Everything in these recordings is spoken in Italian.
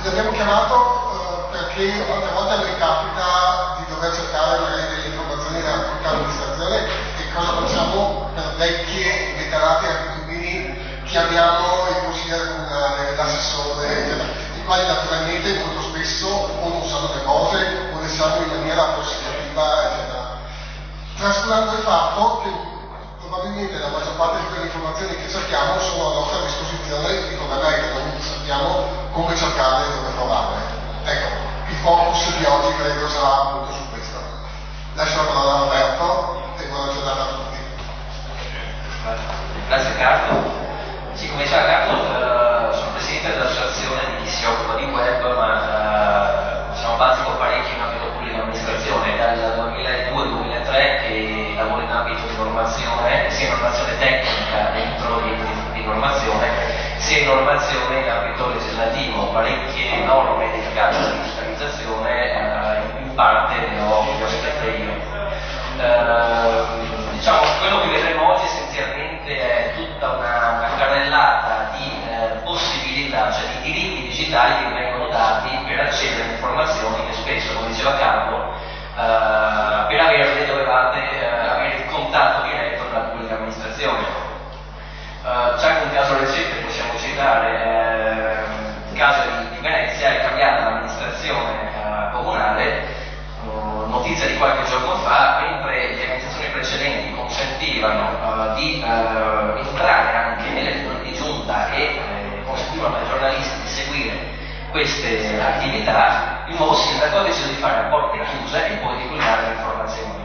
Vi abbiamo chiamato perché molte volte mi capita di dover cercare magari delle informazioni dalla pubblica amministrazione e cosa facciamo per vecchie, veterate abitudini, chiamiamo il consigliere comunale, l'assessore, eccetera, i quali naturalmente molto spesso o non sanno le cose o le sanno in maniera approssimativa, eccetera. Trascurando il fatto che probabilmente la maggior parte di quelle informazioni che cerchiamo sono a nostra disposizione, il problema è che non sappiamo come cercarle e dove trovarle. Ecco, il focus di oggi credo sarà appunto su questo. Lascio la parola a Roberto e buona giornata a tutti. Grazie Carlo. Sì, come diceva Carlo, sono presidente dell'associazione di chi si occupa di web, ma siamo bazzico parecchio in ambito pubblico amministrazione, dal 2002-2003 che lavoro in ambito di normazione, sia in normazione tecnica dentro di normazione, sia in normazione in ambito legislativo, parecchie norme dedicate alla digitalizzazione, in parte le ho scritte io. Diciamo, quello che vedremo oggi essenzialmente è tutta una carrellata di possibilità, cioè di diritti digitali che vengono dati per accedere a informazioni che spesso, come diceva Carlo, per averle dovevate avere il contatto diretto con la pubblica amministrazione. C'è anche un caso recente, possiamo citare, il caso di Venezia, è cambiata l'amministrazione comunale, notizia di qualche giorno fa, mentre le amministrazioni precedenti consentivano di entrare anche nelle riunioni di giunta e consentivano ai giornalisti di seguire queste attività, il nuovo sindaco ha deciso di fare a porte chiuse e poi di pubblicare le informazioni.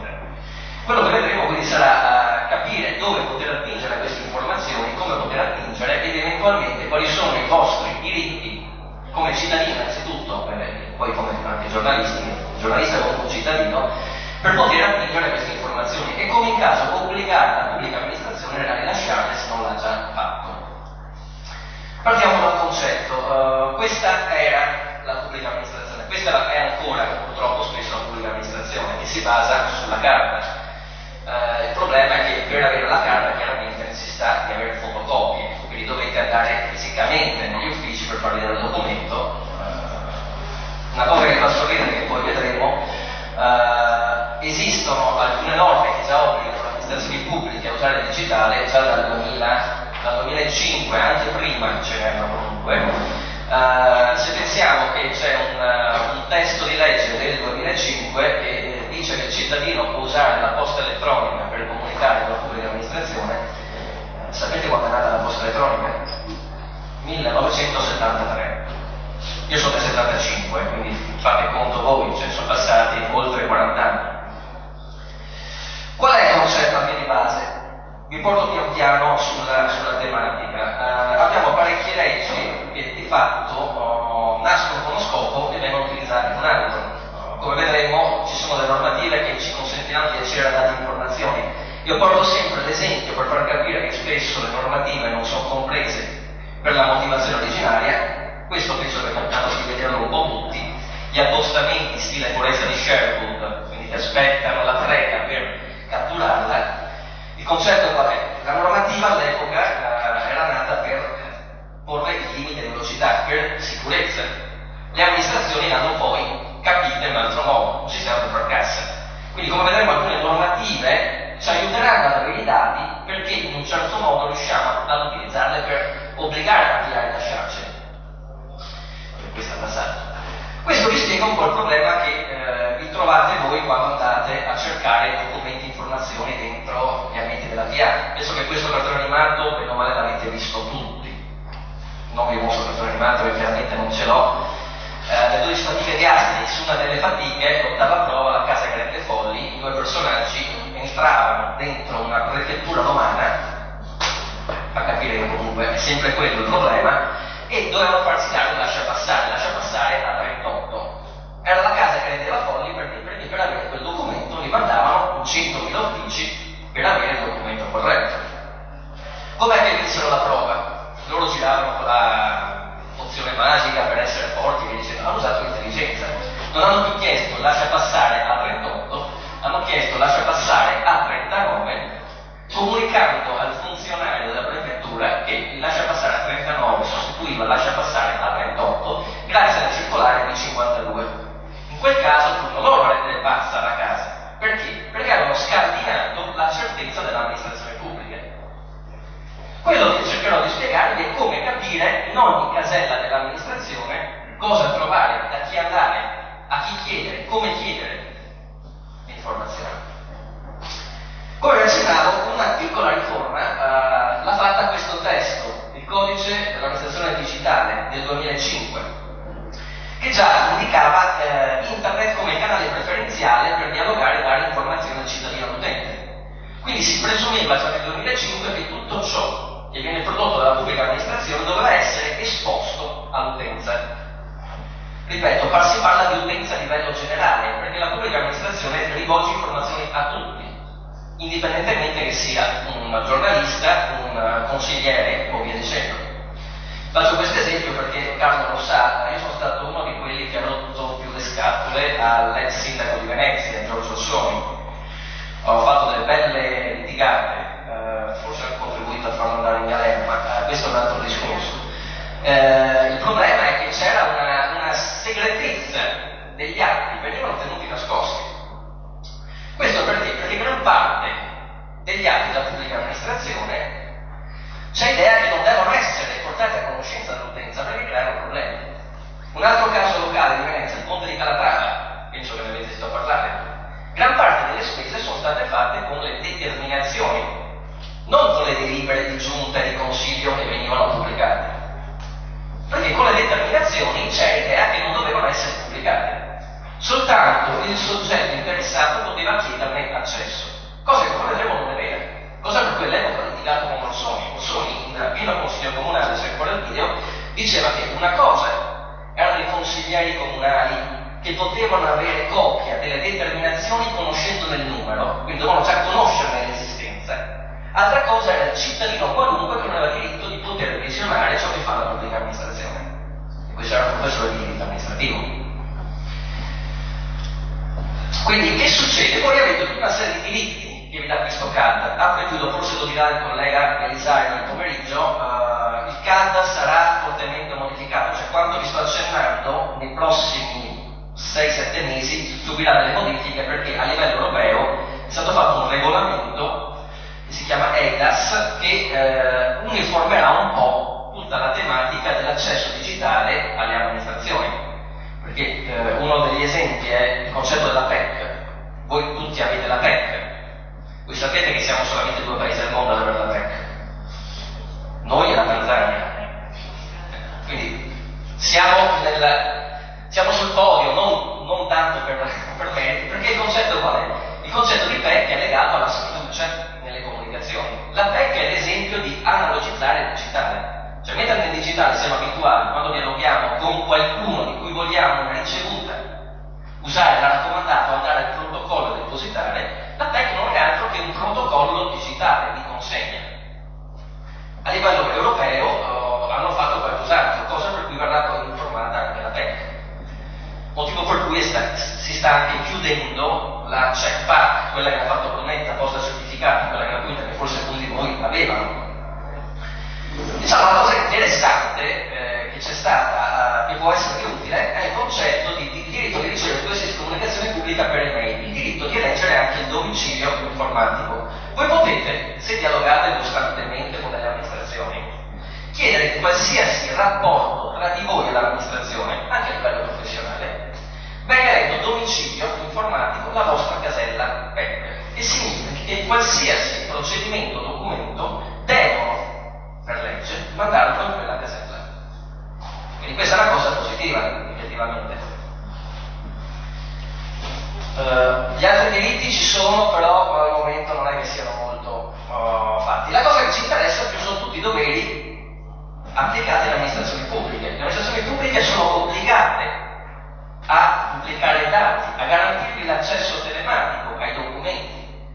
Quello che vedremo quindi sarà capire dove poter attingere a queste informazioni, come poter attingere ed eventualmente quali sono i vostri diritti come cittadino innanzitutto, poi come anche giornalisti, il giornalista è comunque un cittadino, per poter attingere a queste informazioni e come in caso obbligare la pubblica amministrazione a rilasciarle se non l'ha già fatto. Partiamo dal concetto, questa era la pubblica amministrazione, questa è ancora purtroppo spesso la pubblica amministrazione che si basa sulla carta. Il problema è che per avere la carta chiaramente necessita di avere fotocopie, quindi dovete andare fisicamente negli uffici per far vedere il documento. Una cosa che fa sorridere, che poi vedremo, esistono alcune norme che già obbligano le amministrazioni pubbliche a usare il digitale già dal 2005, anche prima ce n'erano comunque. Se pensiamo che c'è un testo di legge del 2005 che dice che il cittadino può usare la posta elettronica per comunicare con la pubblica amministrazione, sapete quando è nata la posta elettronica? 1973. Io sono del 75, quindi fate conto voi, cioè sono passati oltre 40 anni. Qual è il concetto anche di base? Vi porto pian piano sulla tematica. Abbiamo parecchie leggi che di fatto nascono con uno scopo e vengono utilizzate con un altro. Come vedremo ci sono delle normative che ci consentiranno di accedere a date informazioni. Io porto sempre l'esempio per far capire che spesso le normative non sono comprese per la motivazione originaria. Questo penso che è capitato di vederlo un po' tutti. Gli appostamenti stile foresta di Sherwood, quindi che aspettano la trega per catturarla. Il concetto qual è? La normativa all'epoca era nata per porre il limite di velocità, per sicurezza. Le amministrazioni l'hanno poi capita in un altro modo, un sistema per far cassa. Quindi come vedremo alcune normative ci aiuteranno ad avere i dati perché in un certo modo riusciamo ad utilizzarle per obbligare a chi a rilasciarceli. Questa è passata. Questo vi spiega un po' il problema che vi trovate voi quando andate a cercare documenti e informazioni dentro gli ambienti della PA. Penso che questo cartone animato, bene o male, l'avete visto tutti. Non vi mostro il cartone animato perché chiaramente non ce l'ho. Le 12 fatiche di Astley, su una delle fatiche, l'ottava prova, la casa Grande Folli, i due personaggi entravano dentro una prefettura romana, fa capire che comunque è sempre quello il problema, e dovevano farsi dare un lascia passare a 38. Era la casa che rendeva Folli perché per avere quel documento li mandavano in 100.000 uffici per avere il documento corretto. Com'è che vinsero la prova? Loro giravano con la pozione magica per essere forti, che dicevano, hanno usato l'intelligenza. Non hanno più chiesto il lascia passare a 38, hanno chiesto lascia passare a 39, comunicando al funzionario della prefettura che il lascia passare a 39 sostituiva il lascia passare a 38 grazie alle casella dell'amministrazione cosa trovare, da chi andare, a chi chiedere, come chiedere informazioni. Come accennavo, una piccola riforma l'ha fatta questo testo, il codice dell'amministrazione digitale del 2005, che già indicava internet come canale preferenziale per dialogare e dare informazioni al cittadino all'utente. Quindi si presumeva già nel 2005 che tutto ciò che viene prodotto dalla pubblica amministrazione doveva essere esposto all'utenza. Ripeto, si parla di utenza a livello generale, perché la pubblica amministrazione rivolge informazioni a tutti, indipendentemente che sia un giornalista, un consigliere o via dicendo. Faccio questo esempio perché Carlo lo sa, io sono stato uno di quelli che ha rotto più le scatole all'ex sindaco di Venezia, Giorgio Orsoni. Ho fatto delle belle litigate, forse ho contribuito a farlo andare in galera, ma questo è un altro discorso. Il problema è che c'era una segretezza degli atti, venivano tenuti nascosti. Questo perché? Perché gran parte degli atti della pubblica amministrazione c'è l'idea che non devono essere portati a conoscenza dell'utenza perché creano problemi. Un altro caso locale di Venezia, il ponte di Calatrava, penso che ne avete sentito parlare. Gran parte delle spese sono state fatte con le determinazioni, non con le delibere di giunta e di consiglio che venivano pubblicate. Perché con le determinazioni c'è l'idea che non dovevano essere pubblicate. Soltanto il soggetto interessato poteva chiederne accesso, cosa che come vedremo non è vera, cosa per quell'epoca litigato con Orsoni. Orsoni, in pieno consiglio comunale, se ancora il video, diceva che una cosa erano i consiglieri comunali che potevano avere copia delle determinazioni conoscendone il numero, quindi dovevano già conoscerne l'esistenza. Altra cosa era il cittadino qualunque che non aveva diritto di poter visionare ciò che fa la pubblica amministrazione. E questo era un professore di diritto amministrativo. Quindi che succede? Voi avete tutta una serie di diritti che vi dà questo CAD. Apro e chiudo, forse lo dirà il collega Belisari nel pomeriggio, il CAD sarà fortemente modificato, cioè quanto vi sto accennando nei prossimi 6-7 mesi subirà delle modifiche perché a livello europeo è stato fatto un regolamento che si chiama EIDAS che uniformerà un po' tutta la tematica dell'accesso digitale alle amministrazioni. Perché uno degli esempi è il concetto della PEC. Voi tutti avete la PEC. Voi sapete che siamo solamente 2 paesi al mondo ad avere la PEC. Noi e la Tanzania. Quindi siamo sul podio, non tanto per meriti, perché il concetto qual è? Il concetto di PEC è legato alla sfiducia nelle comunicazioni. La PEC è l'esempio di analogicizzare il digitale. Cioè, mentre nel digitale siamo abituati, quando dialoghiamo con qualcuno di cui vogliamo una ricevuta, usare la raccomandata o andare al protocollo e depositare, la PEC non è altro che un protocollo digitale di consegna. A livello europeo hanno fatto qualcos'altro, cosa per cui verrà informata anche la PEC. Motivo per cui si sta anche chiudendo la check pack, quella che ha fatto Brunetta, posta certificata, quella gratuita che forse alcuni di voi avevano. Diciamo, la cosa interessante che c'è stata, che può essere utile, è il concetto di diritto di ricevere qualsiasi comunicazione pubblica per email, il diritto di eleggere anche il domicilio informatico. Voi potete, se dialogate costantemente con le amministrazioni, chiedere che qualsiasi rapporto tra di voi e l'amministrazione, anche a livello professionale, venga eletto domicilio informatico la vostra casella PEC, che significa che qualsiasi procedimento o documento devono per legge mandarlo in quella casella. Quindi questa è una cosa positiva, effettivamente. Gli altri diritti ci sono, però al momento non è che siano molto fatti. La cosa che ci interessa più sono tutti i doveri applicati alle amministrazioni pubbliche. Le amministrazioni pubbliche sono obbligate a pubblicare i dati, a garantirvi l'accesso telematico ai documenti,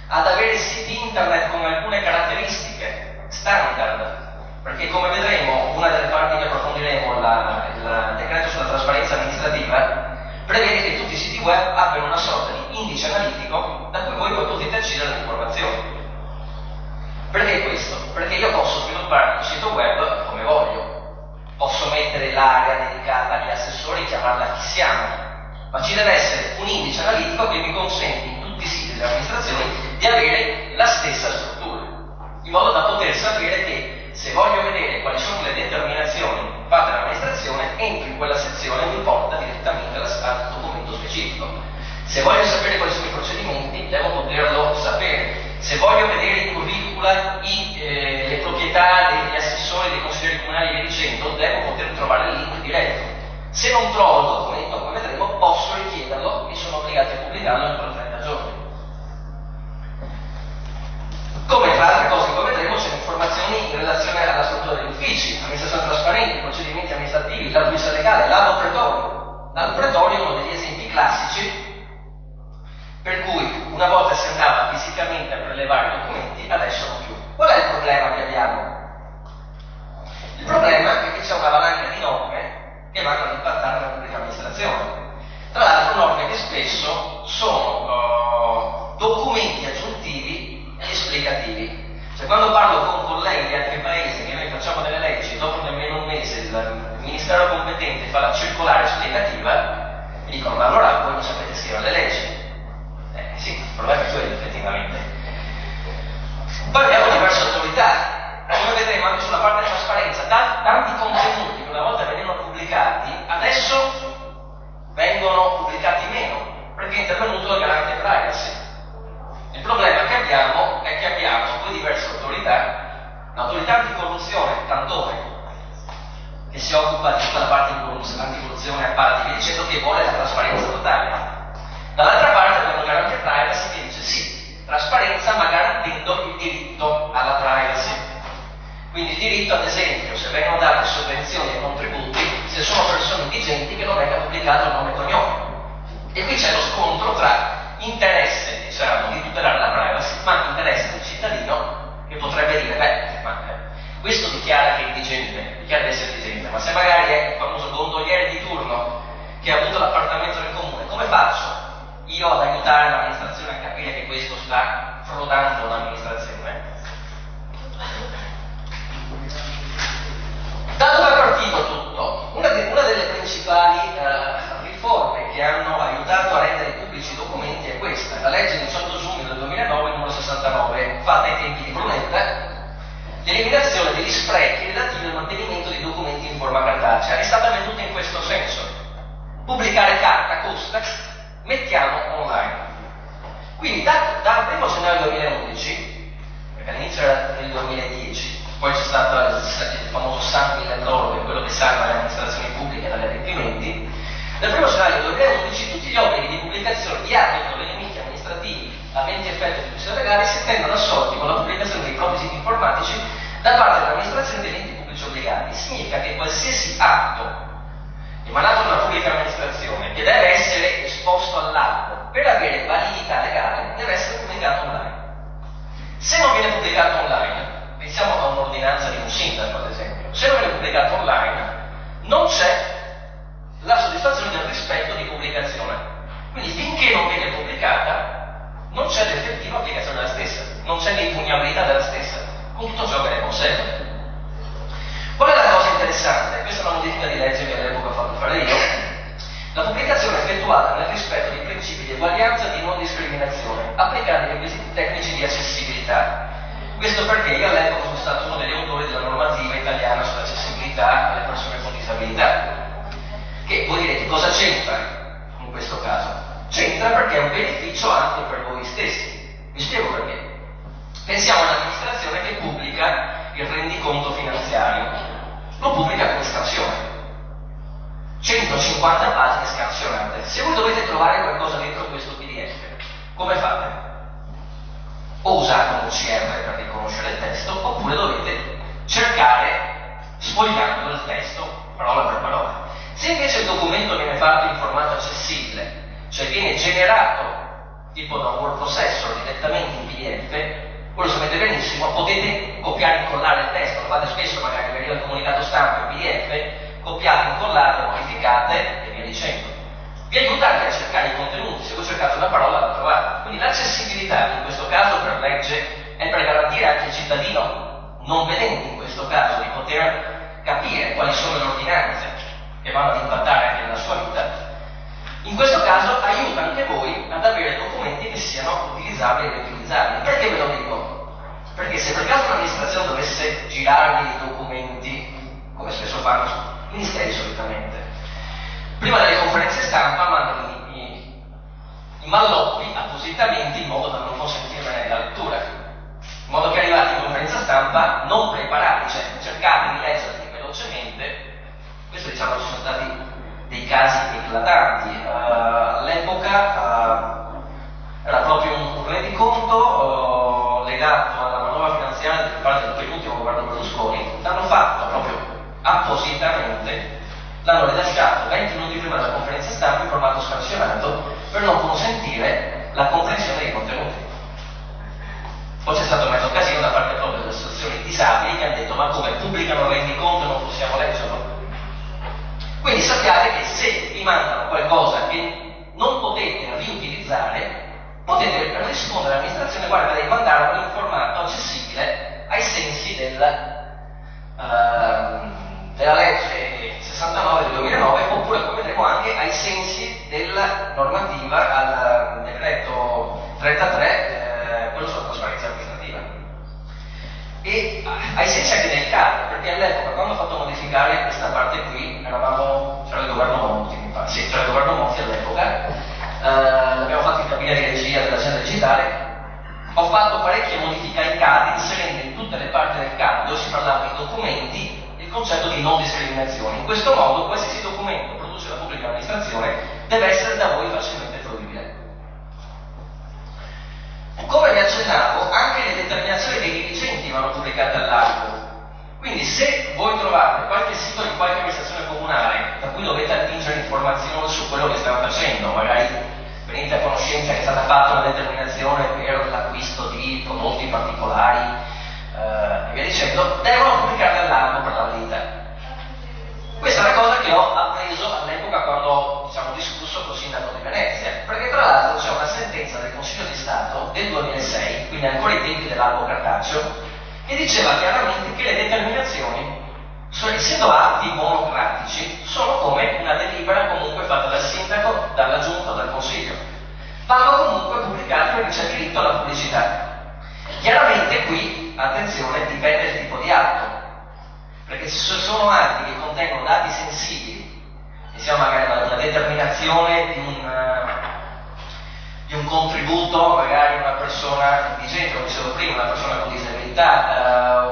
ad avere siti internet con alcune caratteristiche standard, perché come vedremo, una delle parti che approfondiremo, il decreto sulla trasparenza amministrativa, prevede che tutti i siti web abbiano una sorta di indice analitico da cui voi potete accedere alle informazioni. Perché questo? Perché io posso sviluppare un sito web come voglio, posso mettere l'area dedicata agli assessori e chiamarla chi siamo, ma ci deve essere un indice analitico che mi consente in tutti i siti delle amministrazioni di avere la stessa struttura, in modo da poter sapere che se voglio vedere quali sono le determinazioni fatte dall'amministrazione, entro in quella sezione e mi porta direttamente al documento specifico. Se voglio sapere quali sono i procedimenti, devo poterlo sapere. Se voglio vedere i curricula, le proprietà degli assessori, dei consiglieri comunali e via dicendo, devo poter trovare il link diretto. Se non trovo il documento, come vedremo, posso richiederlo e sono obbligati a pubblicarlo entro 30 giorni. Come tra altre cose, come vedremo, c'è informazioni in relazione alla struttura degli uffici, amministrazione trasparente, procedimenti amministrativi, la busta legale, l'albo pretorio. L'albo pretorio è uno degli esempi classici per cui una volta si andava fisicamente a prelevare i documenti, adesso non più. Qual è il problema che abbiamo? Il problema è che c'è una valanga di norme che vanno ad impattare la pubblica amministrazione. Tra l'altro norme che spesso sono documenti aggiuntivi e esplicativi. Cioè quando parlo con colleghi di altri paesi che noi facciamo delle leggi, dopo nemmeno un mese il ministero competente fa la circolare esplicativa, mi dicono ma allora voi non sapete scrivere le leggi. Sì, il problema è quello effettivamente. Poi abbiamo diverse autorità, come vedremo anche sulla parte di trasparenza, tanti contenuti che una volta venivano pubblicati, adesso vengono pubblicati meno, perché è intervenuto il garante privacy. Il problema che abbiamo è che abbiamo due diverse autorità, l'autorità anticorruzione, Cantone, che si occupa di tutta la parte anticorruzione, appalti, via dicendo, che vuole la trasparenza totale. Dall'altra parte abbiamo il garante privacy che dice sì, trasparenza ma garantendo il diritto alla privacy. Quindi il diritto, ad esempio, se vengono date sovvenzioni e contributi, se sono persone indigenti, che non venga pubblicato il nome e cognome. E qui c'è lo scontro tra interesse, diciamo, di tutelare la privacy, ma interesse del cittadino che potrebbe dire, questo dichiara che è indigente, dichiara di essere indigente, ma se magari è il famoso gondoliere di turno che ha avuto l'appartamento nel comune, come faccio io ad aiutare l'amministrazione a capire che questo sta frodando l'amministrazione? Da dove è partito tutto? Una delle principali riforme che hanno aiutato a rendere pubblici i documenti è questa, la legge 18 giugno del 2009, numero 69, fatta ai tempi di Brunetta, l'eliminazione degli sprechi relativi al mantenimento di documenti in forma cartacea. È stata venduta in questo senso. Pubblicare carta costa, mettiamo online. Quindi dal 1 gennaio 2011, perché all'inizio era nel 2010, poi c'è stato il famoso San 1000 euro, che è quello che salva le amministrazioni pubbliche dagli adempimenti, dal 1 gennaio 2011 tutti gli obblighi di pubblicazione di atti e provvedimenti amministrativi aventi effetto di funzione legale si tendono assolti con la pubblicazione dei propri siti informatici da parte dell'amministrazione degli enti pubblici obbligati. Significa che qualsiasi atto emanato da una pubblica amministrazione che deve essere esposto all'albo per avere validità legale deve essere pubblicato online. Se non viene pubblicato online, pensiamo a un'ordinanza di un sindaco ad esempio, se non viene pubblicato online non c'è la soddisfazione del rispetto di pubblicazione. Quindi finché non viene pubblicata non c'è l'effettiva applicazione della stessa, non c'è l'impugnabilità della stessa, con tutto ciò che ne consegue. Qual è la cosa interessante? Questa è una modifica di legge che all'epoca ho fatto fare io. La pubblicazione è effettuata nel rispetto dei principi di eguaglianza e di non discriminazione, applicando i requisiti tecnici di accessibilità. Questo perché io all'epoca sono stato uno degli autori della normativa italiana sull'accessibilità alle persone con disabilità. Che voi direte cosa c'entra in questo caso? C'entra perché è un beneficio anche per voi stessi. Vi spiego perché. Pensiamo all'amministrazione che pubblica il rendiconto finanziario, lo pubblica come scansione, 150 pagine scansionate. Se voi dovete trovare qualcosa dentro questo PDF, come fate? O usate un OCR per riconoscere il testo, oppure dovete cercare sfogliando il testo parola per parola. Se invece il documento viene fatto in formato accessibile, cioè viene generato tipo da un word processor direttamente in PDF, voi lo sapete benissimo, potete copiare e incollare il testo, lo fate spesso magari vi arriva il comunicato stampa in PDF, copiate, incollate, modificate e via dicendo. Vi aiuta anche a cercare i contenuti, se voi cercate una parola la trovate. Quindi l'accessibilità in questo caso per legge è per garantire anche al cittadino non vedente in questo caso di poter capire quali sono le ordinanze che vanno ad impattare anche nella sua vita. In questo caso aiuta anche voi ad avere documenti che siano utilizzabili e riutilizzabili. Perché ve lo dico? Perché se per caso l'amministrazione dovesse girargli i documenti, come spesso fanno i ministeri solitamente, prima delle conferenze stampa mandano i malloppi appositamente in modo da non consentirne la lettura, in modo che arrivati in conferenza stampa non preparati, cioè cercate di leggerli velocemente. Questo, diciamo, ci sono stati dei casi eclatanti. All'epoca era proprio un rendiconto legato alla manovra finanziaria da parte del penultimo governo Berlusconi. L'hanno fatto proprio appositamente, l'hanno rilasciato 20 minuti prima della conferenza stampa in formato scansionato per non consentire la comprensione dei contenuti. Poi c'è stato mezzo casino da parte proprio delle associazioni disabili che hanno detto: ma come, pubblicano il rendiconto e non possiamo leggerlo? Quindi sappiate che se vi mandano qualcosa che non potete riutilizzare, potete rispondere all'amministrazione: guarda, devi mandarlo in formato accessibile ai sensi della legge 69 del 2009, oppure, come vedremo, anche ai sensi della normativa al decreto 33, quello sulla trasparenza amministrativa. E ai sensi anche del CAD, perché all'epoca, quando ho fatto modificare questa parte qui, c'era il governo Monti, mi pare. Sì, c'era il governo Monti all'epoca, l'abbiamo fatto in cabina di regia dell'agenda digitale. Ho fatto parecchie modifiche ai CAD, inserendo in tutte le parti del CAD dove si parlava di documenti il concetto di non discriminazione. In questo modo qualsiasi documento produce la pubblica amministrazione deve essere da voi facilmente fruibile. Come vi accennavo, anche le determinazioni dei dirigenti vanno pubblicate all'albo. Quindi se voi trovate qualche sito di qualche amministrazione comunale da cui dovete attingere informazioni su quello che stiamo facendo, magari venite a conoscenza che è stata fatta una determinazione per l'acquisto di prodotti particolari e via dicendo, devono pubblicarle all'albo per la validità. Questa è una cosa che ho appreso all'epoca quando ho, diciamo, discusso col sindaco di Venezia, perché tra l'altro c'è una sentenza del Consiglio di Stato del 2006, quindi ancora i tempi dell'albo cartaceo, che diceva chiaramente che le determinazioni, essendo atti monocratici, sono come una delibera comunque fatta dal sindaco, dalla giunta o dal consiglio. Vanno comunque pubblicati perché c'è diritto alla pubblicità. Chiaramente qui, attenzione, dipende dal tipo di atto, perché se sono atti che contengono dati sensibili, diciamo magari una determinazione di un contributo, magari una persona indigente, come dicevo prima, una persona con disabilità,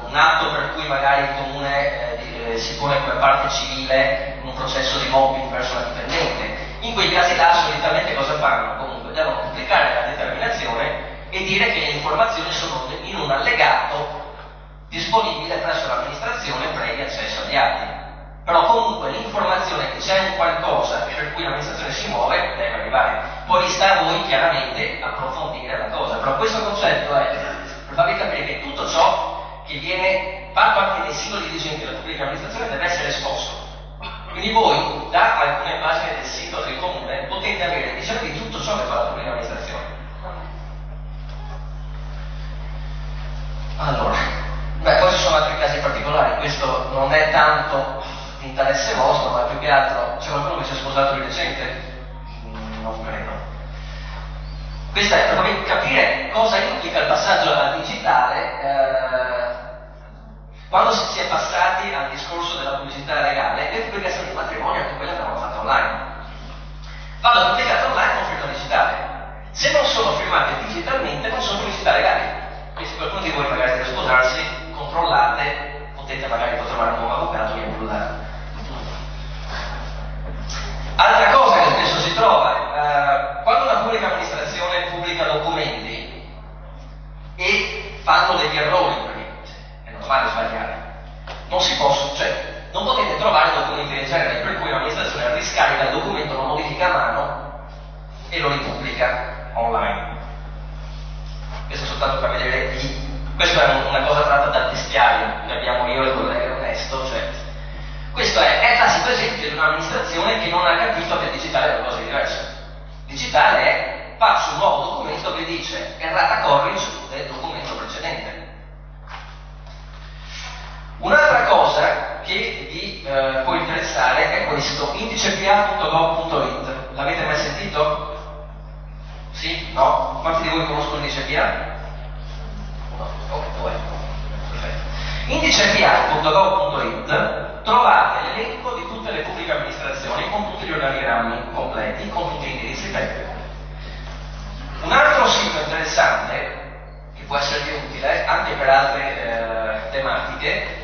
un atto per cui magari il comune si pone come parte civile in un processo di mobbing verso la dipendente. In quei casi là solitamente cosa fanno? Comunque devono pubblicare la determinazione e dire che le informazioni sono in un allegato disponibile presso l'amministrazione previo accesso agli atti. Però comunque l'informazione che c'è un qualcosa per cui l'amministrazione si muove deve arrivare. Poi sta a voi chiaramente approfondire la cosa, però questo concetto è per farvi capire che tutto ciò che viene fatto anche dai singoli dirigenti della pubblica amministrazione deve essere esposto. Quindi voi, da alcune pagine del sito del comune, potete avere visione di tutto ciò che fa la pubblica amministrazione. Allora, poi ci sono altri casi particolari, questo non è tanto di interesse vostro, ma più che altro c'è qualcuno che si è sposato di recente? Non credo. Questo è per farvi capire cosa implica il passaggio al digitale. Quando si è passati al discorso della pubblicità legale, le pubblicazioni di matrimonio anche quelle andavano fatte online. Vanno pubblicate online con firma digitale. Se non sono firmate digitalmente non sono pubblicità legali. Quindi se qualcuno di voi magari deve sposarsi, controllate, potete magari trovare un nuovo avvocato che includa. Altra cosa che spesso si trova, quando una pubblica amministrazione pubblica documenti e fanno degli errori, perché è normale sbagliare, non potete trovare documenti del genere, per cui l'amministrazione riscarica il documento, lo modifica a mano e lo ripubblica online. Questo è soltanto per vedere questa è una cosa tratta dal bestiario che abbiamo io e il collega Ernesto, questo è il classico esempio di un'amministrazione che non ha capito che il digitale è una cosa diversa. Il digitale è faccio un nuovo documento che dice errata corrige del documento precedente. Un'altra cosa che vi può interessare è questo, indicepa.gov.it. L'avete mai sentito? Sì? No? Quanti di voi conoscono l'IndicePA? indicepi.gov.it trovate l'elenco di tutte le pubbliche amministrazioni con tutti gli organigrammi completi, con tutti gli indirizzi PEC. Un altro sito interessante, che può esservi utile anche per altre tematiche,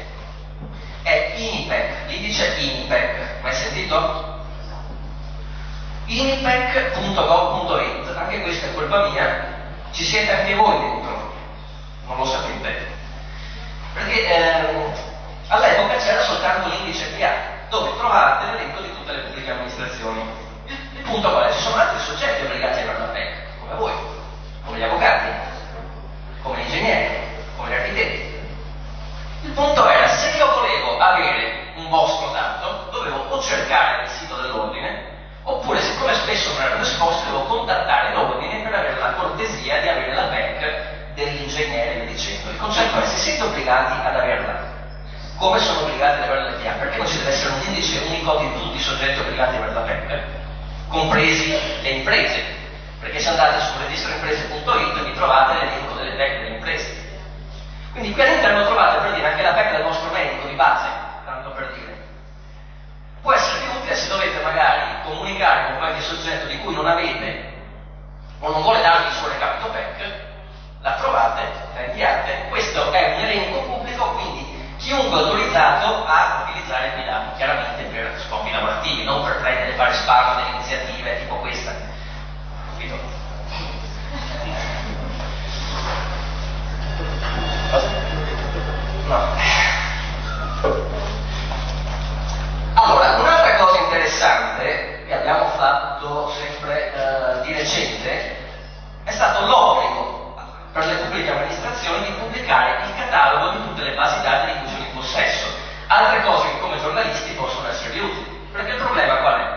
è INIPEC, l'indice INIPEC, mai sentito? INIPEC.gov.it, anche questa è colpa mia, ci siete anche voi dentro, non lo sapete. Perché all'epoca c'era soltanto l'indice PA, dove trovate l'elenco di tutte le pubbliche amministrazioni. Il punto qual è? Ci sono altri soggetti obbligati a avere la PEC, come voi, come gli avvocati, come gli ingegneri, come gli architetti. Il punto era, se io volevo avere un vostro dato, dovevo o cercare nel sito dell'ordine, oppure, siccome spesso non erano esposti, dovevo contattare l'ordine per avere la cortesia di avere la PEC dell'ingegnere e via dicendo. Il concetto è, se siete obbligati ad averla, come sono obbligati ad avere la PA? Perché non ci deve essere un indice unico di tutti i soggetti obbligati ad avere la PEC, compresi le imprese? Perché se andate su registroimprese.it vi trovate l'elenco delle PEC delle imprese. Quindi qui all'interno trovate, per dire, anche la PEC del vostro medico di base, tanto per dire. Può essere utile se dovete magari comunicare con qualche soggetto di cui non avete o non vuole darvi il suo recapito PEC, la trovate, la inviate. Questo è un elenco pubblico, quindi chiunque è autorizzato a utilizzare quei dati, chiaramente per scopi lavorativi, non per prendere, fare spam delle iniziative tipo questa. Capito? No. Allora, un'altra cosa interessante che abbiamo fatto sempre di recente è stato l'obbligo per le pubbliche amministrazioni di pubblicare il catalogo di tutte le basi dati di cui sono in possesso. Altre cose che come giornalisti possono esservi utili. Perché il problema qual è?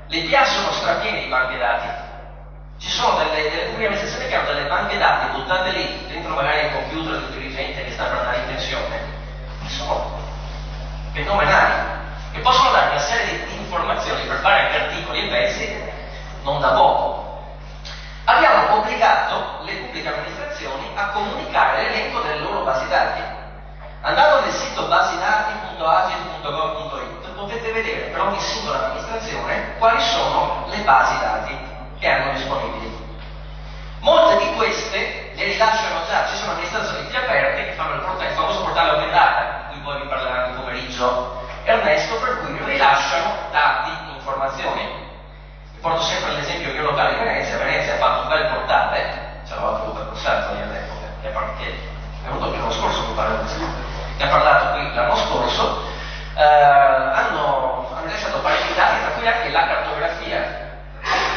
Le PA sono strapiene di banche dati. Ci sono delle pubbliche amministrazioni che hanno delle banche dati buttate lì, dentro magari il computer del dirigente che sta per andare in pensione, che sono fenomenali, che possono dare una serie di informazioni per fare anche articoli e pezzi non da poco. Abbiamo obbligato le pubbliche amministrazioni a comunicare l'elenco delle loro basi dati. Andando nel sito basidati.agid.gov.it potete vedere per ogni singola amministrazione quali sono le basi dati che hanno disponibili. Molte di queste le rilasciano già, ci sono amministrazioni più aperte che fanno il famoso portale Open Data, di cui poi vi parlerà nel pomeriggio Ernesto, per cui rilasciano dati, informazioni. Vi porto sempre l'esempio mio locale di Venezia. Venezia ha fatto un bel portale, ce l'ho avuto per Costanzo all'epoca, che è venuto anche l'anno scorso, mi pare, che ha parlato qui l'anno scorso, hanno rilasciato parecchi dati, tra cui anche la cartografia,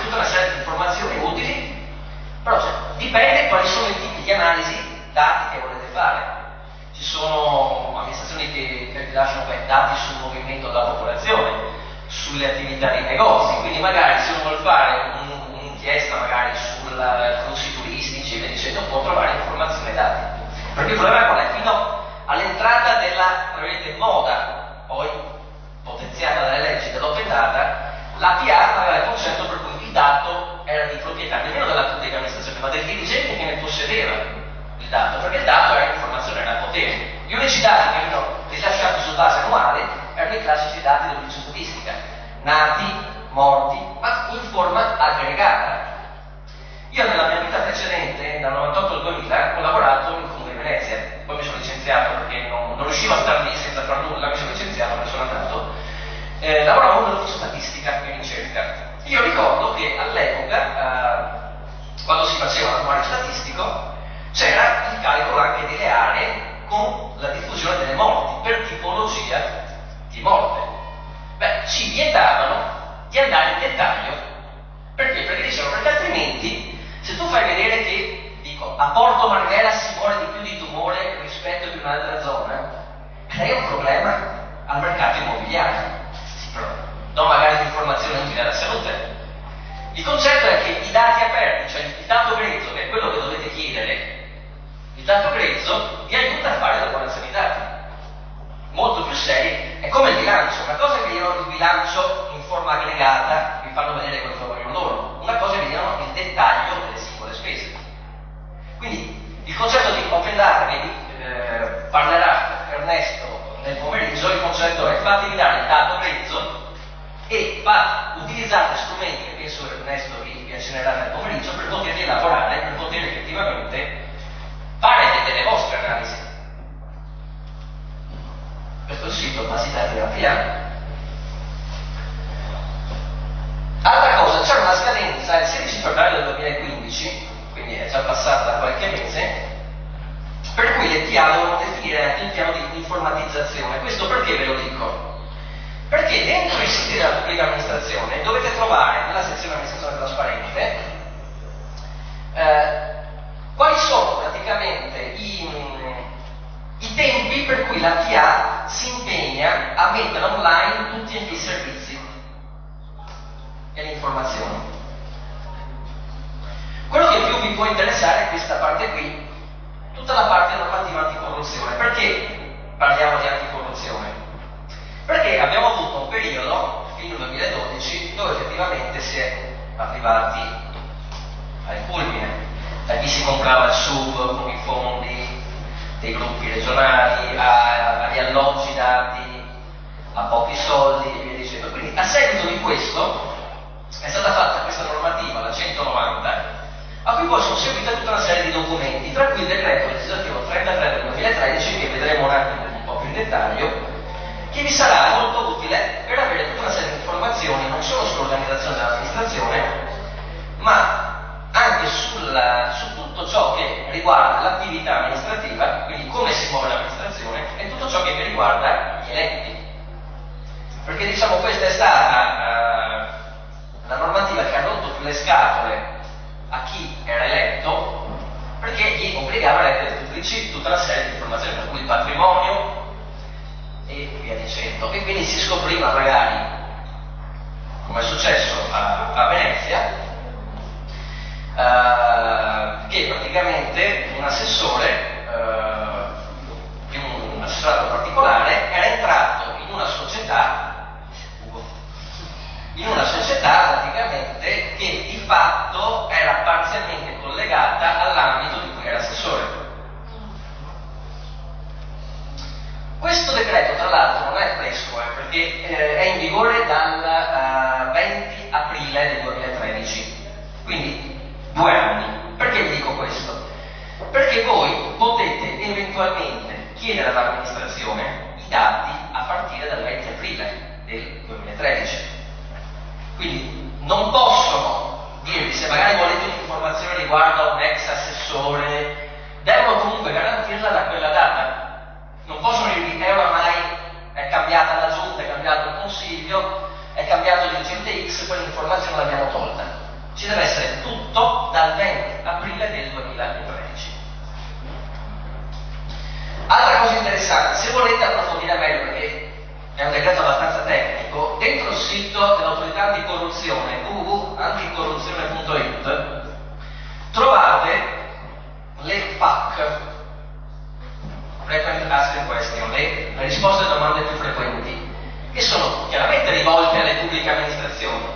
tutta una serie di informazioni utili, però dipende quali sono i tipi di analisi dati che volete fare. Ci sono amministrazioni che rilasciano dati sul movimento della popolazione, sulle attività dei negozi, quindi magari se uno vuole fare un'inchiesta magari sui flussi turistici e via dicendo, può trovare informazioni e dati. Perché il problema qual è? Fino all'entrata della moda, poi potenziata dalle leggi dell'open data, la PA aveva il concetto per cui il dato era di proprietà nemmeno della pubblica amministrazione, ma del dirigente che ne possedeva il dato, perché il dato era informazione, era potere. Gli unici dati che venivano rilasciati su base annuale erano i classici dati dell'udicistica, nati, morti, ma in forma aggregata. Io nella mia vita precedente, dal 98 al 2000, ho lavorato in Comune di Venezia, poi mi sono licenziato perché non riuscivo a star lì senza far nulla, mi sono licenziato, me ne sono andato. Lavoravo nell'ufficio statistica e ricerca. Io ricordo che all'epoca, quando si faceva l'annuario statistico, c'era il calcolo anche delle aree con la diffusione delle morti per tipologia di morte. Beh, ci vietavano di andare in dettaglio. Perché? Perché dicevano, perché altrimenti, se tu fai vedere che, dico, a Porto Marghera si muore di più di tumore rispetto ad un'altra zona, crea un problema al mercato immobiliare. Però do magari di informazioni utili alla salute. Il concetto è che i dati aperti, cioè il dato grezzo, che è quello che dovete chiedere, il dato grezzo vi aiuta a fare lavorazioni dati molto più serie. È come il bilancio. Una cosa è che vedono il bilancio in forma aggregata, vi fanno vedere quello che vogliono loro, una cosa è che vedono il dettaglio delle singole spese. Quindi il concetto di open data che vi parlerà Ernesto utilizzate strumenti che penso Ernesto vi accennerà nel pomeriggio per poter elaborare, per poter effettivamente fare delle vostre analisi. Questo è il sito basi dati della PA. Altra cosa, c'è una scadenza il 16 febbraio del 2015, quindi è già passata da qualche mese, per cui le PA devono definire anche il piano di informatizzazione. Questo perché ve lo dico? Perché dentro i siti della pubblica amministrazione dovete trovare nella sezione amministrazione trasparente quali sono praticamente i tempi per cui la PA si impegna a mettere online tutti i servizi e le informazioni. Quello che più vi può interessare è questa parte qui, tutta la parte normativa anticorruzione. Perché parliamo di anticorruzione? Perché abbiamo avuto un periodo, fino al 2012, dove effettivamente si è arrivati al culmine, da chi si comprava il sub con i fondi dei gruppi regionali, agli alloggi dati a pochi soldi e via dicendo. Quindi a seguito di questo è stata fatta questa normativa, la 190, a cui poi sono seguite tutta una serie di documenti, tra cui il decreto legislativo 33 del 2013, che vedremo un attimo un po' più in dettaglio, che vi sarà molto utile per avere tutta una serie di informazioni non solo sull'organizzazione dell'amministrazione, ma anche su tutto ciò che riguarda l'attività amministrativa, quindi come si muove l'amministrazione, e tutto ciò che riguarda gli eletti. Perché diciamo questa è stata la normativa che ha rotto più le scatole a chi era eletto, perché gli obbligava a rendere pubblici tutta una serie di informazioni, per cui il patrimonio e via dicendo. E quindi si scopriva magari, come è successo a Venezia, che praticamente un assessore di un assessorato particolare era entrato in una società praticamente che di fatto era parzialmente collegata all'ambito di cui era assessore. Questo decreto, tra l'altro, non è fresco, perché è in vigore dal 20 aprile del 2013, quindi 2 anni. Perché vi dico questo? Perché voi potete eventualmente chiedere all'amministrazione i dati a partire dal 20 aprile del 2013. Quindi non possono dirvi, se magari volete un'informazione riguardo a un ex assessore, devono comunque garantirla da quella data. Non possono dirvi oramai è cambiata la giunta, è cambiato il consiglio, è cambiato il dirigente X, quell'informazione l'abbiamo tolta. Ci deve essere tutto dal 20 aprile del 2013. Altra cosa interessante, se volete approfondire meglio, perché è un decreto abbastanza tecnico, dentro il sito dell'autorità anticorruzione www.anticorruzione.it trovate le FAQ, Frequent Asked Question, le risposte alle domande più frequenti, che sono chiaramente rivolte alle pubbliche amministrazioni,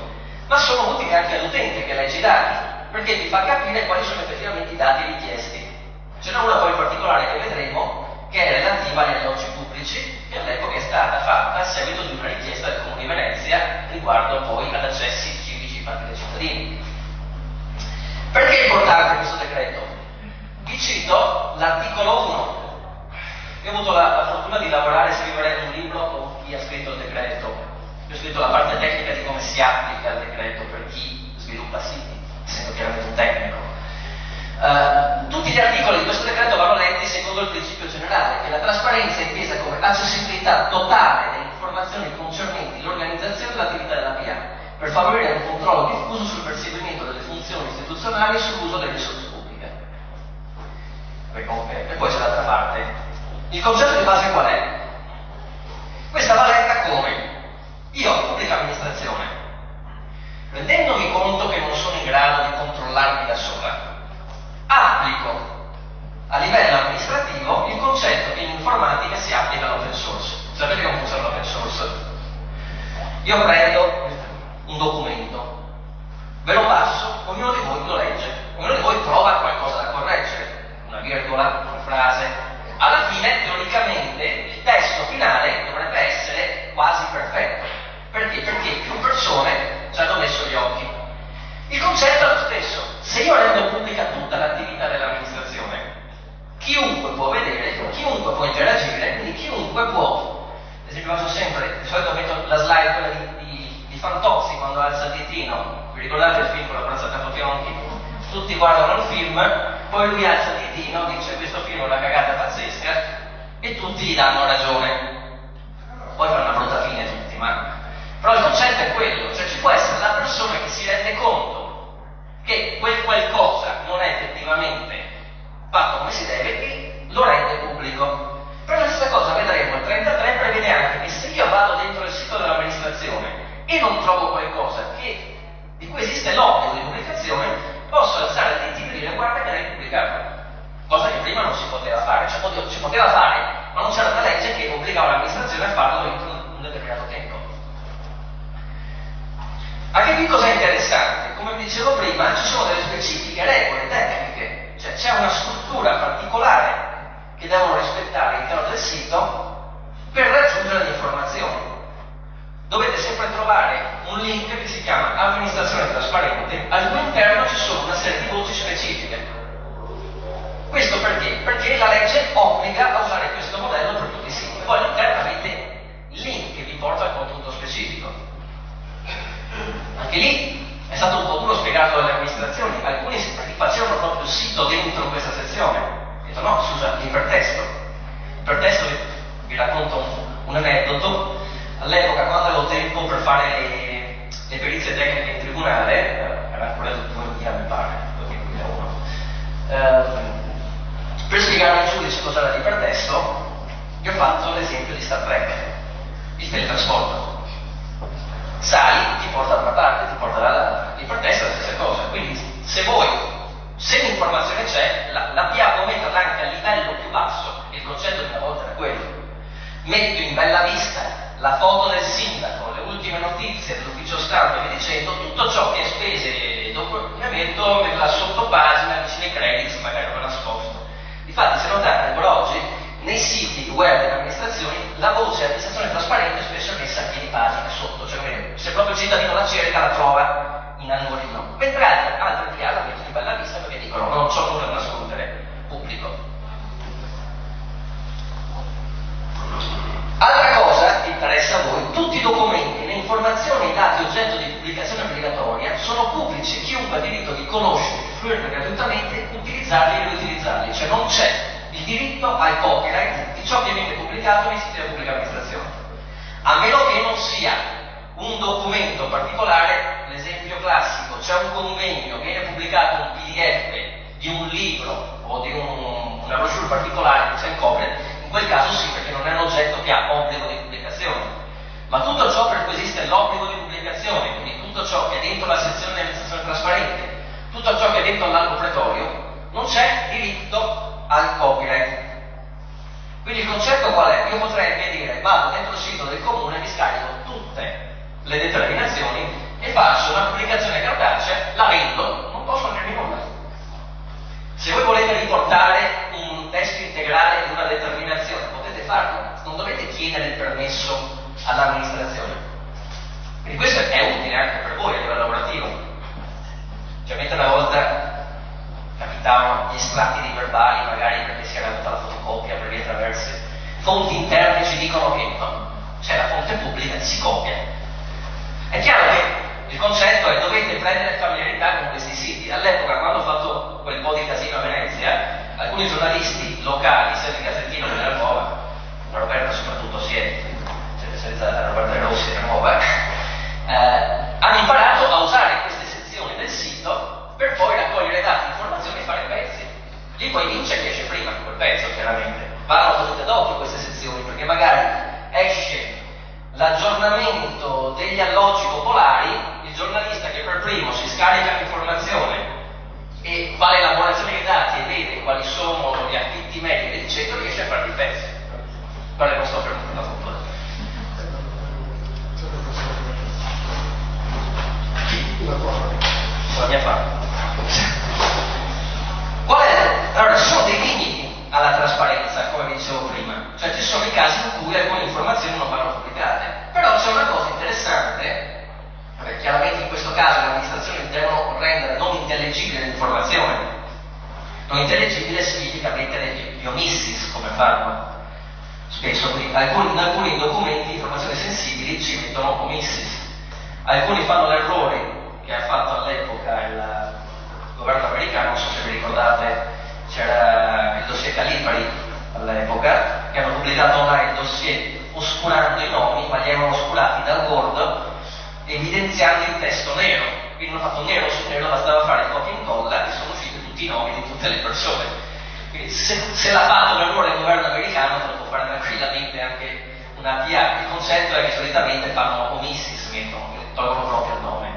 ma sono utili anche all'utente che legge i dati, perché vi fa capire quali sono effettivamente i dati richiesti. Ce n'è una poi in particolare che vedremo, che è relativa agli alloggi pubblici, che all'epoca è stata fatta a seguito di una richiesta del Comune di Venezia riguardo poi ad accessi civici fatti dai cittadini. Perché è importante questo decreto? Vi cito l'articolo 1. Io ho avuto la fortuna di lavorare e scrivere un libro con chi ha scritto il decreto. Io ho scritto la parte tecnica di come si applica il decreto per chi sviluppa siti, essendo chiaramente un tecnico. Tutti gli articoli di questo decreto vanno letti secondo il principio generale, che la trasparenza è intesa come accessibilità totale delle informazioni concernenti l'organizzazione e l'attività della PA, per favorire un controllo diffuso sul perseguimento delle funzioni istituzionali e sull'uso delle risorse pubbliche. E poi c'è l'altra parte. Il concetto di base qual è? Questa va letta come: io, pubblica amministrazione, rendendomi conto che non sono in grado di controllarmi da sola, applico a livello amministrativo il concetto che in informatica si applica all'open source. Sapete come funziona l'open source? Io prendo un documento, ve lo passo, ognuno di voi lo legge, ognuno di voi trova qualcosa da correggere, una virgola, una frase. Alla fine, teoricamente, il testo finale dovrebbe essere quasi perfetto. Perché? Perché più persone ci hanno messo concetto è lo stesso. Se io rendo pubblica tutta l'attività dell'amministrazione, chiunque può vedere, chiunque può interagire, quindi chiunque può. Ad esempio faccio sempre, di solito metto la slide quella di Fantozzi quando alza il ditino. Vi ricordate il film con la corazza Capofionchi? Tutti guardano il film, poi lui alza il ditino, dice questo film è una cagata pazzesca e tutti gli danno ragione. Poi fanno una brutta fine tutti, però il concetto è quello, cioè ci può essere la persona che si rende conto che quel qualcosa non è effettivamente fatto come si deve e lo rende pubblico. Per la stessa cosa vedremo, il 33 prevede anche che se io vado dentro il sito dell'amministrazione e non trovo qualcosa di cui esiste l'obbligo di pubblicazione, posso alzare il ditino e dire guarda che l'hai pubblicato, cosa che prima non si poteva fare, cioè si poteva fare, ma non c'era una legge che obbligava l'amministrazione a farlo entro un determinato tempo. Anche qui cosa è interessante? Come vi dicevo prima, ci sono delle specifiche regole tecniche, cioè c'è una struttura particolare che devono rispettare all'interno del sito per raggiungere le informazioni. Dovete sempre trovare un link che si chiama amministrazione trasparente, al cui interno ci sono una serie di voci specifiche. Questo perché? Perché la legge obbliga a usare questo modello per tutti i siti. Poi all'interno avete il link che vi porta al contenuto specifico. Anche lì è stato un po' duro spiegato dalle amministrazioni, alcuni facevano proprio il sito dentro questa sezione. Ho detto no, si usa l'ipertesto. L'ipertesto, vi racconto un aneddoto. All'epoca, quando avevo tempo per fare le perizie tecniche in tribunale, era ancora il 2000 mi pare, 2001, per spiegare al giudice cosa era l'ipertesto, gli ho fatto l'esempio di Star Trek, il teletrasporto. Sali, ti porta da una parte, ti porta dall'altra. L'ipertesto è la stessa cosa. Quindi, se l'informazione c'è, può metterla anche a livello più basso. Il concetto di una volta era quello. Metto in bella vista la foto del sindaco, le ultime notizie dell'ufficio stampa e via dicendo, tutto ciò che è spese dopo ne metto nella sottopagina vicino ai credits, magari non nascosto. Infatti, se notate ancora oggi, nei siti web delle amministrazioni, la voce amministrazione trasparente spesso è messa a piedi pagina sotto, cioè se proprio il cittadino la cerca la trova in angolino, mentre altri che la mettono in bella vista perché dicono non c'ho nulla da nascondere, pubblico. Altra cosa che interessa a voi, tutti i documenti, le informazioni e i dati oggetto di pubblicazione obbligatoria sono pubblici, chiunque ha diritto di conoscerli, fruirne gratuitamente, utilizzarli e riutilizzarli, cioè non c'è il diritto al copyright di ciò che viene pubblicato nei siti della pubblica amministrazione, a meno che non sia un documento particolare. L'esempio classico, c'è un convegno, viene pubblicato un PDF di un libro o di una brochure particolare che c'è il copyright, in quel caso sì, perché non è un oggetto che ha obbligo di pubblicazione. Ma tutto ciò per cui esiste l'obbligo di pubblicazione, quindi tutto ciò che è dentro la sezione di amministrazione trasparente, tutto ciò che è dentro l'albo pretorio, non c'è diritto al copyright. Quindi il concetto qual è? Io potrei dire, vado dentro il sito del comune, mi scarico tutte le determinazioni e faccio una pubblicazione cartacea, la vendo, non posso dirmi nulla. Se voi volete riportare un testo integrale di una determinazione, potete farlo, non dovete chiedere il permesso all'amministrazione. Quindi questo è utile anche per voi a livello lavorativo. Cioè, mentre una volta capitavano gli estratti dei verbali, magari perché si era avuta la fotocopia per via traverse, fonti interne ci dicono che no, c'è la fonte pubblica, si copia. È chiaro che il concetto è dovete prendere familiarità con questi siti. All'epoca, quando ho fatto quel po' di casino a Venezia, alcuni giornalisti locali, sia del Gazzettino che della Nuova, la Roberta soprattutto senza Roberta Rossi della Nuova, hanno imparato a usare queste sezioni del sito per poi raccogliere dati, informazioni e fare pezzi. Lì poi vince chi esce prima quel pezzo, chiaramente. Vanno potete dopo queste sezioni, perché magari esce l'aggiornamento degli alloggi popolari, il giornalista che per primo si scarica l'informazione e fa l'elaborazione dei dati e vede quali sono gli affitti medi e eccetera, riesce a fare i pezzi. Guarda, non sto per la foto. La mia fa. Qual è? Allora, ci sono dei limiti alla trasparenza, come vi dicevo prima, cioè ci sono i casi in cui alcune informazioni non vanno pubblicate, però c'è una cosa interessante, perché chiaramente in questo caso le amministrazioni devono rendere l'informazione. Non intellegibile significa mettere gli omissis, come fanno spesso, quindi in alcuni documenti, informazioni sensibili, ci mettono omissis. Alcuni fanno l'errore che ha fatto all'epoca il governo americano, non so se vi ricordate, c'era il dossier Calipari all'epoca, che hanno pubblicato online il dossier oscurando i nomi, ma li avevano oscurati dal Word, evidenziando il testo nero. Quindi hanno fatto nero su nero, bastava fare il copia e incolla e sono usciti tutti i nomi di tutte le persone. Quindi se l'ha fatto un errore il governo americano, lo può fare tranquillamente anche una PA. Il concetto è che solitamente fanno omissis, tolgono proprio il nome.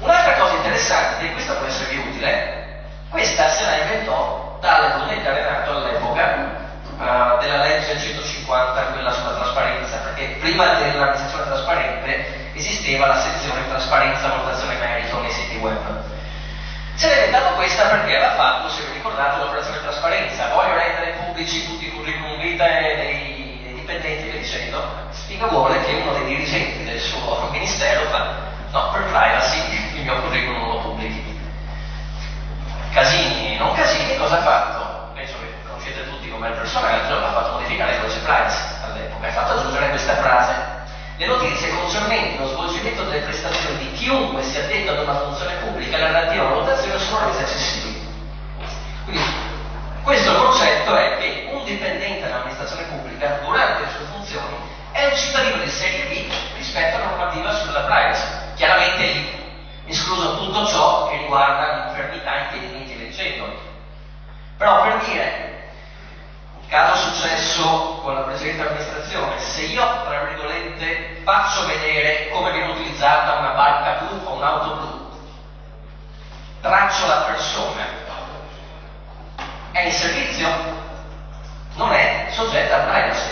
Un'altra cosa interessante, e questa può esservi utile, questa se la inventò tale Brunetta Renato all'epoca della legge 150, quella sulla trasparenza, perché prima dell'amministrazione trasparente esisteva la sezione trasparenza, valutazione e merito nei siti web. Se l'è inventato questa perché aveva fatto, se vi ricordate, l'operazione trasparenza, voglio rendere pubblici tutti i curriculum vitae dei dipendenti e via dicendo. Spiega vuole che uno dei dirigenti del suo ministero fa: no, per privacy il mio curriculum non lo pubblichi. Casini, non Casini, cosa ha fatto? Penso che conoscete tutti come il personaggio, ha fatto modificare il codice privacy all'epoca, ha fatto aggiungere questa frase: le notizie concernenti lo svolgimento delle prestazioni di chiunque sia addetto ad una funzione pubblica e la relativa valutazione sono rese accessibili. Quindi questo concetto è che un dipendente dell'amministrazione pubblica durante le sue funzioni è un cittadino di serie B rispetto alla normativa sulla privacy, chiaramente escluso tutto ciò che riguarda l'infermità, impedimenti e leggendo. Però per dire, un caso successo con la precedente amministrazione, se io, tra virgolette, faccio vedere come viene utilizzata una barca blu o un'auto blu, traccio la persona, è in servizio? Non è soggetta a privacy.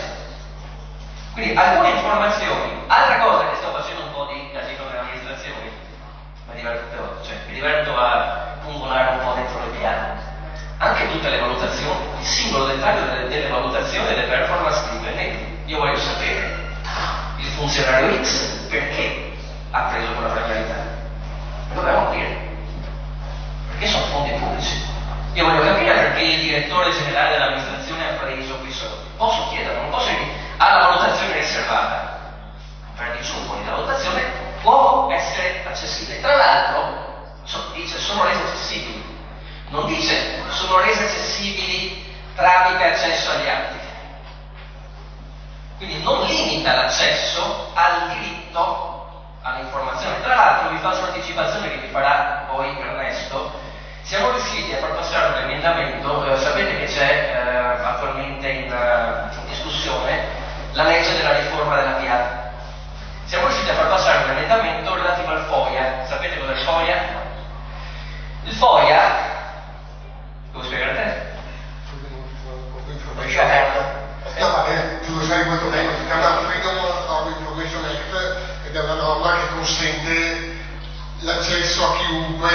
Quindi alcune informazioni, altra cosa che sto facendo un po' di casino nelle amministrazioni, mi diverto a pungolare un po' dentro le piane. Anche tutte le valutazioni, il singolo dettaglio delle valutazioni e delle performance dei dipendenti. Io voglio sapere il funzionario X perché ha preso quella premialità. Me lo devono dire. Perché sono fondi pubblici. Io voglio capire perché il direttore generale dell'amministrazione ha preso quei soldi. Posso chiederlo, non posso dire alla valutazione riservata. Per disciupoli la valutazione può essere accessibile. Tra l'altro dice sono rese accessibili. Non dice sono rese accessibili tramite accesso agli atti. Quindi non limita l'accesso al diritto all'informazione. Tra l'altro vi faccio un'anticipazione che vi farà poi Ernesto. Siamo riusciti a far passare un emendamento, sapete che c'è attualmente in discussione la legge della riforma della PA. Siamo riusciti a far passare un emendamento relativo al FOIA. Sapete cos'è il FOIA? Il FOIA, devo spiegare a te? No, ma tu lo sai molto bene, si chiama Freedom of Information Act ed è una norma che consente l'accesso a chiunque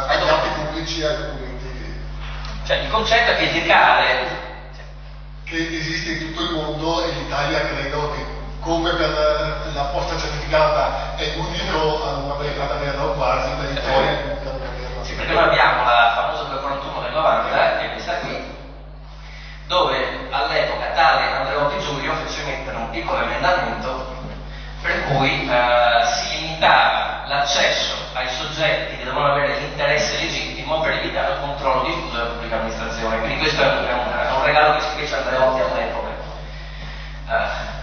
agli atti pubblici e ai documenti. Cioè il concetto è che decade che esiste in tutto il mondo e l'Italia credo che come per la posta certificata è l'unico ad averlo quasi, per il FOIA sì, perché noi abbiamo la famosa 241 del 90 che è questa qui, dove all'epoca tale Andreotti Giulio fece mettere un piccolo emendamento per cui si limitava l'accesso ai soggetti che devono avere l'interesse legittimo per evitare il controllo diffuso della pubblica amministrazione. Quindi questo è un regalo che si fece Andreotti all'epoca,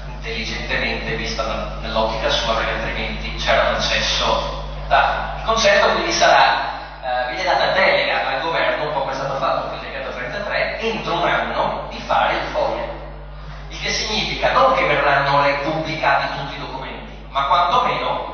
intelligentemente vista nell'ottica sua, perché altrimenti c'era un accesso tale. Il concetto quindi sarà, viene data delega al governo, un po' come è stato fatto con il decreto 33, entro un anno di fare il FOIA. Il che significa non che verranno pubblicati tutti i documenti, ma quantomeno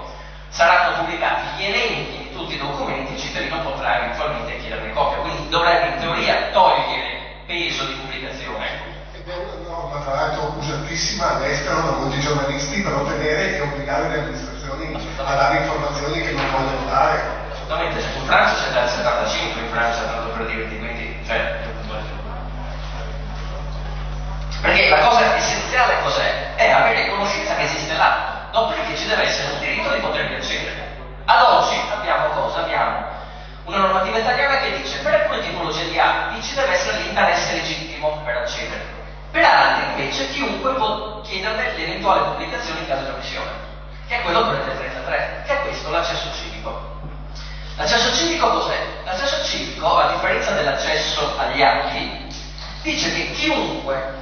saranno pubblicati gli elenchi di tutti i documenti, il cittadino potrà eventualmente chiederne copia, quindi dovrebbe in teoria togliere peso di pubblicazione. Ed è una norma tra l'altro usatissima all'estero da molti giornalisti per ottenere e obbligare le amministrazioni a dare informazioni che non vogliono dare. Assolutamente, in Francia c'è dal 75 in Francia, tanto per dirti, quindi perché la cosa essenziale cos'è? È avere conoscenza che esiste l'atto, dopodiché ci deve essere un diritto di potervi accedere. Ad oggi abbiamo cosa? Abbiamo dice chiunque può chiederne l'eventuale pubblicazione in caso di omissione, che è quello 33, che è questo l'accesso civico. L'accesso civico cos'è? L'accesso civico, a differenza dell'accesso agli atti, dice che chiunque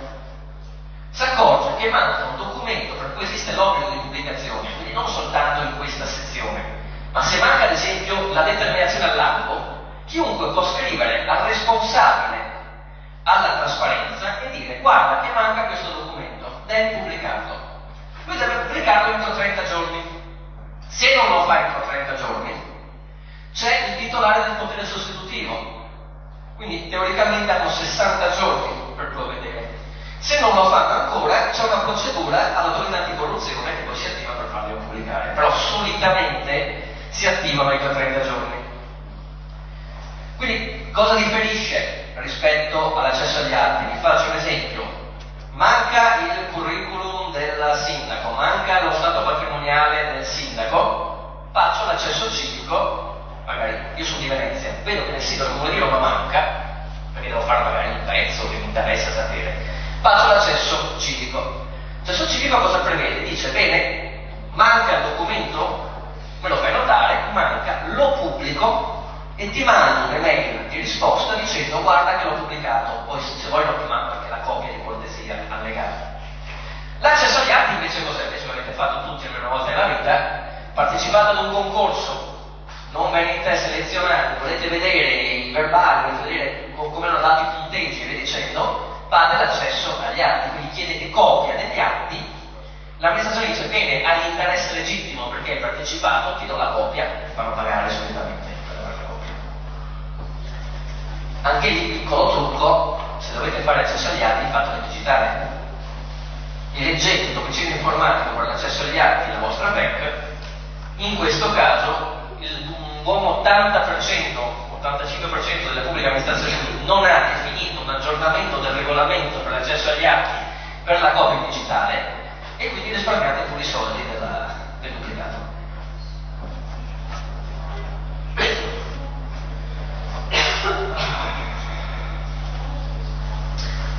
si accorge che manca un documento per cui esiste l'obbligo di pubblicazione, quindi non soltanto in questa sezione, ma se manca ad esempio la determinazione all'albo, chiunque può scrivere al responsabile alla trasparenza e dire: guarda che manca questo documento, devi pubblicarlo. Lui deve pubblicarlo entro 30 giorni. Se non lo fa entro 30 giorni, c'è il titolare del potere sostitutivo, quindi teoricamente hanno 60 giorni per provvedere. Se non lo fanno ancora, c'è una procedura all'autorità anticorruzione che poi si attiva per farli pubblicare, però solitamente si attivano entro 30 giorni. Quindi cosa differisce rispetto all'accesso agli atti? Vi faccio un esempio: manca il curriculum del sindaco, manca lo stato patrimoniale del sindaco, faccio l'accesso civico, magari io sono di Venezia, vedo che nel sito del Comune di Roma manca, perché devo fare magari un pezzo che mi interessa sapere, faccio l'accesso civico. L'accesso civico cosa prevede? Dice: bene, manca il documento, me lo fai notare, manca, lo pubblico e ti mando un'email di risposta dicendo: guarda che l'ho pubblicato, poi se vuoi lo ti mando anche la copia di cortesia allegata. L'accesso agli atti invece cos'è? Invece lo avete fatto tutti almeno una volta nella vita, partecipate ad un concorso, non venite selezionati, volete vedere i verbali, volete vedere come hanno dato i punteggi e via dicendo, fate l'accesso agli atti, quindi chiedete copia degli atti, l'amministrazione dice: bene, hai l'interesse legittimo perché hai partecipato, ti do la copia, ti fanno pagare solitamente. Anche lì, piccolo trucco: se dovete fare accesso agli atti, fatelo digitale. Eleggete il domicilio informatico per l'accesso agli atti la vostra PEC. In questo caso, un buon 80%-85% delle pubbliche amministrazioni non ha definito un aggiornamento del regolamento per l'accesso agli atti per la copia digitale, e quindi risparmiate pure i soldi del duplicato.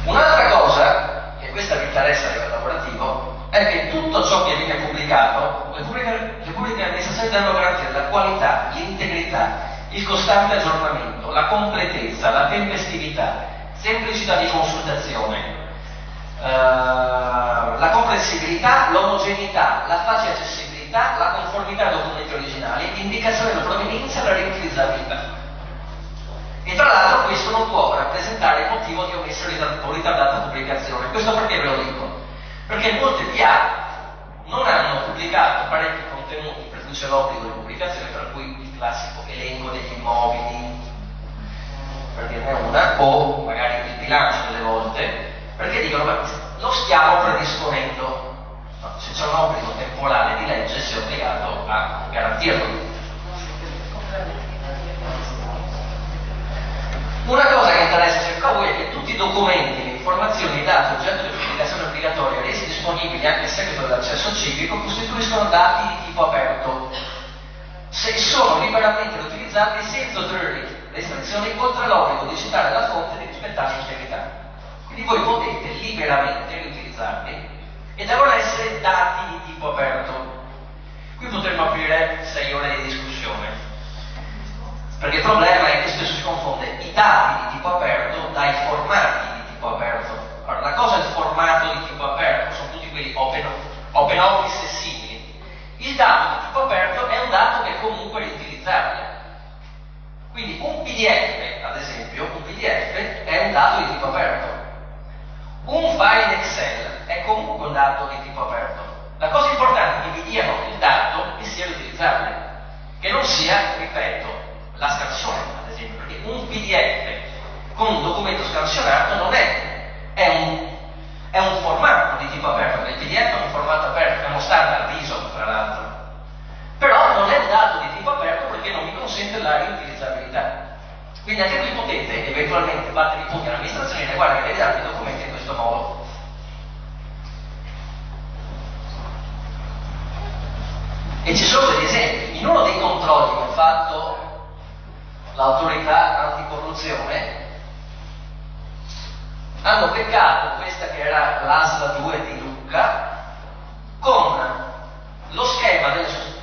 Un'altra cosa, che questa vi interessa a livello lavorativo, è che tutto ciò che viene pubblicato, le pubbliche amministrazioni devono garantire la qualità, l'integrità, il costante aggiornamento, la completezza, la tempestività, semplicità di consultazione, la comprensibilità, l'omogeneità, la facile accessibilità, la conformità ai documenti originali, l'indicazione della provenienza e la riutilizzabilità. E tra l'altro questo non può rappresentare il motivo di omessa o ritardata pubblicazione. Questo perché ve lo dico? Perché molte PA non hanno pubblicato parecchi contenuti per cui c'è l'obbligo di pubblicazione, per cui il classico elenco degli immobili, per dirne una, o magari il bilancio delle volte, perché dicono: ma lo stiamo predisponendo. No, se c'è un obbligo temporale di legge si è obbligato a garantirlo. Una cosa che interessa sempre a voi è che tutti i documenti, le informazioni, i dati oggetto di pubblicazione obbligatoria resi disponibili anche a seguito dell'accesso civico costituiscono dati di tipo aperto, se sono liberamente riutilizzabili senza ulteriori restrizioni, oltre all'obbligo di citare la fonte e di rispettare l'integrità. Quindi voi potete liberamente riutilizzarli e devono essere dati di tipo aperto. Qui potremmo aprire 6 ore di discussione, perché il problema è che spesso si confonde i dati di tipo aperto dai formati di tipo aperto. Allora, una cosa è il formato di tipo aperto, sono tutti quelli open office e simili. Il dato di tipo aperto è un dato che è comunque riutilizzabile. Quindi un PDF, ad esempio, un PDF è un dato di tipo aperto. Un file in Excel è comunque un dato di tipo aperto. La cosa importante è che vi diano il dato che sia riutilizzabile, che non sia, ripeto, la scansione, ad esempio, perché un PDF con un documento scansionato non è un formato di tipo aperto, perché il PDF è un formato aperto, è uno standard ISO, tra l'altro, però non è un dato di tipo aperto perché non vi consente la riutilizzabilità. Quindi anche qui potete eventualmente battere i punti all'amministrazione e dire: guarda che devi darmi i documenti in questo modo. E ci sono degli esempi. In uno dei controlli che ha fatto l'autorità anticorruzione hanno beccato questa che era l'ASLA 2 di Lucca con lo schema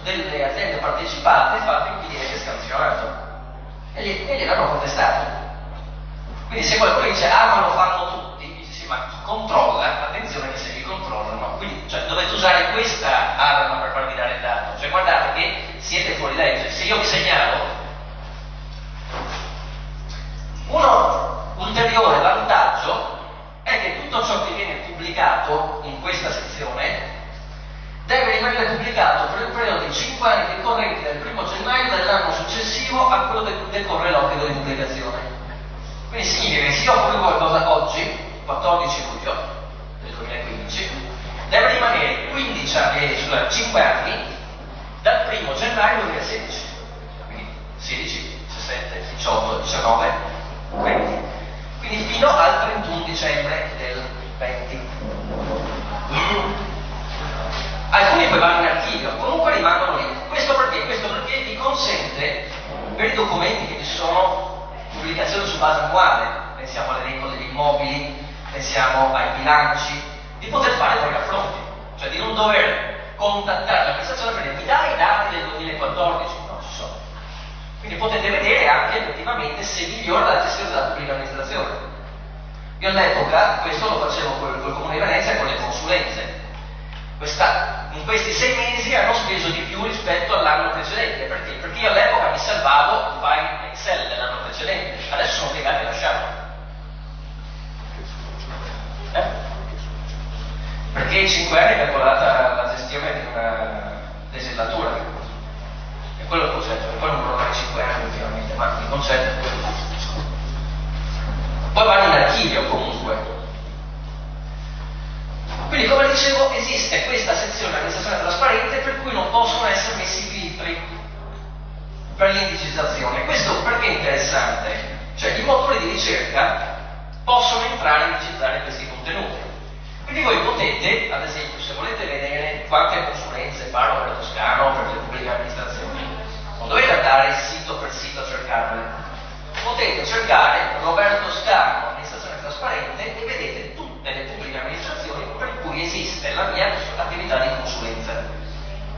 delle aziende partecipate fatto in PDF scansionato e gliel'hanno contestato. Quindi se qualcuno dice ma lo fanno tutti, dice sì, ma chi controlla, attenzione che se vi controllano, quindi dovete usare questa arma per farvi dare il dato, cioè guardate che siete fuori legge. Se io vi segnalo uno ulteriore vantaggio è che tutto ciò che viene pubblicato in questa sezione deve rimanere pubblicato per il periodo di 5 anni decorrenti dal 1 gennaio dell'anno successivo a quello che decorre l'obbligo di pubblicazione. Quindi significa che se io pubblico qualcosa oggi, 14 luglio del 2015, deve rimanere 5 anni dal 1 gennaio 2016. Quindi 16, 17, 18, 19, 20. Quindi fino al 31 dicembre del 20. Alcuni poi vanno in archivio, comunque rimangono lì. Questo perché? Questo perché vi consente, per i documenti che ci sono, pubblicazioni su base annuale, pensiamo all'elenco degli immobili, pensiamo ai bilanci, di poter fare poi raffronti, cioè di non dover contattare l'amministrazione per dire mi dai i dati del 2014, no, ci sono. Quindi potete vedere anche effettivamente se migliora la gestione della pubblica amministrazione. Io all'epoca, questo lo facevo col Comune di Venezia e con le consulenze. In questi 6 mesi hanno speso di più rispetto all'anno precedente. Perché? Perché io all'epoca mi salvavo il file Excel dell'anno precedente, adesso sono obbligati a lasciarlo. Perché in 5 anni è calcolata la gestione di una legislatura. E quello è il concetto, e poi non vorrò 5 anni ultimamente, ma il concetto è quello. Poi vanno in archivio comunque. Quindi, come dicevo, esiste questa sezione di amministrazione trasparente per cui non possono essere messi filtri per l'indicizzazione. Questo perché è interessante? Cioè, i motori di ricerca possono entrare a indicizzare questi contenuti. Quindi voi potete, ad esempio, se volete vedere quante consulenze fa Roberto Toscano per le pubbliche amministrazioni, non dovete andare sito per sito a cercarle. Potete cercare Roberto Toscano, amministrazione trasparente, e vedete tutte le pubbliche amministrazioni per cui esiste la mia attività di consulenza.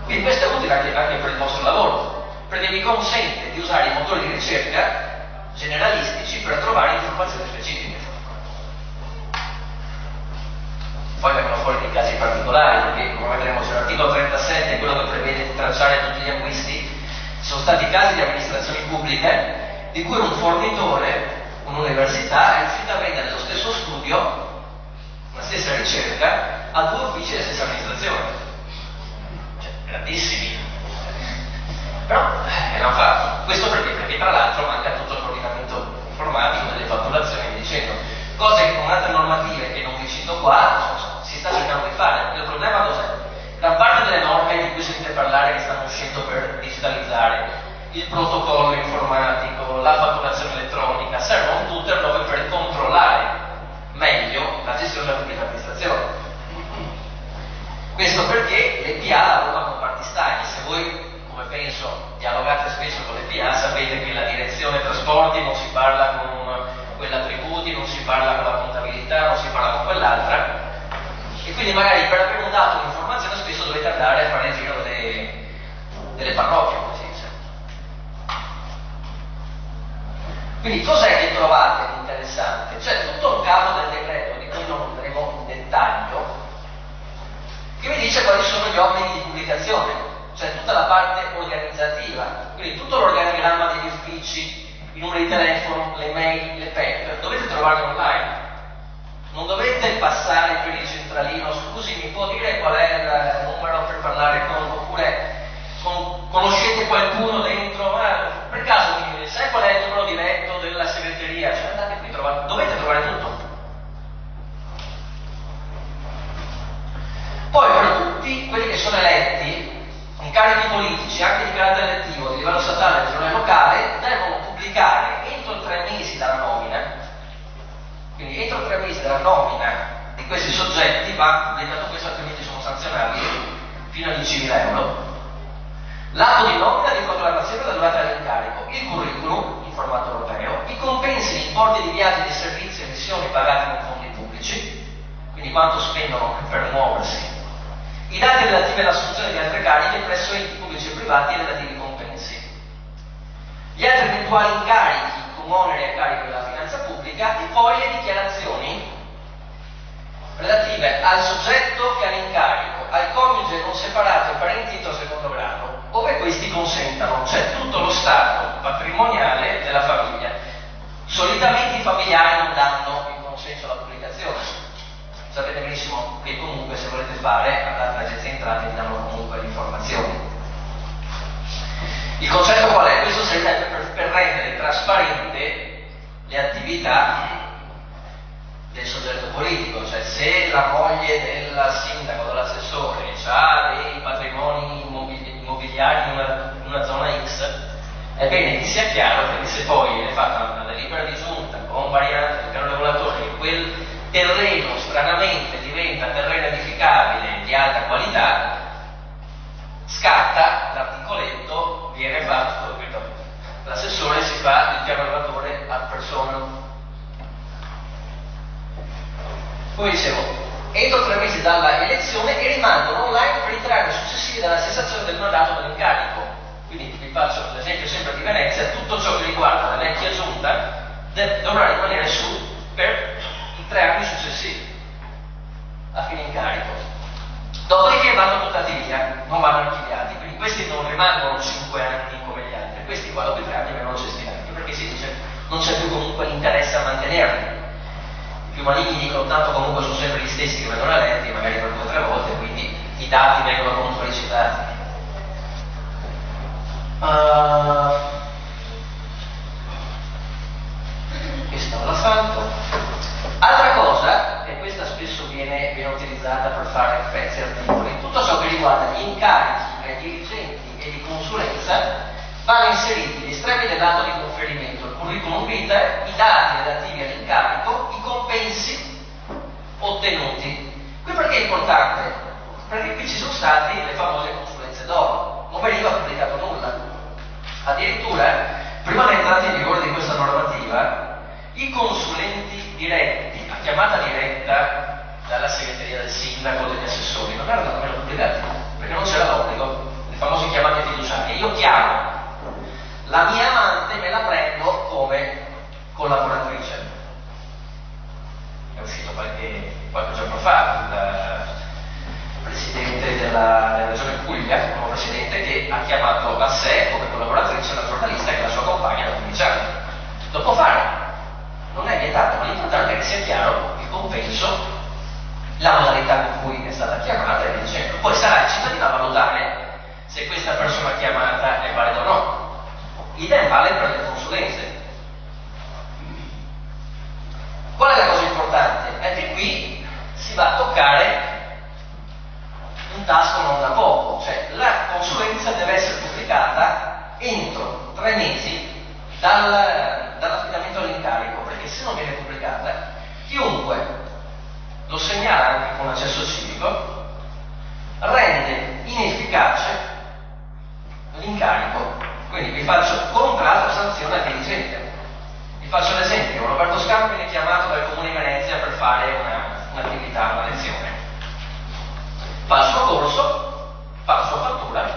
Quindi questo è utile anche per il vostro lavoro, perché vi consente di usare i motori di ricerca generalistici per trovare informazioni specifiche. Poi vengono fuori dei casi particolari, perché come vedremo c'è l'articolo 37, quello che prevede di tracciare tutti gli acquisti. Sono stati casi di amministrazioni pubbliche di cui un fornitore, un'università, è riuscita a vendere lo stesso studio, la stessa ricerca, a 2 uffici della stessa amministrazione. Cioè, grandissimi. Però l'hanno fatto. Questo perché? Perché tra l'altro manca tutto il coordinamento informatico delle fatturazioni e via dicendo. Cose che con altre normative che non vi cito qua si sta cercando di fare. Il problema cos'è? Gran parte delle norme di cui sentite parlare che stanno uscendo per digitalizzare il protocollo informatico, la fatturazione elettronica, servono tutte proprio per controllare meglio la gestione della pubblica amministrazione. Questo perché le PA lavorano con parti stagni. Se voi, come penso, dialogate spesso con le PA, sapete che la direzione trasporti non si parla con quella tributi, non si parla con la contabilità, non si parla con quell'altra, e quindi magari per avere un dato, un'informazione, spesso dovete andare a fare il giro delle parrocchie, come si dice. Quindi cos'è che trovate di interessante? C'è tutto un capo del decreto, di cui non vedremo in dettaglio, che vi dice quali sono gli obblighi di pubblicazione, cioè tutta la parte organizzativa, quindi tutto l'organigramma degli uffici, i numeri di telefono, le mail, le PEC, dovete trovarli online. Non dovete passare per il centralino, scusi, mi può dire qual è il numero per parlare con, oppure conoscete qualcuno dentro, per caso mi sai qual è il numero diretto della segreteria? Cioè andate qui, dovete trovare tutto. Poi per tutti quelli che sono eletti, incarichi politici, anche di carattere elettivo, di livello statale e regionale locale, devono pubblicare entro 3 mesi dalla nomina. Quindi entro 3 mesi dalla nomina di questi soggetti va pubblicato, questo altrimenti sono sanzionabili fino a 10.000 euro. L'atto di nomina di proclamazione della durata dell'incarico, il curriculum in formato europeo, i compensi, gli importi di viaggi, di servizi e missioni pagati con fondi pubblici, quindi quanto spendono per muoversi, i dati relativi all'assunzione di altre cariche presso enti pubblici e privati e relativi compensi, gli altri eventuali incarichi con oneri a carico della finanza pubblica e poi le dichiarazioni relative al soggetto che ha l'incarico, al coniuge non separato e parenti di secondo grado, ove questi consentano, cioè tutto lo stato patrimoniale della famiglia. Solitamente i familiari non danno il consenso alla pubblicazione. Sapete benissimo che comunque se volete fare, andate all'agenzia entrate e vi danno comunque le informazioni. Il concetto qual è? Questo serve per rendere trasparente le attività del soggetto politico, cioè se la moglie del sindaco, dell'assessore ha dei patrimoni immobiliari in una zona X, è bene che sia chiaro, perché se poi è fatta una delibera di giunta con variante del piano regolatore e quel terreno stranamente diventa terreno edificabile di alta qualità, scatta l'articoletto, viene fatto, l'assessore si fa il piano regolatore ad persona. Come dicevo, entro 3 mesi dalla elezione e rimangono online per i 3 anni successivi dalla cessazione del mandato dell'incarico. Quindi vi faccio l'esempio sempre di Venezia: tutto ciò che riguarda la vecchia giunta dovrà rimanere su per i 3 anni successivi a fine incarico. Dopodiché vanno buttati via, non vanno archiviati, quindi questi non rimangono 5 anni come gli altri, questi qua dopo i 3 anni vengono cestinati, perché si dice non c'è più comunque l'interesse a mantenerli. I più maligni dicono tanto comunque sono sempre gli stessi che vengono eletti, magari per 2 o 3 volte, quindi i dati vengono comunque recitati. Questa non la salto. Altra cosa, e questa spesso viene utilizzata per fare pezzi e articoli, tutto ciò che riguarda gli incarichi ai dirigenti e di consulenza vanno inseriti gli estremi del dato di conferimento, il curriculum vitae, i dati relativi all'incarico, i compensi ottenuti. Qui perché è importante? Perché qui ci sono state le famose consulenze d'oro, non veniva pubblicato nulla. Addirittura, prima dell'entrata in vigore di questa normativa, i consulenti diretti, a chiamata diretta dalla segreteria del sindaco o degli assessori, non erano nemmeno pubblicati, perché non c'era l'obbligo, le famose chiamate fiduciarie. Io chiamo la mia amante, me la prendo come collaboratrice. È uscito qualche giorno fa il presidente della regione Puglia, il nuovo presidente, che ha chiamato a sé come collaboratrice una giornalista che è la sua compagna da 15 anni. Lo può fare, non è vietato, ma l'importante è che sia chiaro il compenso, la modalità con cui è stata chiamata e via dicendo. Poi sarà il cittadino a valutare se questa persona chiamata è valida o no. Idem vale per le consulenze. Qual è la cosa importante? È che qui si va a toccare un tasto non da poco, cioè la consulenza deve essere pubblicata entro 3 mesi dall'affidamento all'incarico, perché se non viene pubblicata, chiunque lo segnala anche con accesso civico rende inefficace l'incarico. Quindi vi faccio contratto sanzione al dirigente. Vi faccio l'esempio: Roberto Scampi viene chiamato dal Comune di Venezia per fare un'attività, una lezione. Fa il suo corso, fa la sua fattura,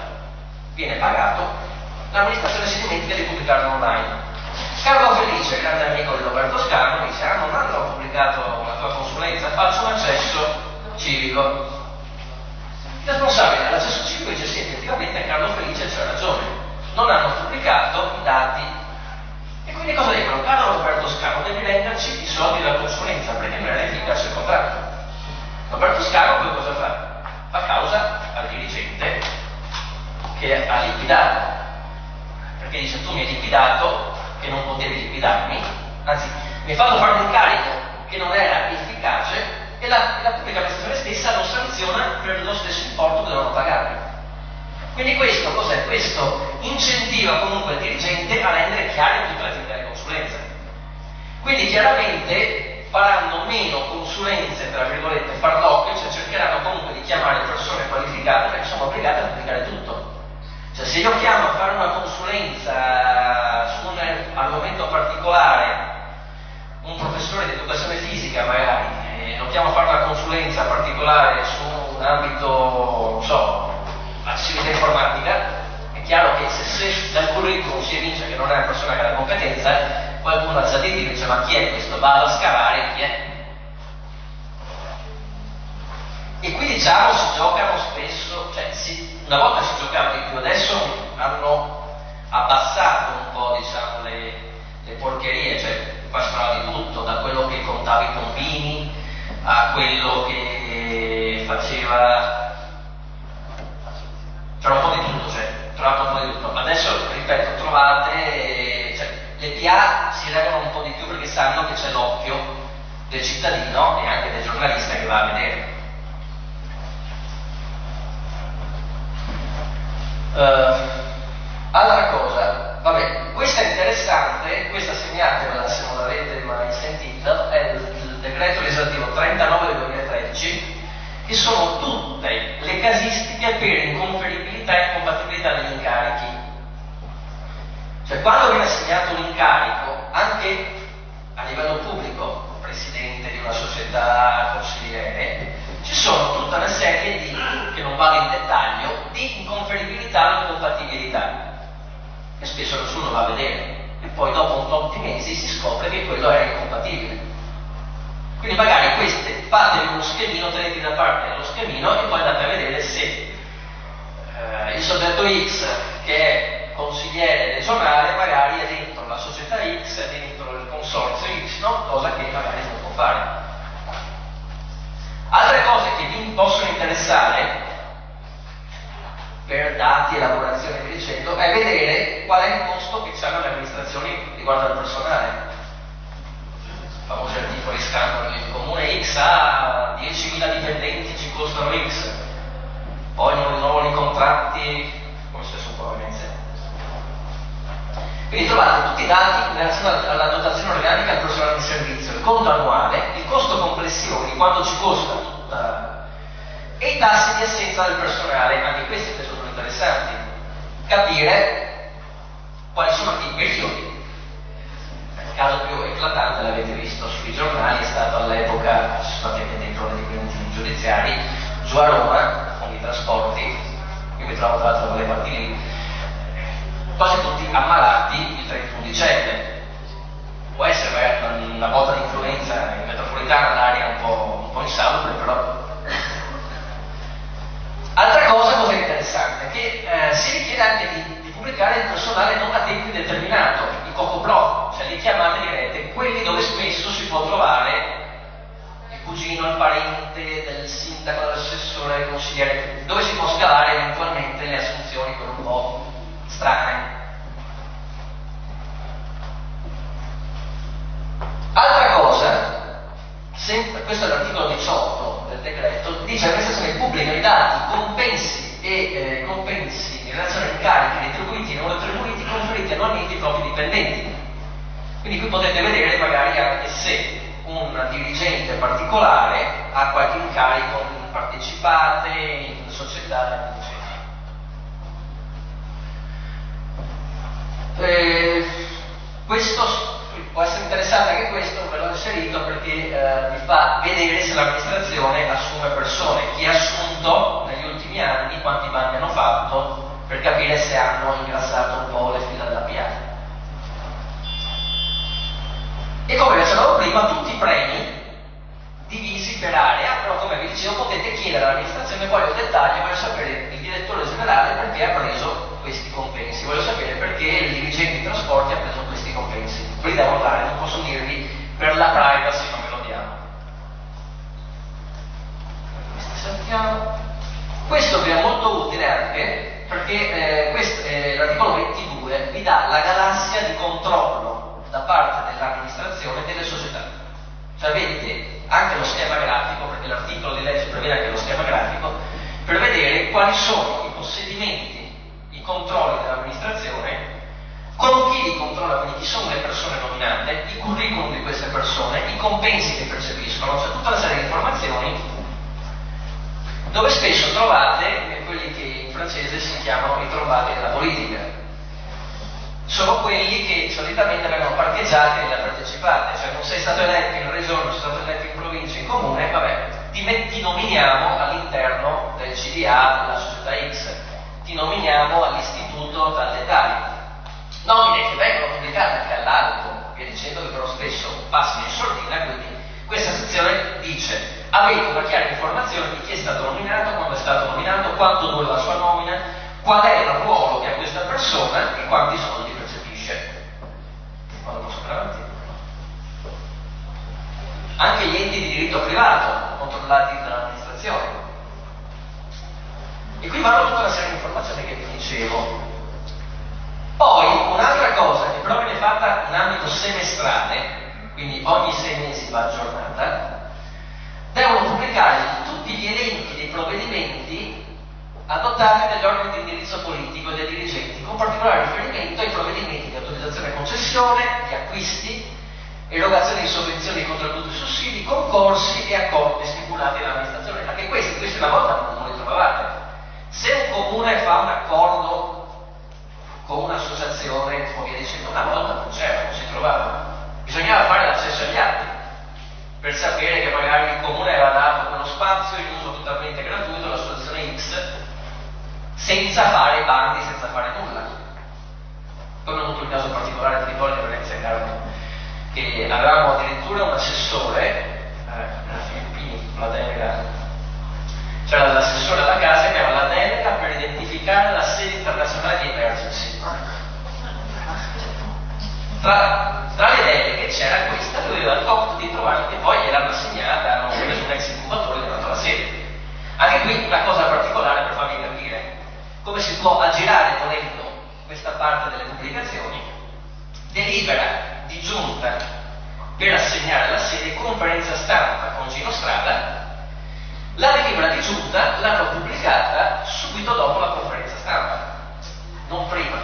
viene pagato, l'amministrazione si dimentica di pubblicarlo online. Carlo Felice, grande amico di Roberto Scampi, dice: non hanno pubblicato la tua consulenza, faccio un accesso civico. Il responsabile dell'accesso civico dice: sì, effettivamente Carlo Felice c'ha ragione, non hanno pubblicato i dati. E quindi cosa dicono? Caro Roberto Scano, devi renderci i soldi della consulenza, perché non era efficace il contratto. Roberto Scano poi cosa fa? Fa causa al dirigente che ha liquidato, perché dice: tu mi hai liquidato che non potevi liquidarmi, anzi mi hai fatto fare un incarico che non era efficace, e la pubblica amministrazione stessa lo sanziona per lo stesso importo che dovevano pagare. Quindi questo cos'è? Questo incentiva comunque il dirigente a rendere chiare tutte le attività di consulenza. Quindi chiaramente faranno meno consulenze, tra virgolette, farlocche, cioè cercheranno comunque di chiamare persone qualificate, perché sono obbligate a pubblicare tutto. Cioè se io chiamo a fare una consulenza su un argomento particolare un professore di educazione fisica magari, mettiamo a fare una consulenza particolare su un ambito, non so, accessibilità informatica, è chiaro che se dal curriculum si evince che non è una persona che ha la competenza, qualcuno alza il dito e dice ma chi è questo? Vado a scavare chi è. E qui diciamo si giocano spesso, cioè una volta si giocava di più, adesso hanno abbassato un po' diciamo le porcherie, cioè qua si parlava di tutto, da quello che contava i tombini a quello che faceva, c'era un po' di tutto, cioè trovate un po' di tutto. Adesso ripeto, trovate, cioè, le PA si regolano un po' di più perché sanno che c'è l'occhio del cittadino e anche del giornalista che va a vedere. Altra cosa, vabbè, questa è interessante, questa segnatevela se non l'avete mai sentita, è il decreto legislativo 39 del 2013, che sono tutte le casistiche per inconferibilità e incompatibilità degli incarichi. Cioè quando viene assegnato un incarico, anche a livello pubblico, presidente di una società, consigliere, ci sono tutta una serie di, che non vado in dettaglio, di inconferibilità e incompatibilità, che spesso nessuno va a vedere, e poi dopo un tot di mesi si scopre che quello era incompatibile. Quindi magari queste fatevi uno schemino, tenete da parte lo schemino e poi andate a vedere se il soggetto X, che è consigliere del giornale, magari è dentro la società X, è dentro il consorzio Y, cosa che magari non può fare. Altre cose che vi possono interessare per dati, elaborazione e via dicendo, è vedere qual è il costo che hanno le amministrazioni riguardo al personale. Famosi articoli scandalo, il comune X ha 10.000 dipendenti, ci costano X, poi non rinnovano i contratti, come stesso un po' a Venezia. Quindi trovate tutti i dati in relazione alla dotazione organica del personale di servizio, il conto annuale, il costo complessivo di quanto ci costa tutta, e i tassi di assenza del personale, anche questi che sono interessanti, capire quali sono i periodi. Il caso più eclatante, l'avete visto sui giornali, è stato all'epoca, ci sono stati anche dentro le dipendenti giudiziari, giù a Roma, con i trasporti, io mi trovo tra l'altro da quelle parti lì, quasi tutti ammalati il 31 dicembre. Può essere magari una volta di influenza in metropolitana, l'aria un po' insalubre, però. Altra cosa interessante, che si richiede anche di pubblicare il personale non a tempo indeterminato, i COCOPRO, cioè le chiamate dirette, quelli dove spesso si può trovare il cugino, il parente del sindaco, dell'assessore, del consigliere, dove si può scalare eventualmente le assunzioni per un po' strane. Altra cosa, questo è l'articolo 18 del decreto, dice che l'amministrazione pubblica i dati, compensi e compensi in relazione ai carichi retribuiti e non retribuiti conferiti annualmente ai propri dipendenti. Quindi qui potete vedere magari anche se un dirigente particolare ha qualche incarico in partecipate, in società, eccetera. Questo può essere interessante, anche questo ve l'ho inserito perché vi fa vedere se l'amministrazione assume persone, chi ha assunto negli ultimi anni, quanti bandi hanno fatto, per capire se hanno ingrassato un po' le fila della PA. E come vi accennavo prima, tutti i premi divisi per area, però come vi dicevo potete chiedere all'amministrazione quali ho dettagli, voglio sapere il direttore generale perché ha preso questi compensi, voglio sapere perché il dirigente di trasporti ha preso questi compensi. Quelli devo dare, non posso dirvi per la privacy, non me lo diamo. Questo vi è molto utile anche perché l'articolo 22 vi dà la galassia di controllo da parte dell'amministrazione delle società. Cioè avete anche lo schema grafico, perché l'articolo di legge prevede anche lo schema grafico, per vedere quali sono i possedimenti, i controlli dell'amministrazione, con chi li controlla, quindi chi sono le persone nominate, i curriculum di queste persone, i compensi che percepiscono, cioè tutta una serie di informazioni dove spesso trovate quelli che in francese si chiamano i trombati della politica. Sono quelli che solitamente vengono parcheggiati nelle partecipate, cioè non sei stato eletto in regione, non sei stato eletto in provincia, in comune, vabbè, ti nominiamo all'interno del CDA della società X, ti nominiamo all'istituto dalle tali. Nomine che vengono pubblicate anche all'albo, via dicendo, che però spesso passano in sordina, quindi questa sezione dice: avete una chiara informazione di chi è stato nominato, quando è stato nominato, quanto dura la sua nomina, qual è il ruolo che ha questa persona e quanti soldi percepisce. Quando posso andare avanti? Anche gli enti di diritto privato controllati dall'amministrazione. E qui vanno tutta una serie di informazioni che vi dicevo. Poi un'altra cosa che però viene fatta in ambito semestrale, quindi ogni 6 mesi va aggiornata, devono pubblicare tutti gli elenchi dei provvedimenti adottati dagli organi di indirizzo politico e dai dirigenti, con particolare riferimento ai provvedimenti di autorizzazione e concessione, di acquisti, erogazione di sovvenzioni, contributi e sussidi, concorsi e accordi stipulati dall'amministrazione. Anche questi una volta non li trovavate. Se un comune fa un accordo con un'associazione, come via dicendo, una volta non c'era, non si trovava. Bisognava fare l'accesso agli atti per sapere che magari il comune aveva dato quello spazio in uso totalmente gratuito all'associazione X senza fare bandi, senza fare nulla. Poi abbiamo avuto il caso particolare di Ripoll di Venezia e Carlo, che avevamo addirittura un assessore, Filippini, la delega, c'era l'assessore alla casa che aveva la delega per identificare la sede internazionale di Emergency. Tra le deleghe c'era questa che aveva il compito di trovare, che poi gliel'hanno assegnata, hanno preso un ex incubatore e gli hanno dato la sede. Anche qui una cosa particolare per farvi capire come si può aggirare volendo questa parte delle pubblicazioni: delibera di giunta per assegnare la sede, conferenza stampa con Gino Strada. La delibera di giunta l'hanno pubblicata subito dopo la conferenza stampa, non prima,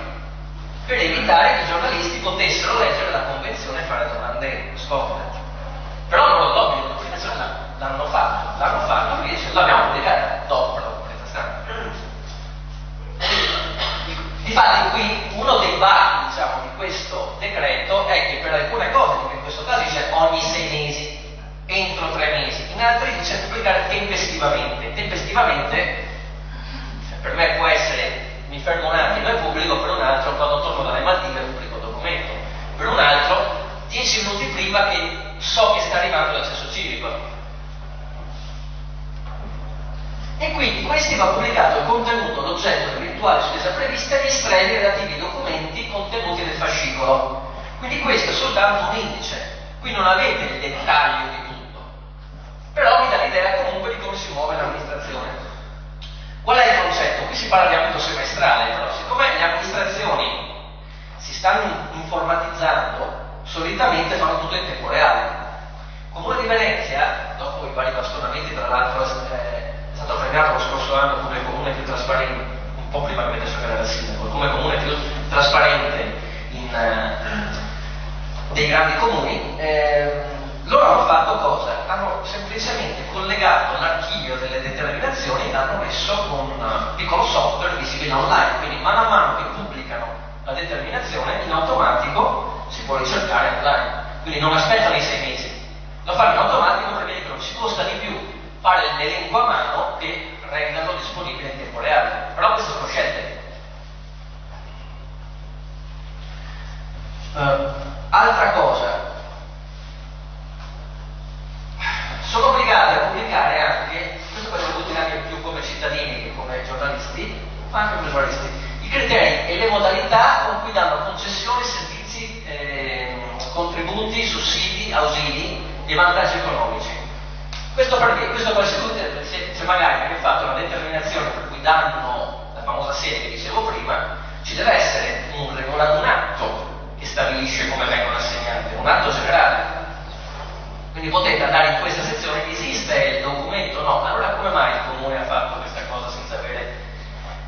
per evitare che i giornalisti potessero leggere la convenzione e fare domande scomode. Però loro l'obbligo di convenzione l'hanno fatto, quindi l'abbiamo pubblicata dopo la conferenza stampa. Difatti qui uno dei bug, diciamo, di questo decreto è che per alcune cose, come in questo caso dice ogni 6 mesi, entro 3 mesi, in altri dice pubblicare tempestivamente. Tempestivamente, per me può essere mi fermo un attimo e pubblico, per un altro quando torno dalle Maldive pubblico il documento, per un altro 10 minuti prima che so che sta arrivando l'accesso civico. E quindi questi va pubblicato il contenuto, l'oggetto, l'eventuale spesa prevista e gli estremi relativi ai documenti contenuti nel fascicolo. Quindi questo è soltanto un indice, qui non avete il dettaglio di tutto, però vi dà l'idea comunque di come si muove l'amministrazione. Qual è il concetto? Qui si parla di ambito semestrale, però siccome le amministrazioni si stanno informatizzando, solitamente fanno tutto in tempo reale. Il Comune di Venezia, dopo i vari bastonamenti, tra l'altro è stato premiato lo scorso anno come comune più trasparente, un po' prima che vedesse che era il sindaco, come comune più trasparente dei grandi comuni. Loro hanno fatto cosa? Hanno semplicemente collegato l'archivio delle determinazioni e l'hanno messo con un piccolo software visibile online, quindi mano a mano che pubblicano la determinazione in automatico si può ricercare online, quindi non aspettano i 6 mesi, lo fanno in automatico perché non ci costa di più fare l'elenco a mano che renderlo disponibile in tempo reale, però queste sono scelte. Altra cosa, sono obbligati a pubblicare anche, questo per lo anche più come cittadini che come giornalisti, ma anche come giornalisti, i criteri e le modalità con cui danno concessioni, servizi, contributi, sussidi, ausili e vantaggi economici. Questo perché? Questo per se magari viene fatta una determinazione per cui danno la famosa sede che dicevo prima, ci deve essere un atto che stabilisce come vengono assegnate, un atto generale. Quindi potete andare in questa sezione, esiste il documento? No. Allora come mai il comune ha fatto questa cosa senza avere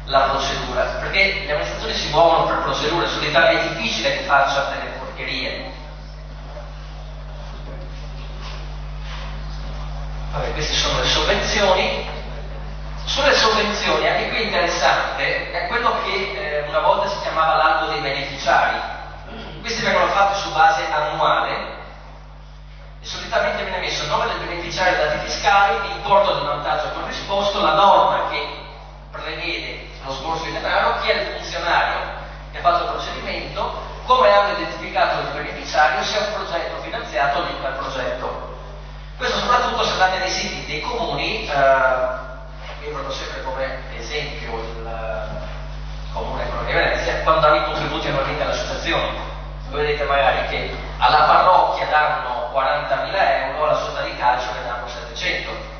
la procedura? Perché le amministrazioni si muovono per procedure, solitamente è difficile che faccia delle porcherie. Vabbè, queste sono le sovvenzioni. Sulle sovvenzioni, anche qui interessante, è quello che una volta si chiamava l'albo dei beneficiari. Questi vengono fatti su base annuale e solitamente viene messo il nome del beneficiario, dati importo del vantaggio corrisposto, la norma che prevede lo sborso di denaro, chi è il funzionario che ha fatto il procedimento, come hanno identificato il beneficiario, se è un progetto finanziato o link al progetto. Questo soprattutto se andate nei siti dei comuni, io prendo sempre come esempio il comune di Venezia, quando danno i contributi annualmente alle associazioni. Voi vedete magari che alla parrocchia danno 40.000 euro, alla società di calcio ne danno 700.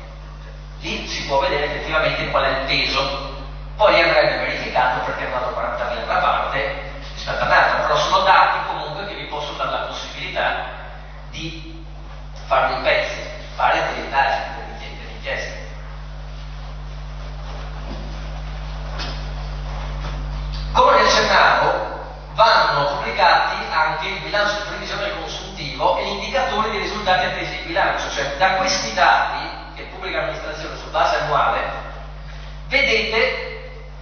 Lì si può vedere effettivamente qual è il peso. Poi andrebbe verificato perché hanno dato 40.000 da una parte rispetto all'altra, però sono dati comunque che vi possono dare la possibilità di fare dei pezzi, fare delle indagini, delle inchieste. Come vi accennavo, vanno pubblicati anche il bilancio di previsione del consuntivo e gli indicatori dei risultati attesi di bilancio, cioè da questi dati che pubblica l'amministrazione su base annuale vedete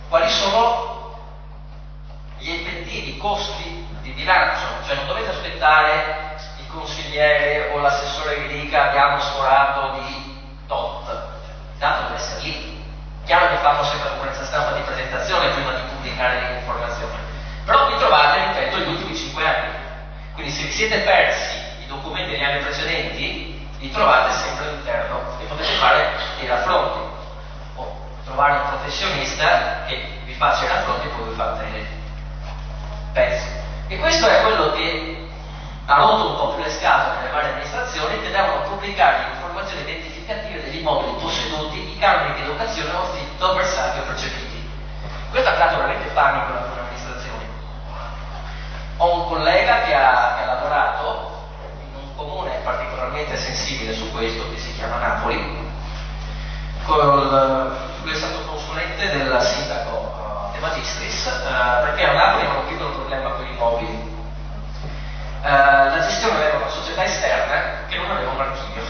quali sono gli effettivi costi di bilancio, cioè non dovete aspettare il consigliere o l'assessore che dica abbiamo sforato di tot, il dato deve essere lì. Chiaro che fanno sempre conferenza stampa di presentazione prima di pubblicare le informazioni, però vi trovate, ripeto, gli ultimi 5 anni. Quindi se vi siete persi i documenti degli anni precedenti, li trovate sempre all'interno e potete fare dei raffronti o trovare un professionista che vi faccia i raffronti e poi vi fate dei pezzi. E questo è quello che ha rotto un po' più le scatole nelle varie amministrazioni, che devono pubblicare le informazioni identificative degli immobili posseduti, i canoni di locazione o affitto versati o percepiti. Questo ha creato veramente panico in alcune amministrazioni. Ho un collega che ha lavorato in un comune particolarmente sensibile su questo, che si chiama Napoli. Lui è stato consulente del sindaco De Magistris, perché a Napoli hanno un piccolo problema con gli immobili. La gestione aveva una società esterna che non aveva un archivio.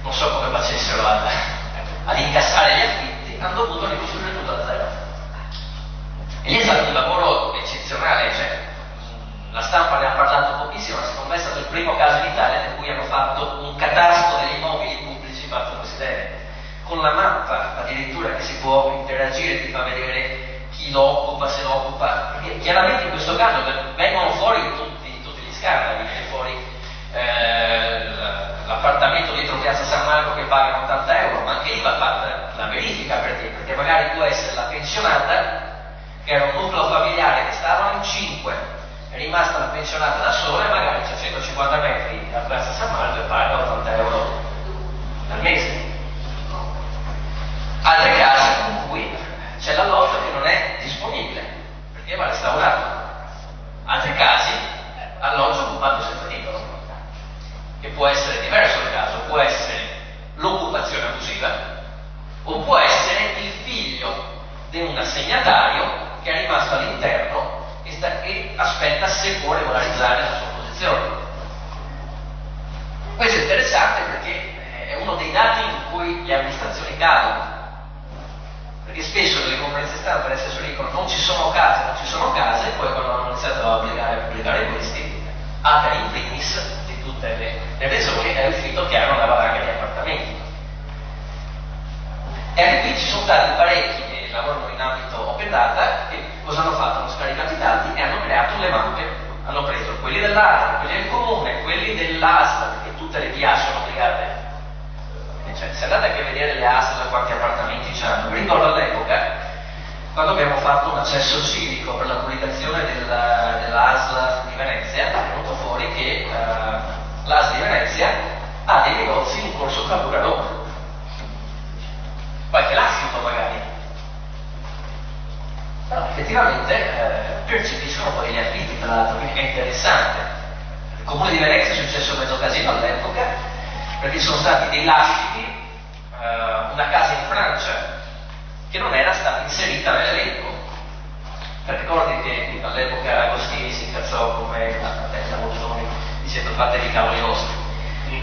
Non so come facessero ad incassare gli affitti, hanno dovuto ricostruire tutto da zero. E lì è stato un lavoro eccezionale, cioè, la stampa ne ha parlato pochissimo, ma secondo me è stato il primo caso in Italia in cui hanno fatto un catasto degli immobili pubblici fatto come si deve, con la mappa addirittura che si può interagire, ti fa vedere chi lo occupa, se lo occupa, perché chiaramente in questo caso vengono fuori tutti gli scandali, viene fuori l'appartamento dietro Piazza San Marco che paga 80 euro, ma anche lì va fatta la verifica, perché magari può essere la pensionata che era un nucleo familiare che stavano in 5, è rimasta la pensionata da sola e magari c'è 150 metri a Piazza San Marco e paga 80 euro al mese. Altri casi in cui c'è l'alloggia che non è disponibile perché va restaurato. Altri casi, alloggio occupato senza titolo, che può essere diverso il caso, può essere l'occupazione abusiva o può essere il figlio di un assegnatario che è rimasto all'interno e aspetta se può regolarizzare la sua posizione. Questo è interessante perché è uno dei dati in cui le amministrazioni cadono, perché spesso nelle conferenze stampa le assessori dicono non ci sono case, e poi quando hanno iniziato a pubblicare questi, Ater in primis di tutte le regioni è uscito chiaro una valanga di appartamenti. E anche qui ci sono stati parecchi che lavorano in ambito open data che cosa hanno fatto? Hanno scaricato i dati e hanno creato le mappe, hanno preso quelli dell'Ater, quelli del comune, quelli dell'ASL, perché tutte le PA sono obbligate. Cioè, se andate anche a vedere le ASL quanti appartamenti hanno, mi ricordo all'epoca quando abbiamo fatto un accesso civico per la pubblicazione dell'ASL di Venezia, è venuto fuori che l'ASL di Venezia ha dei negozi in corso Cavour a Roma, qualche lascito magari, però effettivamente percepiscono poi gli affitti, tra l'altro, quindi è interessante. Il comune di Venezia è successo mezzo casino all'epoca perché sono stati dei lasciti, una casa in Francia che non era stata inserita nell'elenco. Ricordi che all'epoca Agostini si incazzò come la testa Mozzoni dicendo fatevi i cavoli vostri.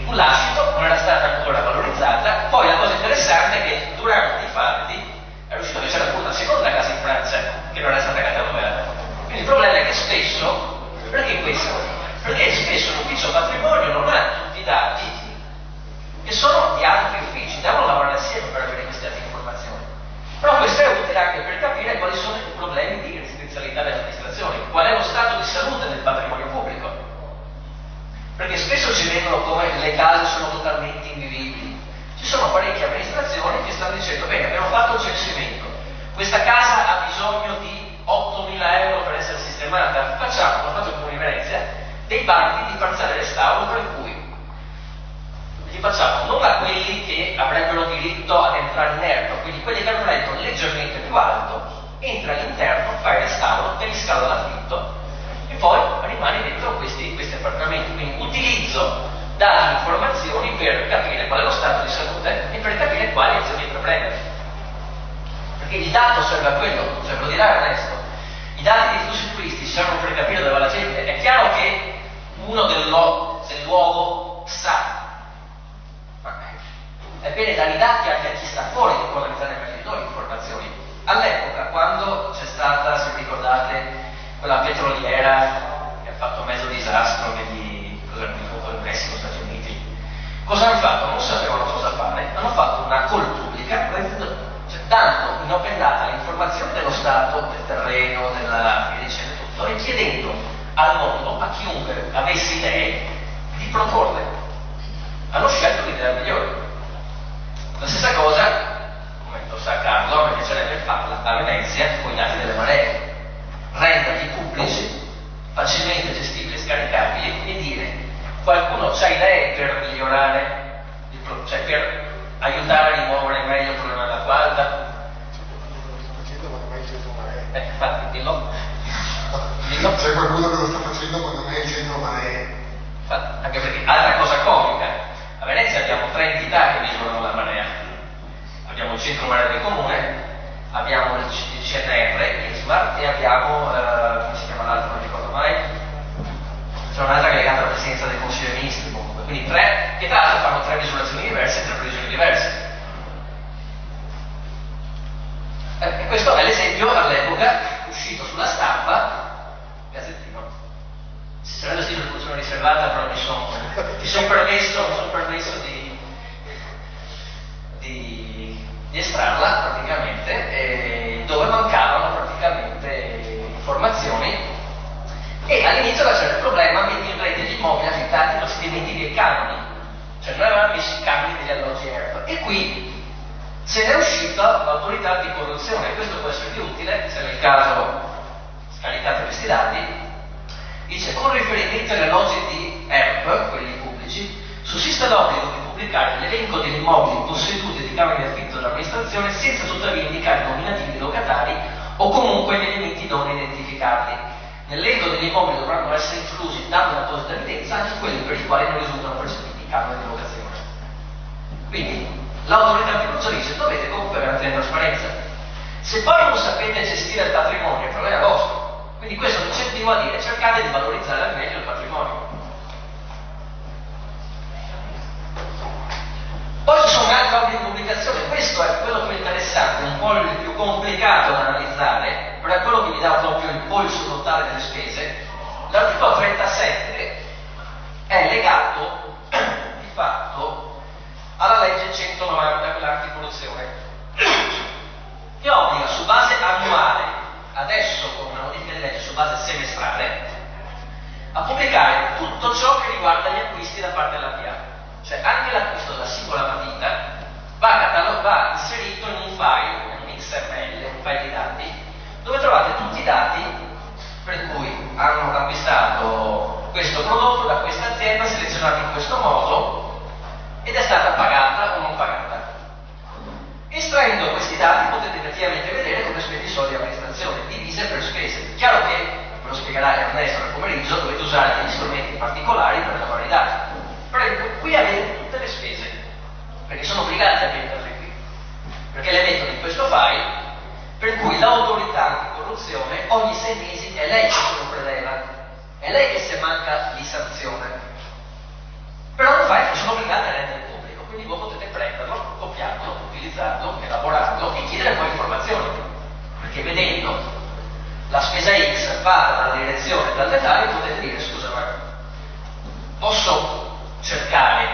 Un lascito non era stata ancora valorizzata. Poi la cosa interessante è che durante i fatti è riuscito che c'era pure una seconda casa in Francia che non era stata catalogata. Quindi il problema è che spesso, perché questo? Perché spesso l'ufficio patrimonio non ha tutti i dati che sono di altri uffici. le case sono totalmente invivibili. Ci sono parecchie amministrazioni che stanno dicendo: bene, abbiamo fatto il censimento, questa casa ha bisogno di 8.000 euro per essere sistemata, facciamo, come ha fatto il Comune di Venezia, dei bandi di parziale restauro per cui li facciamo non a quelli che avrebbero diritto ad entrare in ERP, quindi quelli che hanno un reddito leggermente più alto, entra all'interno, fai il restauro, te li scala l'affitto e poi rimani dentro questi appartamenti. Quindi utilizzo dati e informazioni per capire qual è lo stato di salute e per capire quali azioni intraprendere. Perché il dato serve a quello, cioè lo dirà Ernesto, i dati dei flussi turistici servono per capire dove va la gente. È chiaro che uno del luogo sa, è bene dare i dati anche a chi sta fuori che può analizzare meglio di noi informazioni. All'epoca, quando c'è stata, se vi ricordate, quella petroliera che ha fatto mezzo disastro cosa hanno fatto in Messico, Stati Uniti, cosa hanno fatto? Non sapevano cosa fare, hanno fatto una call pubblica, cioè dando in open data le informazioni dello stato, del terreno, della via dicendo tutto, e chiedendo al mondo, a chiunque avesse idee, di proporle. Hanno scelto l'idea migliore. La stessa cosa, come lo sa Carlo, a me piacerebbe farla a Venezia con i dati delle maree, renderli pubblici, facilmente gestibili e scaricabili e dire: qualcuno ha idee per migliorare, cioè per aiutare a rimuovere meglio il problema della quadra? Infatti, dillo. C'è qualcuno che lo sta facendo quando me il centro maree. Anche perché, altra cosa comica, a Venezia abbiamo 3 entità che misurano la marea. Abbiamo il centro marea del comune, abbiamo il CNR, l'ISMAR, e abbiamo, come si chiama l'altro, non ricordo mai, c'è un'altra che è legata alla presidenza del Consiglio dei Ministri comunque. Quindi 3, che tra l'altro fanno 3 misurazioni diverse, 3 previsioni diverse. E questo è l'esempio all'epoca uscito sulla stampa, Gazzettino. Si sarebbe scritto rivoluzione riservata, però mi sono permesso di estrarla praticamente, dove mancavano praticamente informazioni, e all'inizio c'era il problema che in rete gli immobili affittati non si dimentichi i canoni, cioè noi avevamo messo i canoni degli alloggi ERP, e qui se ne è uscita l'autorità anticorruzione. Questo può esservi utile se nel caso scaricate questi dati. Dice: con riferimento agli alloggi di ERP, quelli pubblici, sussiste l'obbligo di pubblicare l'elenco degli immobili posseduti di camere di affitto dall'amministrazione senza tuttavia indicare i nominativi dei locatari o comunque gli elementi idonei a identificarli. Nell'elenco degli immobili dovranno essere inclusi, dando un'apposita evidenza, anche quelli per i quali non risultano percepiti i canoni di locazione. Quindi l'autorità anticorruzione dice: dovete comunque garantire la trasparenza. Se poi non sapete gestire il patrimonio, il problema è vostro. Quindi questo è un incentivo a dire: cercate di valorizzare al meglio il patrimonio. Poi ci sono altri obblighi di pubblicazione. Questo è quello più interessante, un po' il più complicato da analizzare, però è quello che vi dà proprio il polso totale delle spese. L'articolo 37 è legato di fatto alla legge 190, quella anticorruzione, che obbliga su base annuale, adesso con una modifica di legge su base semestrale, a pubblicare tutto ciò che riguarda gli acquisti da parte della PA. Cioè anche l'acquisto della singola matita va inserito in un file, un XML, un file di dati, dove trovate tutti i dati per cui hanno acquistato questo prodotto da questa azienda, selezionato in questo modo, ed è stata pagata o non pagata. Estraendo questi dati potete effettivamente vedere come spendi i soldi all'amministrazione, divise per spese. Chiaro che, ve lo spiegherà Ernesto nel pomeriggio, dovete usare degli strumenti particolari per elaborare i dati. Però qui avete tutte le spese, perché sono obbligati a metterle qui, perché le mettono in questo file, per cui l'autorità anticorruzione ogni 6 mesi è lei che se lo preleva, è lei che se manca li sanziona. Però non fai che sono obbligati a rendere pubblico, quindi voi potete prenderlo, copiarlo, utilizzarlo, elaborarlo e chiedere poi informazioni, perché vedendo la spesa X fatta dalla direzione dal dettaglio potete dire: scusa, ma posso cercare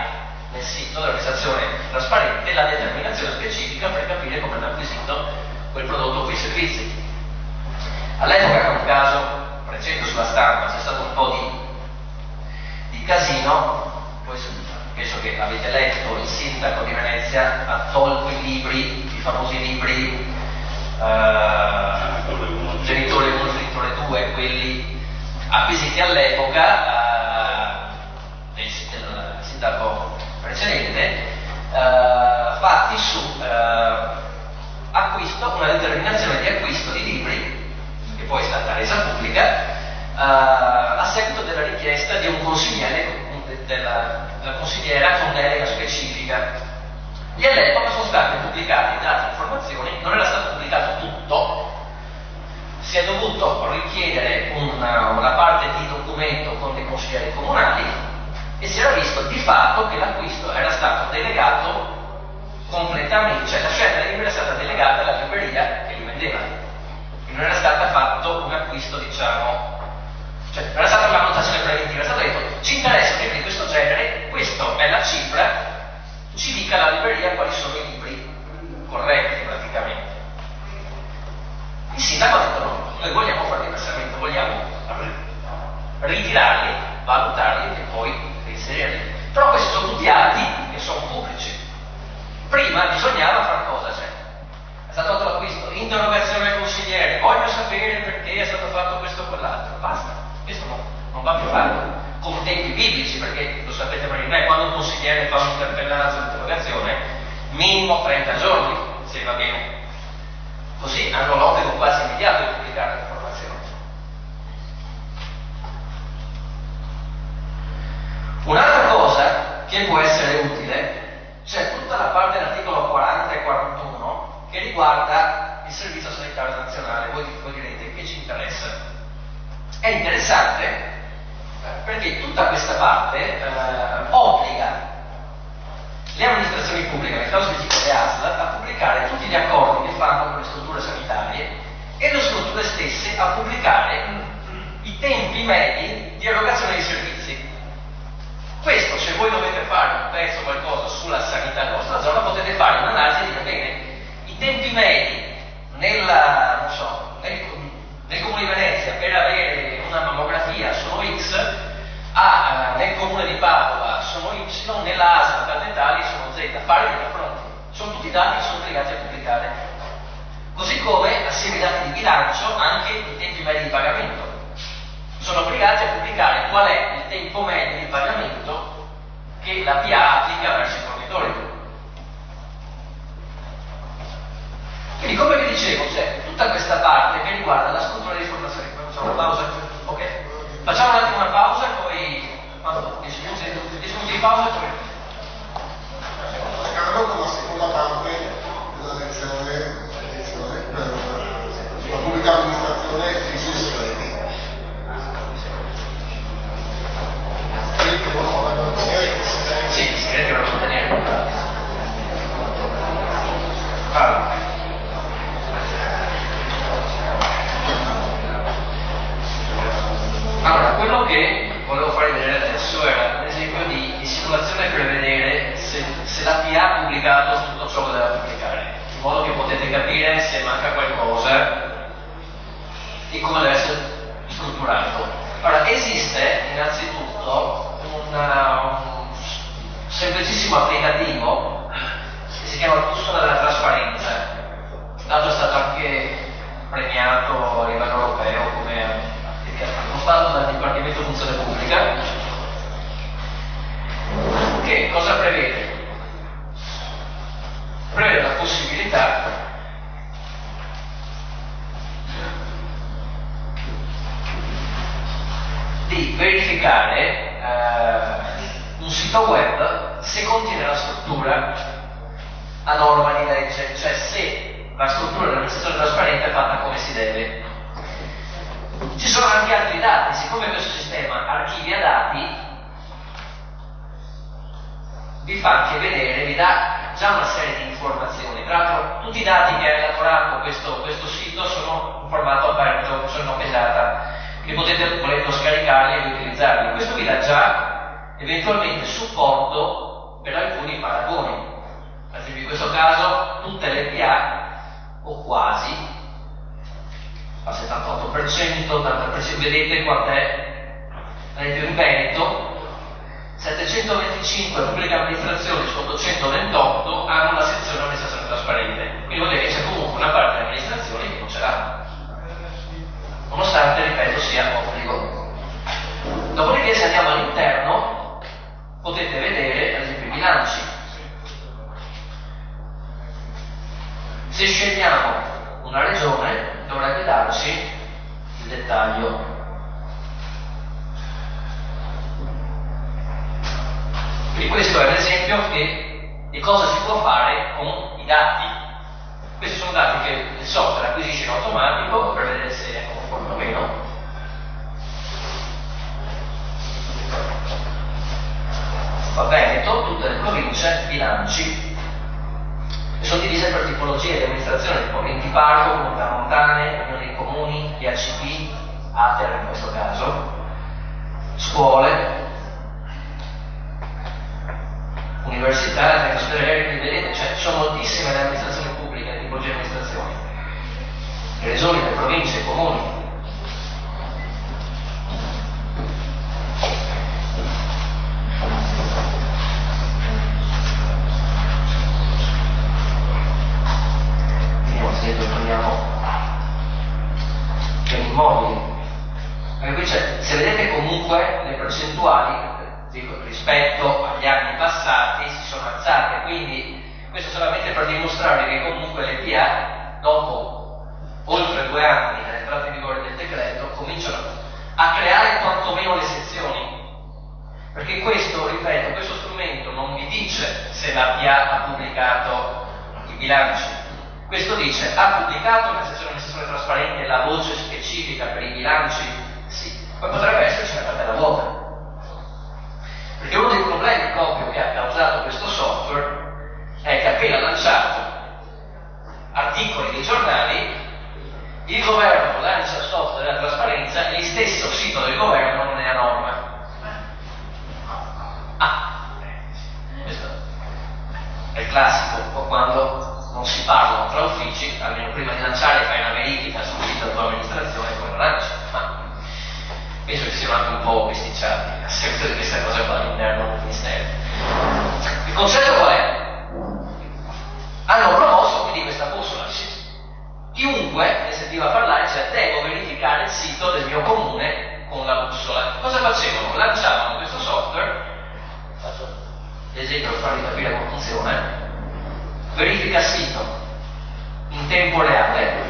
nel sito dell'organizzazione trasparente la determinazione specifica per capire come hanno acquisito quel prodotto o quei servizi. All'epoca era un caso recente sulla stampa, c'è stato un po' di casino, poi che penso che avete letto, il sindaco di Venezia ha tolto i libri, i famosi libri genitore 1, genitore 2, quelli acquisiti all'epoca del sindaco precedente, fatti su acquisto, una determinazione di acquisto di libri, che poi è stata resa pubblica, a seguito della richiesta di un consigliere, della consigliera con delega specifica. E all'epoca sono state pubblicate date informazioni, non era stato pubblicato tutto, si è dovuto richiedere una parte di documento con dei consiglieri comunali e si era visto di fatto che l'acquisto era stato delegato completamente, cioè la scelta libera è stata delegata alla libreria che li vendeva, e non era stato fatto un acquisto, diciamo, cioè non era stata una valutazione preventiva, era stato detto ci interessa un libro di questo genere, questa è la cifra, ci dica la libreria quali sono i libri corretti praticamente. Il sindaco ha detto no, noi vogliamo fare diversamente, vogliamo ritirarli, valutarli e poi reinserirli. Però questi sono tutti atti che sono pubblici. Prima bisognava fare cosa? Cioè, è stato fatto l'acquisto, interrogazione al consigliere, voglio sapere perché è stato fatto questo o quell'altro, basta, questo non va più fatto. Con tempi biblici, perché lo sapete meglio di me, quando un consigliere fa un'interpellanza o un'interrogazione, minimo 30 giorni, se va bene. Così hanno l'obbligo quasi immediato di pubblicare l'informazione. Un'altra cosa che può essere utile, c'è tutta la parte dell'articolo 40 e 41 che riguarda il Servizio Sanitario Nazionale. Voi direte che ci interessa. È interessante perché tutta questa parte obbliga le amministrazioni pubbliche, nel caso specifico le ASL, a pubblicare tutti gli accordi che fanno con le strutture sanitarie e le strutture stesse a pubblicare i tempi medi di erogazione dei servizi. Questo, se voi dovete fare un pezzo o qualcosa sulla sanità della vostra zona, potete fare un'analisi e dire bene, i tempi medi nel Comune di Venezia per avere una mammografia sono X, nel Comune di Padova sono Y, nella ASL tali e tali sono Z, fare dei raffronti. Sono tutti dati che sono obbligati a pubblicare. Così come, assieme ai dati di bilancio, anche i tempi medi di pagamento. Sono obbligati a pubblicare qual è il tempo medio di pagamento che la PA applica verso i fornitori. Quindi, come vi dicevo, c'è tutta questa parte che riguarda la struttura di informazione. Facciamo una pausa? Ok. Facciamo un attimo una pausa e poi 10 minuti di pausa e poi. Accanto con la seconda parte della lezione per la pubblica amministrazione e i suoi segreti. Sì, i segreti devono mantenere. Allora, quello che volevo farvi vedere adesso era un esempio di simulazione per vedere se la PA ha pubblicato tutto ciò che deve pubblicare, in modo che potete capire se manca qualcosa e come deve essere strutturato. Allora, esiste innanzitutto un semplicissimo applicativo che si chiama il custode della trasparenza. Tanto è stato anche premiato a livello europeo come fatto dal Dipartimento di Funzione Pubblica. Che cosa prevede? Prevede la possibilità di verificare un sito web se contiene la struttura a norma di legge, cioè se la struttura dell'amministrazione trasparente è fatta come si deve. Ci sono anche altri dati, siccome questo sistema archivia dati, vi fa anche vedere, vi dà già una serie di informazioni. Tra l'altro tutti i dati che ha elaborato questo sito sono in formato aperto, sono open data, che potete volendo scaricarli e utilizzarli. Questo vi dà già eventualmente supporto per alcuni paragoni. Ad esempio in questo caso tutte le PA, o quasi, al 78%, 80%, vedete quant'è. Ad esempio in Veneto 725 pubbliche amministrazioni su 828 hanno la sezione amministrazione trasparente, quindi vuol dire che c'è comunque una parte delle amministrazioni che non ce l'ha, nonostante, ripeto, sia obbligo. Dopodiché, se andiamo all'interno, potete vedere ad esempio i bilanci. Se scegliamo una regione, dovrebbe darci il dettaglio. Quindi questo è un esempio di cosa si può fare con i dati. Questi sono dati che il software acquisisce in automatico per vedere se è conforme o meno. Va Veneto, tutte le province, bilanci, e sono divise per tipologie di amministrazione, tipo enti parco, comunità montane, unioni dei comuni, PACP, ATER in questo caso, scuole, università, quindi vedete, cioè, sono moltissime le amministrazioni pubbliche, le tipologie di amministrazioni, le regioni, le province, i comuni. Prendiamo per immobili, perché qui c'è, se vedete comunque le percentuali rispetto agli anni passati si sono alzate, quindi questo solamente per dimostrare che comunque le PA dopo oltre 2 anni dall'entrata in vigore del decreto cominciano a creare quantomeno le sezioni, perché questo, ripeto, questo strumento non vi dice se la PA ha pubblicato i bilanci. Questo dice, ha pubblicato nella sezione amministrazione trasparente la voce specifica per i bilanci? Sì, poi potrebbe esserci una cartella vuota. Perché uno dei problemi proprio che ha causato questo software è che appena lanciato articoli dei giornali, il governo lancia il software della trasparenza e il stesso sito del governo non è a norma. Questo è il classico, quando non si parlano tra uffici, almeno prima di lanciare fai una verifica sul sito della tua amministrazione e poi lo lanci, ma penso che siano anche un po' bisticciati a seguito di questa cosa qua all'interno del Ministero. Il concetto qual è? Hanno promosso quindi questa bussola. Chiunque ne sentiva parlare, cioè devo verificare il sito del mio comune con la bussola. Cosa facevano? Lanciavano questo software, faccio l'esempio per farvi capire come funziona. Verifica sito in tempo reale,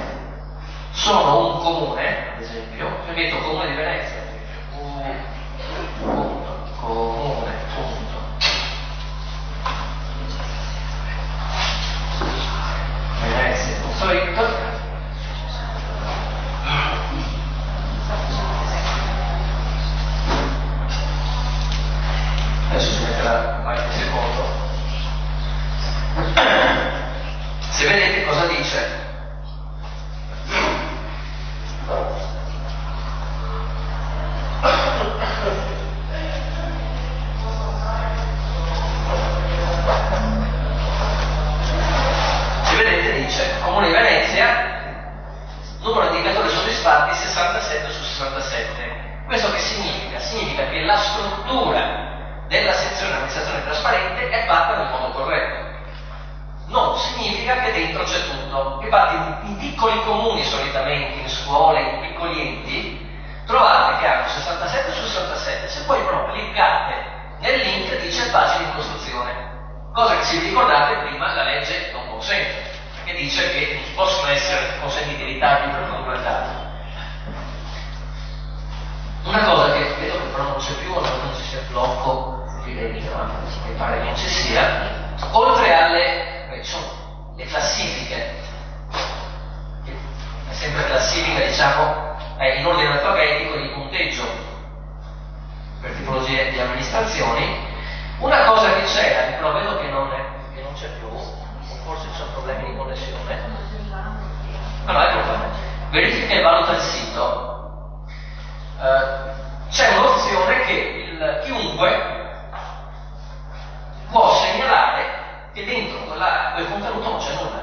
sono un comune, ad esempio, io metto comune di Venezia, comune, Venezia, solito. Adesso si metterà qualche secondo. Se vedete cosa dice, dice Comune di Venezia, numero di indicatori soddisfatti 67 su 67. Questo che significa? Significa che la struttura della sezione amministrazione trasparente è fatta nel modo corretto. Non significa che dentro c'è tutto. Infatti in piccoli comuni solitamente, in scuole, in piccoli enti, trovate che hanno 67 su 67. Se poi però cliccate nel link dice pagine in costruzione, cosa che se vi ricordate prima la legge non consente, perché dice che non possono essere consentiti ritardi per completare. Una cosa che vedo che però non c'è più, non ci sia blocco qui dentro, ma mi pare che non ci sia, oltre alle sono le classifiche, che è sempre classifica, diciamo, in ordine alfabetico di punteggio per tipologie di amministrazioni. Una cosa che c'era, che però vedo che non c'è più, forse ci sono problemi di connessione. Allora, ecco qua. Verifica e valuta il sito. C'è un'opzione che chiunque può segnalare che dentro quel contenuto non c'è nulla.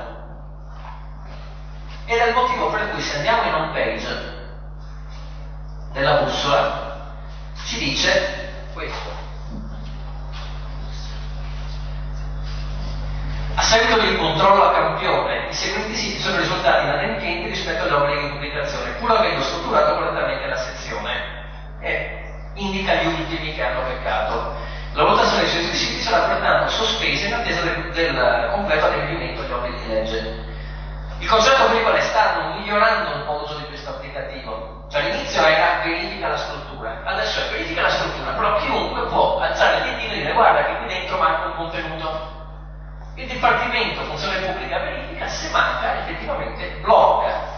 Ed è il motivo per cui se andiamo in home page della bussola ci dice questo. di controllo a campione, i seguenti siti sono risultati inadempienti rispetto agli obblighi di pubblicazione, pur avendo strutturato correttamente la sezione, e indica gli ultimi che hanno peccato. La valutazione dei suoi siti sarà pertanto sospesa in attesa del completo adempimento degli obblighi di legge. Il concetto quindi qual è? Stanno migliorando un po' l'uso di questo applicativo. Cioè all'inizio era verifica la struttura, adesso è verifica la struttura, però chiunque può alzare il ditino e dire guarda che qui dentro manca un contenuto. Il Dipartimento Funzione Pubblica verifica, se manca effettivamente blocca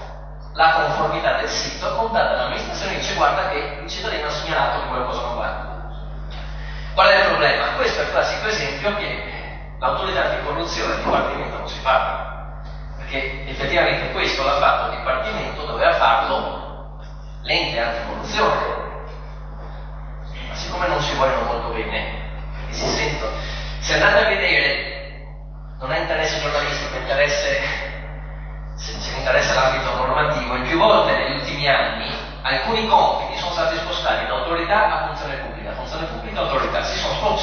la conformità del sito, contatta l'amministrazione e dice guarda che il cittadino ha segnalato che quella cosa non va. Qual è il problema? Questo è il classico esempio che l'autorità anticorruzione del Dipartimento non si parla, perché effettivamente questo l'ha fatto il Dipartimento, doveva farlo l'ente anticorruzione, ma siccome non si vogliono molto bene, perché si sentono, se andate a vedere, non è interesse giornalistico, è se interessa l'ambito normativo, e più volte negli ultimi anni alcuni compiti sono stati spostati da autorità a funzione pubblica autorità, si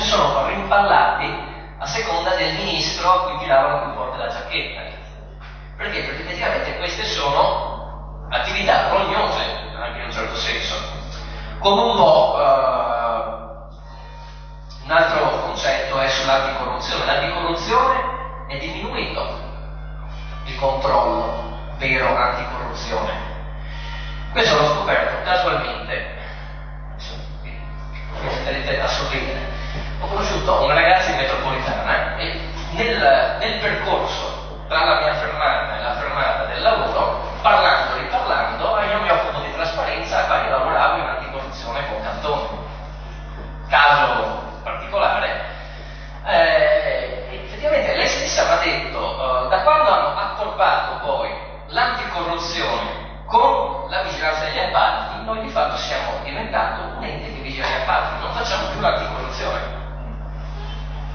sono rimpallati a seconda del ministro a cui tiravano più forte la giacchetta. Perché? Perché effettivamente queste sono attività rognose, anche in un certo senso. Come un po' un altro concetto è sull'anticorruzione. L'anticorruzione è diminuito il controllo vero anticorruzione. Questo l'ho scoperto casualmente, mi metterete a sorridere. Ho conosciuto una ragazza in metropolitana e nel percorso tra la mia fermata e la fermata del lavoro, parlando e riparlando, io mi occupo di trasparenza, ma io lavoravo in anticorruzione con Cantone. Caso particolare, effettivamente lei stessa mi ha detto, da quando hanno accorpato poi l'anticorruzione con la vigilanza degli appalti, noi di fatto siamo diventati un ente che vigila gli appalti, non facciamo più l'anticorruzione.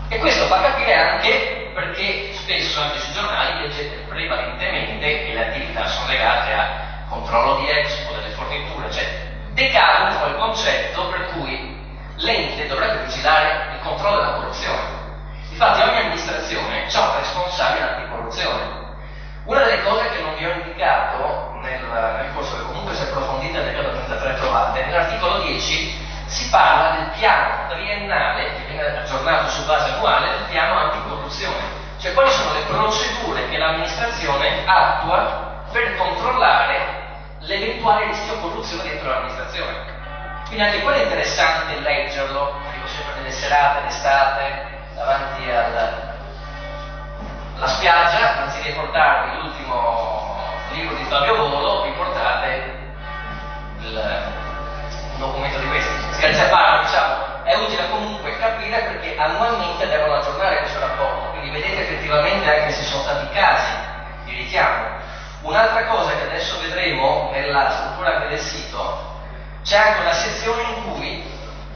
E questo fa capire anche perché spesso anche sui giornali leggete prevalentemente che le attività sono legate a controllo di Expo, delle forniture, cioè decade un po' il concetto per cui l'ente dovrebbe vigilare il controllo della corruzione. Infatti ogni amministrazione ha un responsabile anticorruzione. Una delle cose che non vi ho indicato nel corso, che comunque se approfondite nel decreto 33 trovate, nell'articolo 10 si parla del piano triennale, che viene aggiornato su base annuale, del piano anticorruzione. Cioè quali sono le procedure che l'amministrazione attua per controllare l'eventuale rischio corruzione dentro l'amministrazione. Quindi anche quello è interessante leggerlo, dico sempre nelle serate d'estate, davanti alla spiaggia, anziché portarvi l'ultimo libro di Fabio Volo, vi portate un documento di questi. Scherzi a parte, diciamo, è utile comunque capire perché annualmente devono aggiornare questo rapporto, quindi vedete effettivamente anche se sono stati casi di richiamo. Un'altra cosa che adesso vedremo nella struttura anche del sito, c'è anche una sezione in cui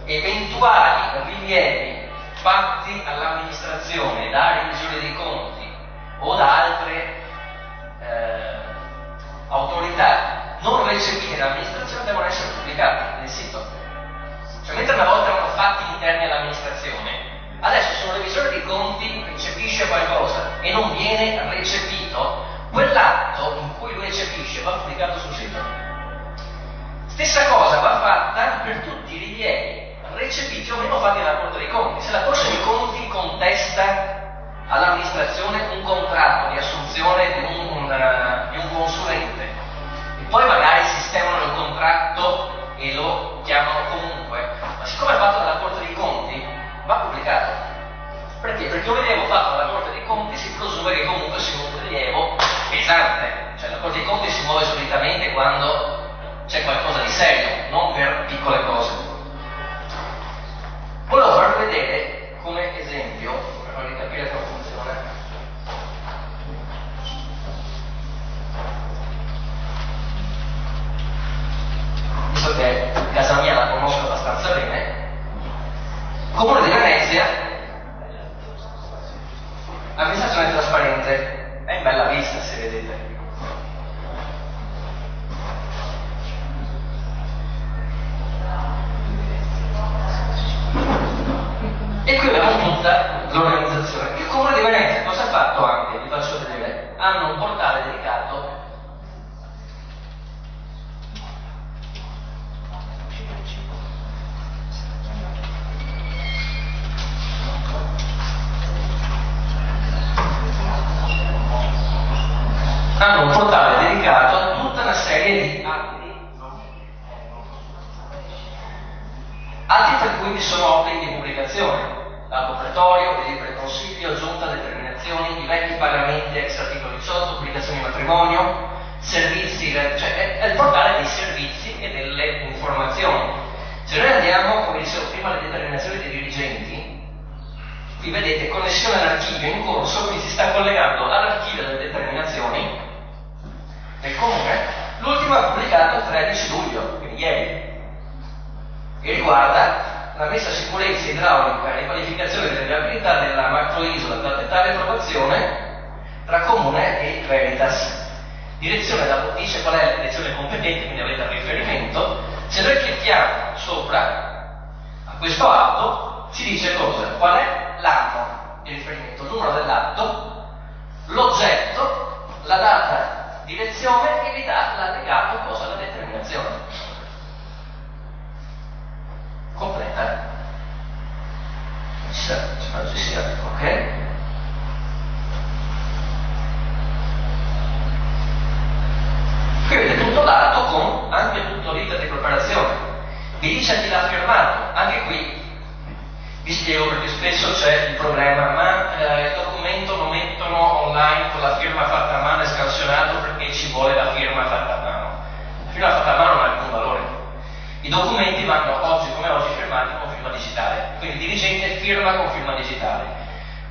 eventuali rilievi fatti all'amministrazione da revisione dei conti o da altre autorità non recepite dall'amministrazione devono essere pubblicati nel sito. Cioè mentre una volta erano fatti interni all'amministrazione, adesso se un revisore dei conti recepisce qualcosa e non viene recepito, quell'atto in cui lo recepisce va pubblicato sul sito. Stessa cosa va fatta per tutti i rilievi recepiti o meno fatti dalla Corte dei Conti. Se la Corte dei Conti contesta all'amministrazione un contratto di assunzione di un consulente e poi magari sistemano il contratto e lo chiamano comunque, ma siccome è fatto dalla Corte dei Conti va pubblicato. Perché? Perché un rilievo fatto dalla Corte dei Conti si presume che comunque sia un rilievo pesante, cioè la Corte dei Conti si muove solitamente quando c'è qualcosa di serio, non per piccole cose. Volevo farvi vedere come esempio, per farvi capire come funziona, visto che casa mia la conosco abbastanza bene, Comune di Venezia, amministrazione trasparente, è in bella vista se vedete. E qui abbiamo tutta l'organizzazione. Il Comune di Venezia cosa ha fatto anche? Vi quindi sono obblighi di pubblicazione. L'atto pretorio, il libro consiglio, giunta, determinazioni, i vecchi pagamenti ex articolo 18, pubblicazioni di matrimonio, servizi, cioè è il portale dei servizi e delle informazioni. Se noi andiamo, come dicevo prima, alle determinazioni dei dirigenti, qui vedete connessione all'archivio in corso, quindi si sta collegando all'archivio delle determinazioni del comune. L'ultimo è pubblicato il 13 luglio, quindi ieri, e riguarda la messa a sicurezza idraulica e qualificazione delle viabilità della macroisola da tale approvazione tra comune e Veritas. Direzione dice qual è la direzione competente, quindi avete il riferimento. Se noi clicchiamo sopra a questo atto ci dice cosa? Qual è l'anno di riferimento, il numero dell'atto, l'oggetto, la data, direzione e vi dà l'allegato cosa alla determinazione completa. Ci sia, ok? Qui vedete tutto l'atto con anche tutto l'iter di preparazione. Vi dice chi l'ha firmato, anche qui vi spiego perché spesso c'è il problema, ma il documento lo mettono online con la firma fatta a mano e scansionato perché ci vuole la firma fatta a mano. La firma fatta a mano non ha alcun valore. I documenti vanno oggi come oggi firmati con firma digitale, quindi il dirigente firma con firma digitale.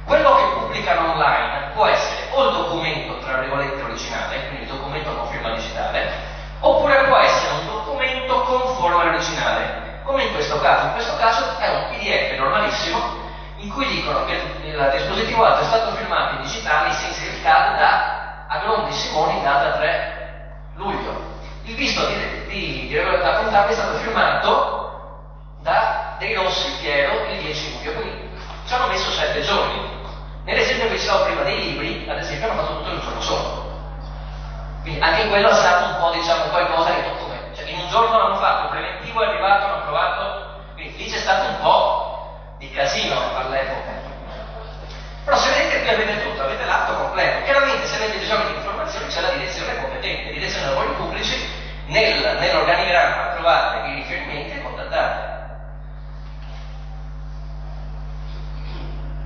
Quello che pubblicano online può essere o il documento tra virgolette originale, quindi il documento con firma digitale, oppure può essere un documento con forma originale, come in questo caso. In questo caso è un PDF normalissimo in cui dicono che il dispositivo atto è stato firmato in digitale senza il CAD da Agrondi Simoni in data 3 luglio. Il visto di regolarità contabile è stato firmato da Dei Rossi Piero il 10 luglio, quindi ci hanno messo 7 giorni. Nell'esempio che citavo prima dei libri, ad esempio, hanno fatto tutto in un giorno solo. Quindi anche in quello è stato un po', diciamo, qualcosa di documento. Cioè in un giorno l'hanno fatto, il preventivo è arrivato, l'hanno approvato, quindi lì c'è stato un po' di casino all'epoca. Però se vedete qui avete tutto, avete l'atto completo. Chiaramente se avete bisogno di informazioni c'è la direzione competente, direzione dei lavori pubblici, nell'organigramma trovate i riferimenti e contattate.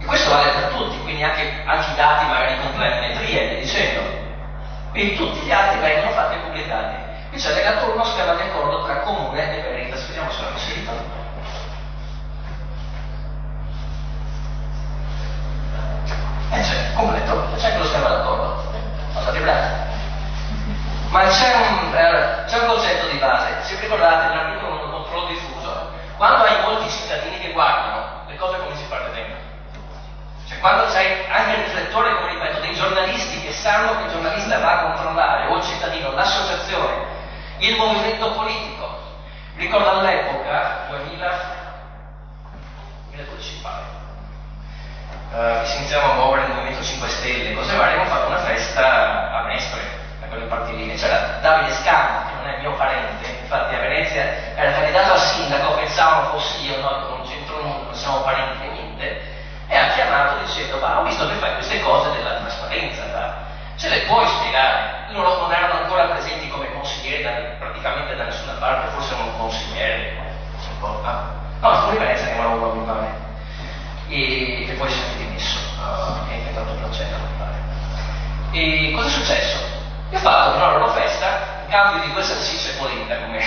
E questo vale per tutti, quindi anche i dati magari con planimetrie, via dicendo. Quindi tutti gli atti vengono fatti e pubblicati. Qui c'è legato uno schema di accordo tra comune e Veritas, vediamo se l'ho inserito. C'è, completo, c'è anche lo schema d'accordo. Sono stati bravi. Ma c'è un concetto di base. Se vi ricordate nell'articolo del controllo diffuso, quando hai molti cittadini che guardano le cose come si fa vedendo. Cioè quando c'è anche il riflettore, come ripeto, dei giornalisti che sanno che il giornalista va a controllare, o il cittadino, l'associazione, il movimento politico. Ricordo all'epoca, 2012 pare, ci iniziamo a muovere il Movimento 5 Stelle, cose varie, abbiamo fatto una festa a Mestre, da quelle parti lì, c'era Davide Scano, che non è mio parente, infatti a Venezia era candidato a sindaco, pensavano fossi io, no, non c'entro nulla, non siamo parenti né niente, e ha chiamato dicendo, ma ho visto che fai queste cose della trasparenza, ce le puoi spiegare? Loro non erano ancora presenti come consiglieri praticamente da nessuna parte, forse non un consigliere, no, alcuni Venezia che erano uno mi pare. E poi si è dimesso, è inventato Procella, mi pare. E cosa è successo? Io ho fatto una loro festa in cambio di 2 salsicce polenta, come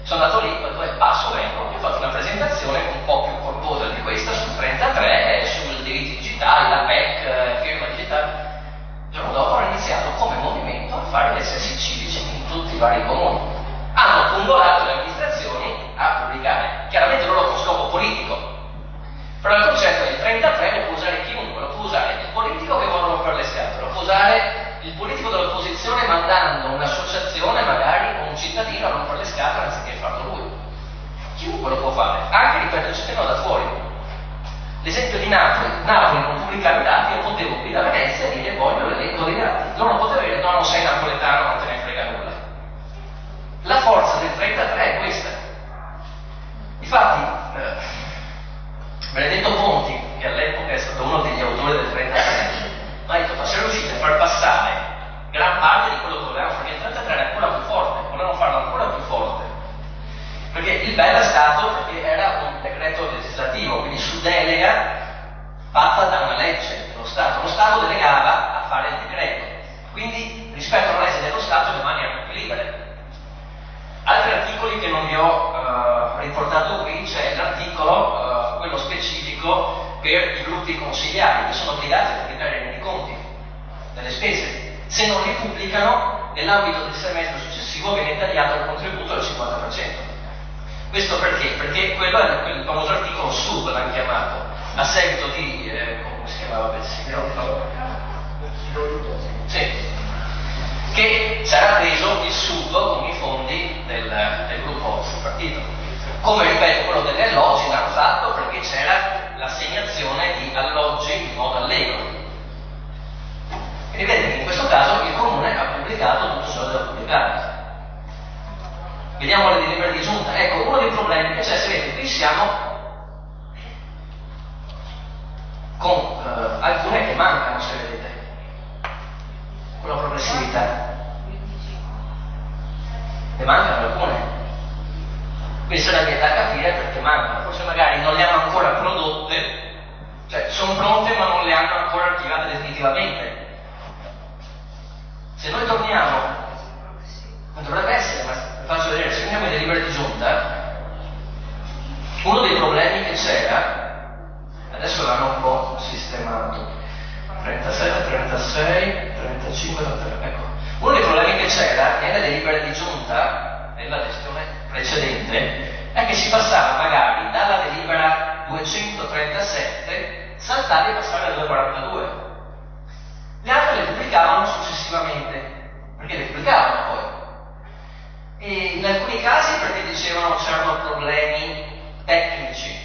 sono andato lì, poi passo vengo, e ho fatto una presentazione un po' più corposa di questa sul 33, sul diritti digitali, la PEC, firma digitale. Il giorno dopo hanno iniziato come movimento a fare gli SS civici in tutti i vari comuni. Hanno pungolato le amministrazioni a pubblicare, chiaramente loro con scopo politico. Però il concetto del 33 lo può usare chiunque, lo può usare il politico che vuole rompere le scatole, lo può usare il politico dell'opposizione mandando un'associazione magari o un cittadino a rompere le scatole anziché farlo lui. Chiunque lo può fare, anche ripeto il cittadino da fuori. L'esempio di Napoli non pubblicava i dati, io potevo qui da Venezia dire voglio l'elenco dei dati. Loro non potevano dire no, non sei napoletano, non te ne frega nulla. La forza del 33 è questa. Infatti, Benedetto Ponti, che all'epoca è stato uno degli autori del 33, mi ha detto, ma se riuscite a far passare gran parte di quello che volevamo, perché il 33 era ancora più forte, volevano farlo ancora più forte. Perché il bello è stato perché era un decreto decreto legislativo, quindi su delega fatta da una legge dello Stato. Lo Stato delegava a fare il decreto, quindi rispetto alla legge dello Stato le mani erano più libere. Altri articoli che non vi ho riportato qui, c'è l'articolo, quello specifico per i gruppi consigliari, che sono obbligati a pubblicare i rendiconti delle spese. Se non li pubblicano, nell'ambito del semestre successivo viene tagliato il contributo del 50%. Questo perché? Perché quello è quel famoso articolo SUB, l'hanno chiamato, a seguito di, come si chiamava sì, che sarà preso il SUB con i fondi del gruppo sul partito. Come ripeto, quello degli alloggi l'hanno fatto perché c'era l'assegnazione di alloggi in modo allegro. Quindi vedete che in questo caso il comune ha pubblicato tutto ciò da pubblicare. Vediamo le delibere di giunta. Ecco, uno dei problemi che c'è, se vedete, qui siamo con alcune che mancano, se vedete, con la progressività. Ne mancano alcune. Quindi sarebbe da capire perché mancano. Forse magari non le hanno ancora prodotte, cioè sono pronte ma non le hanno ancora archivate definitivamente. Se noi torniamo, non dovrebbe essere, ma vi faccio vedere, se andiamo alle delibere di giunta, uno dei problemi che c'era, adesso l'hanno un po' sistemato, 37, 36, 35, 33, ecco. Uno dei problemi che c'era nelle delibere di giunta, nella gestione precedente, è che si passava magari dalla delibera 237, saltavi e passavi alla 242. Le altre le pubblicavano successivamente, perché le pubblicavano poi. E in alcuni casi perché dicevano c'erano problemi tecnici.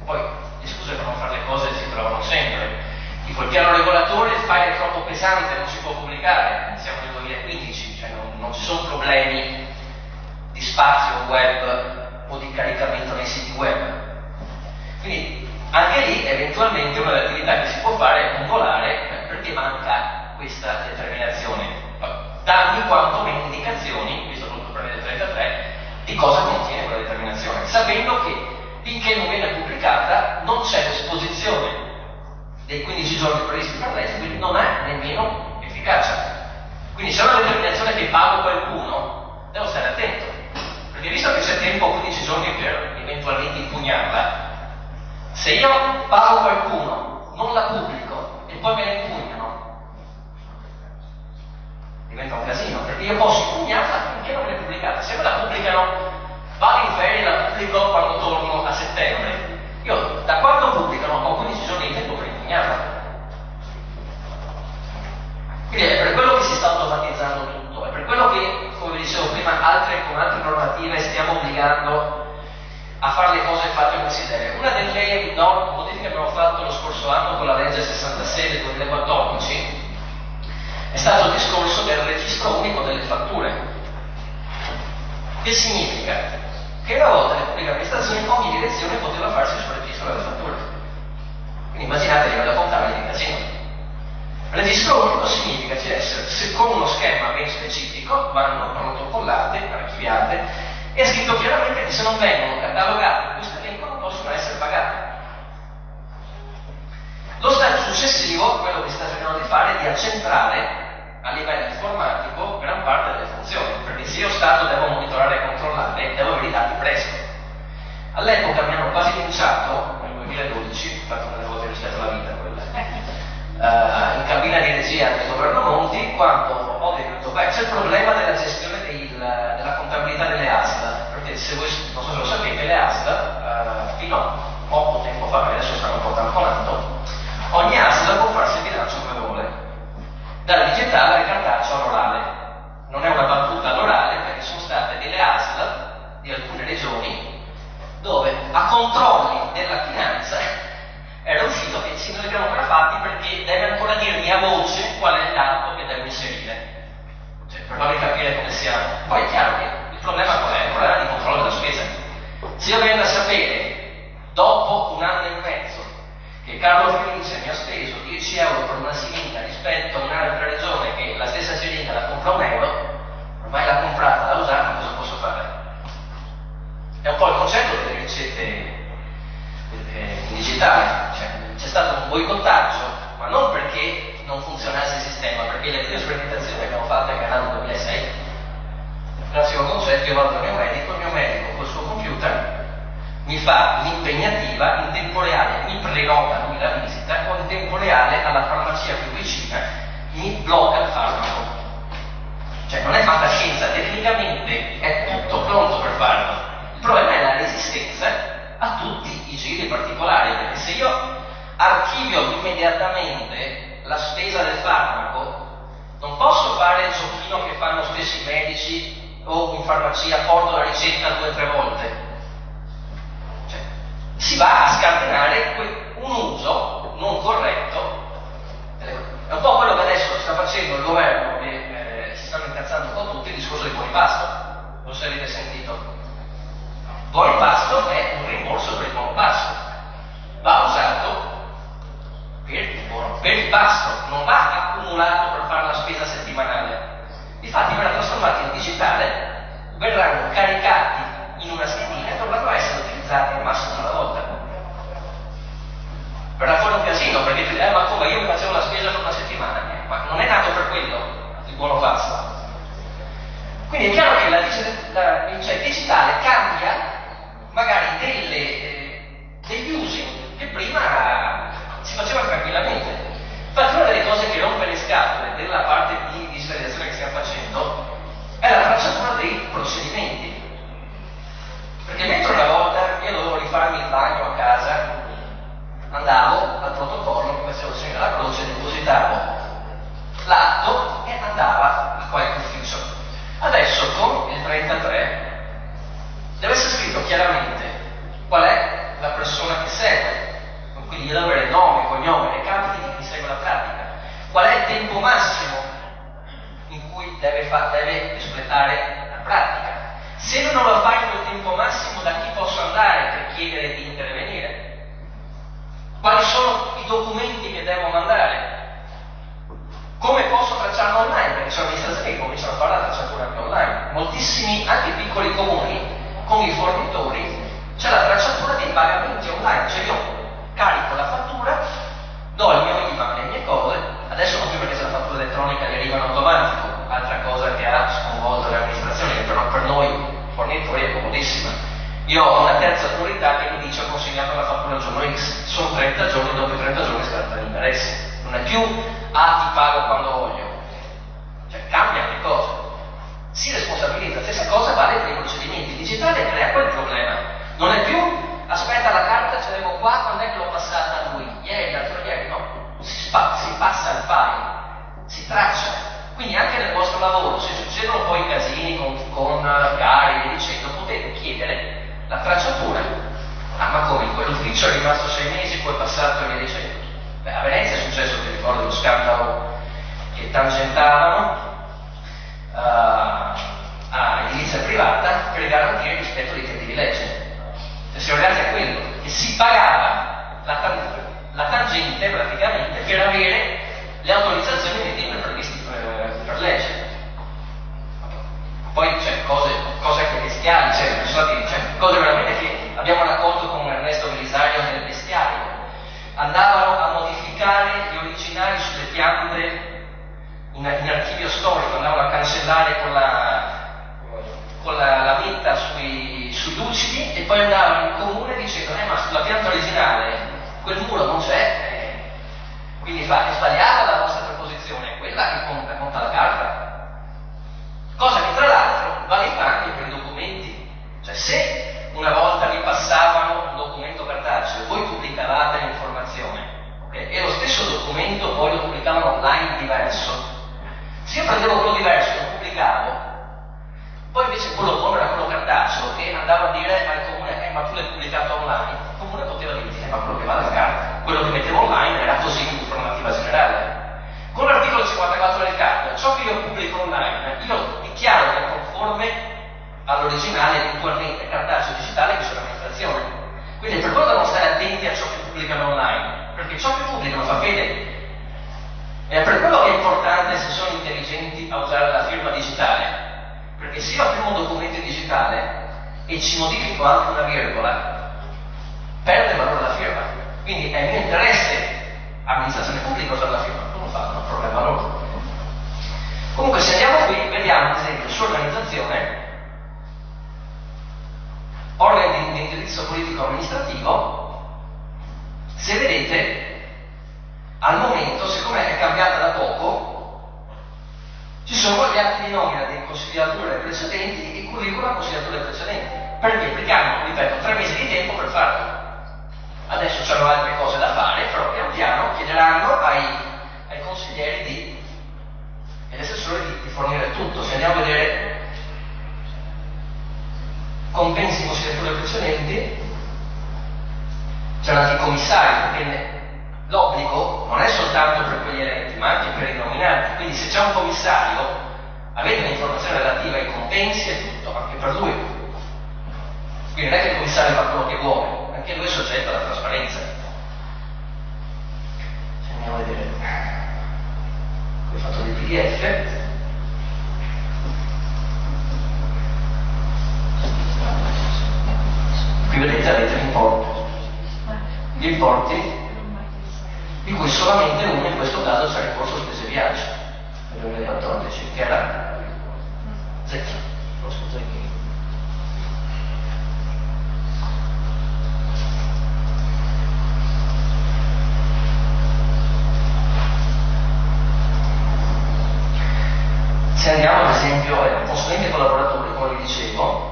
Poi le scuse per non fare le cose si trovano sempre. Tipo il piano regolatore, il file è troppo pesante, non si può pubblicare, siamo nel 2015, cioè non ci sono problemi di spazio web o di caricamento nei siti web. Quindi anche lì eventualmente una delle attività che si può fare è convolare perché manca questa determinazione. Darmi quantomeno indicazioni, visto che non prende 33, di cosa contiene quella determinazione, sapendo che finché non viene pubblicata non c'è l'esposizione dei 15 giorni previsti per legge, quindi non ha nemmeno efficacia. Quindi se è una determinazione che pago qualcuno, devo stare attento, perché visto che c'è tempo 15 giorni per eventualmente impugnarla, se io pago qualcuno, non la pubblico e poi me la impugnano, diventa un casino, perché io posso impugnarla finché non viene pubblicata. Se me la pubblicano, vado in ferie e la pubblico quando torno a settembre. Io da quando pubblicano ho 15 giorni di tempo per impugnarla. Quindi è per quello che si sta automatizzando tutto, è per quello che, come vi dicevo prima, con altre normative stiamo obbligando a fare le cose fatte come si deve. Una delle modifiche che abbiamo fatto lo scorso anno con la legge 66 del 2014 è stato il discorso del registro unico delle fatture. Che significa? Che una volta le pubbliche amministrazioni ogni direzione poteva farsi sul registro delle fatture. Quindi immaginate a livello contabile di casino. Registro unico significa che con uno schema ben specifico vanno protocollate, archiviate, e è scritto chiaramente che se non vengono catalogate in questo elenco non possono essere pagate. Lo step successivo, quello che si sta cercando di fare, è di accentrare a livello informatico gran parte delle funzioni, perché se io Stato devo monitorare e controllare, devo avere i dati presto. All'epoca mi hanno quasi linciato, nel 2012, infatti non avevo rispetto alla vita quella, in cabina di regia del governo Monti, quando ho detto, beh, c'è il problema della gestione della contabilità delle ASL, perché se voi, non so se lo sapete, le ASL, fino a poco tempo fa, perché adesso stanno un po' tamponando, ogni ASL può farsi il bilancio come vuole, dal digitale al cartaceo all'orale. Non è una battuta all'orale, perché sono state delle ASL di alcune regioni dove a controlli della finanza era uscito che ci non li abbiamo ancora fatti perché deve ancora dirmi a voce qual è il dato che devo inserire, cioè, per farvi capire come siamo. Poi è chiaro che il problema qual è? Il problema di controllo della spesa. Se io vengo a sapere dopo un anno e mezzo che Carlo Felice mi ha speso 10 euro per una siringa rispetto a un'altra regione che la stessa siringa la compra €1, ormai l'ha comprata, l'ha usata, cosa posso fare? È un po' il concetto delle ricette digitale, cioè c'è stato un boicottaggio, ma non perché non funzionasse il sistema, perché le prime sperimentazioni che abbiamo fatto che erano nel 2006, il classico concetto: io vado dal mio medico col suo computer mi fa un'impegnativa in tempo reale, mi prenota lui la visita, o in tempo reale alla farmacia più vicina mi blocca il farmaco. Cioè non è fantascienza, tecnicamente è tutto pronto per farlo. Il problema è la resistenza a tutti i giri particolari, perché se io archivio immediatamente la spesa del farmaco, non posso fare il giochino che fanno spesso i medici o in farmacia: porto la ricetta 2 o 3 volte. Cioè, si va a scatenare un uso non corretto. È un po' quello che adesso sta facendo il governo, che si stanno incazzando con tutti, il discorso del buoni pasto. Non so se avete sentito. Buoni pasto è un rimborso per il buon pasto. Va usato per il pasto, non va accumulato per fare la spesa settimanale. Infatti verrà trasformato in digitale, verranno caricati in una schedina e dovranno essere utilizzati al massimo una volta. Verrà fuori un casino, perché ma come, io mi facevo la spesa per una settimana, ma non è nato per quello il buono pasto. Quindi è chiaro che il digitale cambia magari degli usi che prima si facevano tranquillamente. Infatti una delle cose che rompe le scatole della parte di digitalizzazione che stiamo facendo è la tracciatura dei procedimenti. Perché mentre una volta io dovevo rifarmi il bagno a casa, andavo al protocollo, mi facevo il segno della croce, depositavo l'atto e andava a qualche ufficio. Adesso con il 33 deve essere scritto chiaramente qual è la persona che segue, quindi io devo avere nome, cognome e capiti di chi segue la pratica, qual è il tempo massimo in cui deve espletare la pratica. Se non lo fa in quel tempo massimo, da chi posso andare per chiedere di intervenire? Quali sono i documenti che devo mandare? Come posso tracciarlo online? Perché sono amministrazioni che cominciano a fare la tracciatura anche online. Moltissimi, anche piccoli comuni, con i fornitori, c'è la tracciatura dei pagamenti online. Cioè io carico la fattura, do il mio IBAN, le mie cose, adesso non più perché c'è la fattura elettronica che arriva in automatico, altra cosa che ha sconvolto le amministrazioni, che però per noi fornitori è comodissima. Io ho una terza autorità che mi dice: ho consegnato la fattura al giorno X, sono 30 giorni, dopo i 30 giorni scatta l'interesse. Non è più ti pago quando voglio. Cioè cambia le cose. Si responsabilizza. Stessa cosa vale per i procedimenti. Il digitale crea quel problema. Non è più aspetta la carta, ce l'avevo qua, quando è che l'ho passata a lui? Ieri, l'altro ieri, no. Si passa il file, si traccia. Quindi anche nel vostro lavoro, se succedono poi casini con gare e via dicendo, potete chiedere la tracciatura. Ma come? In quell'ufficio è rimasto 6 mesi, poi è passato e via dicendo. Beh, a Venezia è successo, ti ricordo, lo scandalo che tangentavano a edilizia privata per garantire il rispetto dei tempi di legge. Siamo arrivati a quello, che si pagava la tangente praticamente per avere le autorizzazioni nei tempi previsti per legge. Poi c'è cose anche bestiali, cose veramente che abbiamo raccolto con Ernesto Belisario nel bestiario. Andavano a modificare gli originali sulle piante in archivio storico, andavano a cancellare con la lametta sui lucidi e poi andavano in comune dicendo: ma sulla pianta originale quel muro non c'è, quindi è sbagliata la vostra preposizione, quella che conta la carta. Cosa che tra l'altro valeva anche per i documenti. Cioè se una volta vi passavano un documento cartaceo, voi pubblicavate l'informazione, okay? E lo stesso documento poi lo pubblicavano online diverso. Se io prendevo quello diverso e lo pubblicavo, poi invece quello buono era quello cartaceo e andavo a dire al comune: ma tu l'hai pubblicato online. Il comune poteva dire: ma quello che va dalla carta, quello che mettevo online era così in informativa generale. Con l'articolo 54 del CAP, ciò che io pubblico online, io dichiaro che è conforme all'originale, eventualmente cartaceo digitale, che c'è l'amministrazione. Quindi per quello devono stare attenti a ciò che pubblicano online, perché ciò che pubblicano fa fede. E è per quello che è importante, se sono intelligenti, a usare la firma digitale. Perché se io firmo un documento in digitale e ci modifico anche una virgola, perde il valore della firma. Quindi è mio interesse, amministrazione pubblica, usare la firma, non lo fa, non è un problema loro. Comunque se andiamo qui vediamo ad esempio su organizzazione, organi di indirizzo politico amministrativo. Se vedete, al momento, siccome è cambiata da poco, ci sono gli atti di nomina dei consigliature precedenti e i curricula consigliature precedenti, perché hanno, ripeto, 3 mesi di tempo per farlo. Adesso c'hanno altre cose da fare, però pian piano chiederanno ai consiglieri e agli assessori di fornire tutto. Se andiamo a vedere compensi di consigliature precedenti, c'erano anche i commissari, perché l'obbligo non è soltanto per quegli eletti, ma anche per i nominati. Quindi se c'è un commissario, avete un'informazione relativa ai compensi e tutto, anche per lui. Quindi non è che il commissario fa quello che vuole, anche lui è soggetto alla trasparenza. Se andiamo a vedere, qui ho fatto dei PDF. Qui vedete avete gli importi, di cui solamente uno in questo caso c'è il ricorso spese viaggi nel 2014, che era Zecchi, lo Zecchi. Se andiamo ad esempio ai consulenti e collaboratori, come vi dicevo,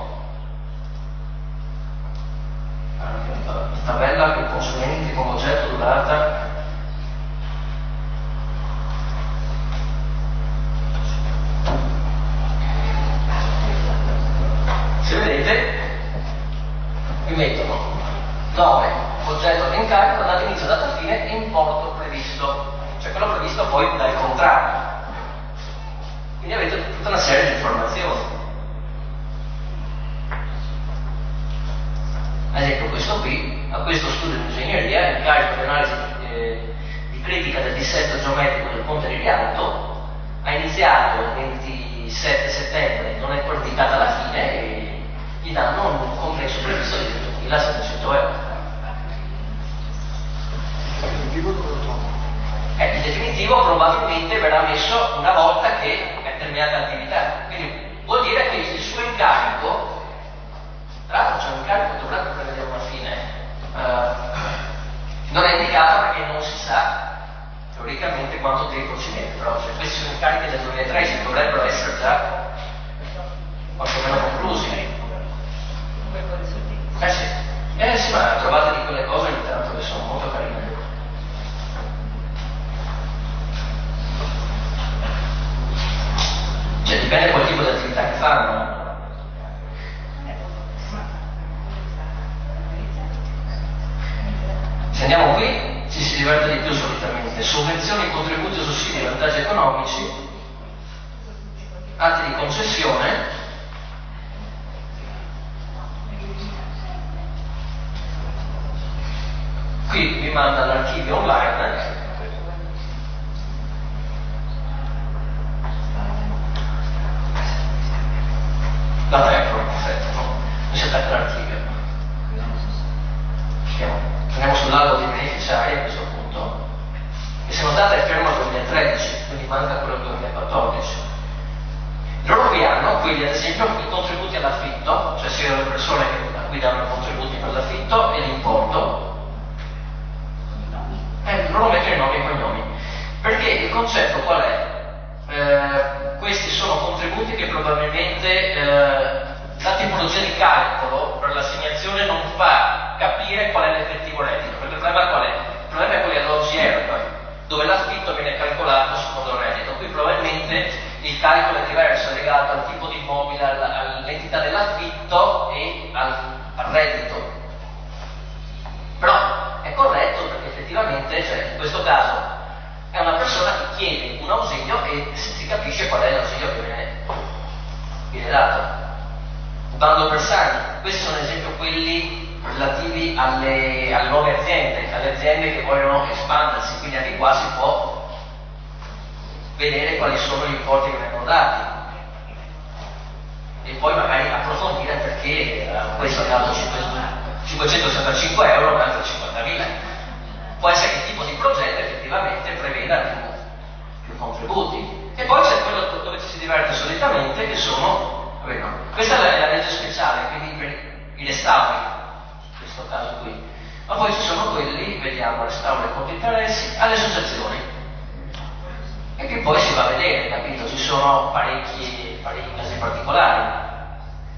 la tabella con consulenti come oggetto durata, se vedete vi mettono nome, oggetto all'incarico, data inizio, data fine e importo previsto, cioè quello previsto poi dal contratto. Quindi avete tutta una serie di informazioni. Ad esempio questo qui, a questo studio di ingegneria, incarico di analisi di critica del dissesto geometrico del ponte di Rialto, ha iniziato il 27 settembre, non è ancora indicata la fine, e gli danno un compenso previsto di 21.700 euro. Il definitivo probabilmente verrà messo una volta che è terminata l'attività, quindi vuol dire che il suo incarico, tra l'altro c'è un incarico che dovrebbe prevedere una fine, non è indicato perché non si sa teoricamente quanto tempo ci mette, però se questi sono incarichi del 2013 dovrebbero essere già quantomeno conclusi. Sì, ma trovate di quelle cose ogni tanto che sono molto carine. Cioè dipende qual tipo di attività che fanno. Se andiamo qui ci si diverte di più solitamente. Sovvenzioni, contributi, sussidi, vantaggi economici, atti di concessione, qui vi manda l'archivio online. Vabbè, perfetto, non si attacca l'archivio. Andiamo sull'albo dei beneficiari a questo punto, e se notate è fermo al 2013, quindi manca quello del 2014. Loro qui hanno, quindi ad esempio, i contributi all'affitto, cioè sia le persone a cui danno i contributi per l'affitto e l'importo. Loro mettono i nomi e i cognomi. Perché il concetto qual è? Questi sono contributi che probabilmente la tipologia di calcolo per l'assegnazione non fa capire qual è l'effettivo reddito, perché il problema qual è? Il problema è quello dell'OGR, dove l'affitto viene calcolato secondo il reddito. Qui probabilmente il calcolo è diverso, è legato al tipo di immobile, all'entità dell'affitto e al reddito. Però è corretto perché effettivamente, cioè, in questo caso è una persona che chiede un ausilio e si capisce qual è l'ausilio che viene dato. Bando Bersani, questi sono ad esempio quelli relativi alle nuove aziende, alle aziende che vogliono espandersi, quindi anche qua si può vedere quali sono gli importi che vengono dati e poi magari approfondire perché questo è dato 565 euro, un altro 50.000. può essere che il tipo di progetto effettivamente preveda più contributi. E poi c'è quello dove ci si diverte solitamente, che sono, vabbè, no, questa è la legge speciale, quindi per i restauri, in questo caso qui. Ma poi ci sono quelli, vediamo, restauri e conti interessi, alle associazioni. E che poi si va a vedere, capito? Ci sono parecchi casi particolari.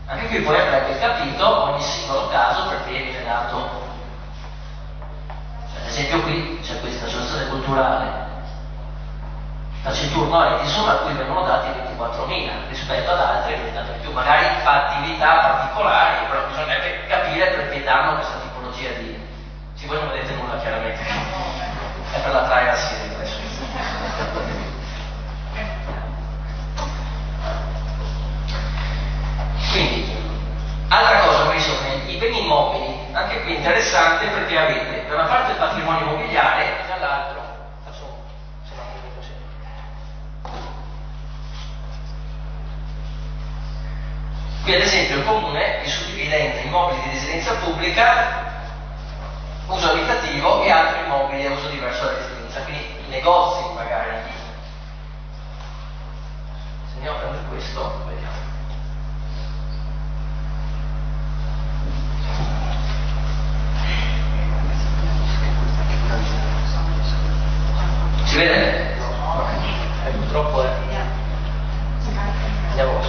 Anche qui poi avrebbe capito ogni singolo caso perché viene dato. Cioè, ad esempio qui c'è questa associazione culturale Taciturno e insomma a cui vengono dati 24.000 rispetto ad altre che danno di più, magari fa attività particolari, però bisognerebbe capire perché danno questa tipologia di. Se voi non vedete nulla chiaramente, è per la privacy del resto. Quindi, altra cosa che mi sorprende, i beni immobili, anche qui interessante perché avete da una parte il patrimonio immobiliare e dall'altro, qui ad esempio il comune vi suddivide in immobili di residenza pubblica, uso abitativo e altri immobili a uso diverso dalla residenza, quindi i negozi magari. Se andiamo a prendere questo, vediamo. Si vede? Purtroppo è. Andiamo.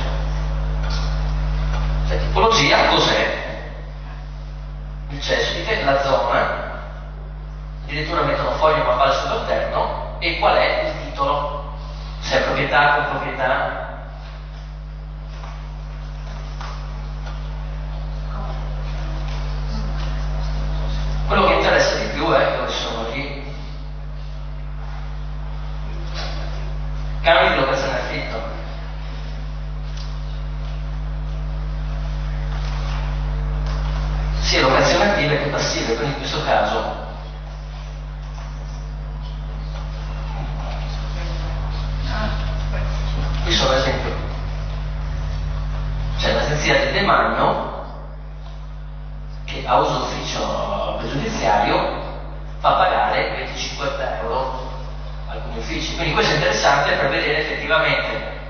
Cioè, tipologia cos'è? Il cespite, la zona, addirittura mettono foglio ma falso all'interno, e qual è il titolo? Se è proprietà o proprietà. Quello che interessa di più è dove sono gli canoni di locazione affitto. Sia locazione attive che passive, quindi in questo caso qui sono ad esempio c'è l'agenzia del demanio che a uso ufficio pregiudiziario fa pagare 25 euro alcuni uffici, quindi questo è interessante per vedere effettivamente.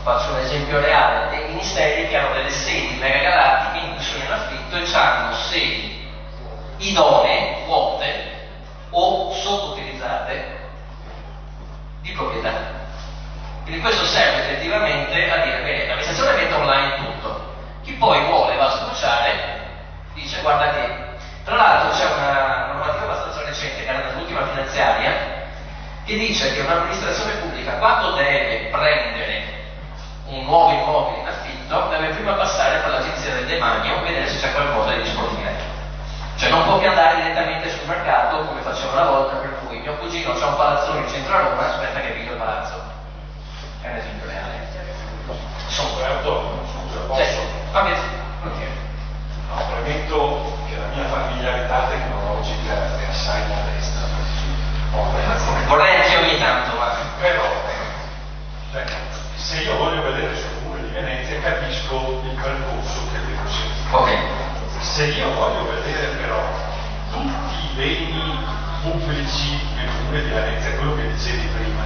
Faccio un esempio reale dei ministeri che hanno delle sedi mega galattiche in cui sono in affitto e hanno sedi idonee, vuote o sottoutilizzate di proprietà. Quindi questo serve effettivamente a dire bene, l'amministrazione mette online tutto, chi poi vuole va a sbocciare, dice guarda che, tra l'altro c'è una normativa abbastanza recente che era nell'ultima finanziaria che dice che un'amministrazione pubblica quando deve prendere un nuovo immobile in affitto deve prima passare per l'agenzia del demanio e vedere se c'è qualcosa di disponibile. Cioè non può più andare direttamente sul mercato come faceva una volta, per cui mio cugino c'ha un palazzone in centro a Roma, aspetta che piglio il palazzo. È un esempio reale. Sono Roberto, scusa, posso? Vabbè, ok. No, premetto che la mia familiarità tecnologica è assai modesta. Vorrei anche ogni tanto, ma. Però, cioè, se io voglio vedere sul Comune di Venezia capisco il percorso che devo seguire. Ok. Se io voglio vedere però tutti i beni pubblici nel Comune di Venezia, quello che dicevi prima,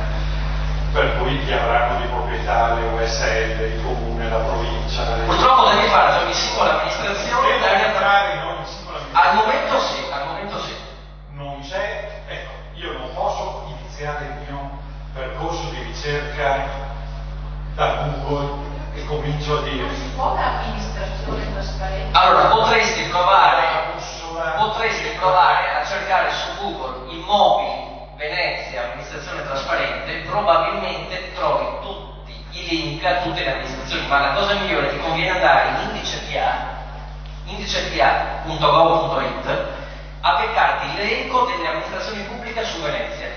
per cui chi avranno di proprietà le OSL, il Comune, la provincia, la regione. Purtroppo devi fare ogni singola amministrazione. Devo entrare in ogni singola amministrazione. Al momento sì. Non c'è, ecco, io non posso iniziare il mio percorso di ricerca da Google e comincio a dire. Non si può l'amministrazione trasparente. Allora potresti provare a cercare su Google immobili Venezia, amministrazione trasparente, probabilmente trovi tutti i link a tutte le amministrazioni, ma la cosa migliore ti conviene andare in indicepia.gov.it a beccarti l'elenco delle amministrazioni pubbliche su Venezia.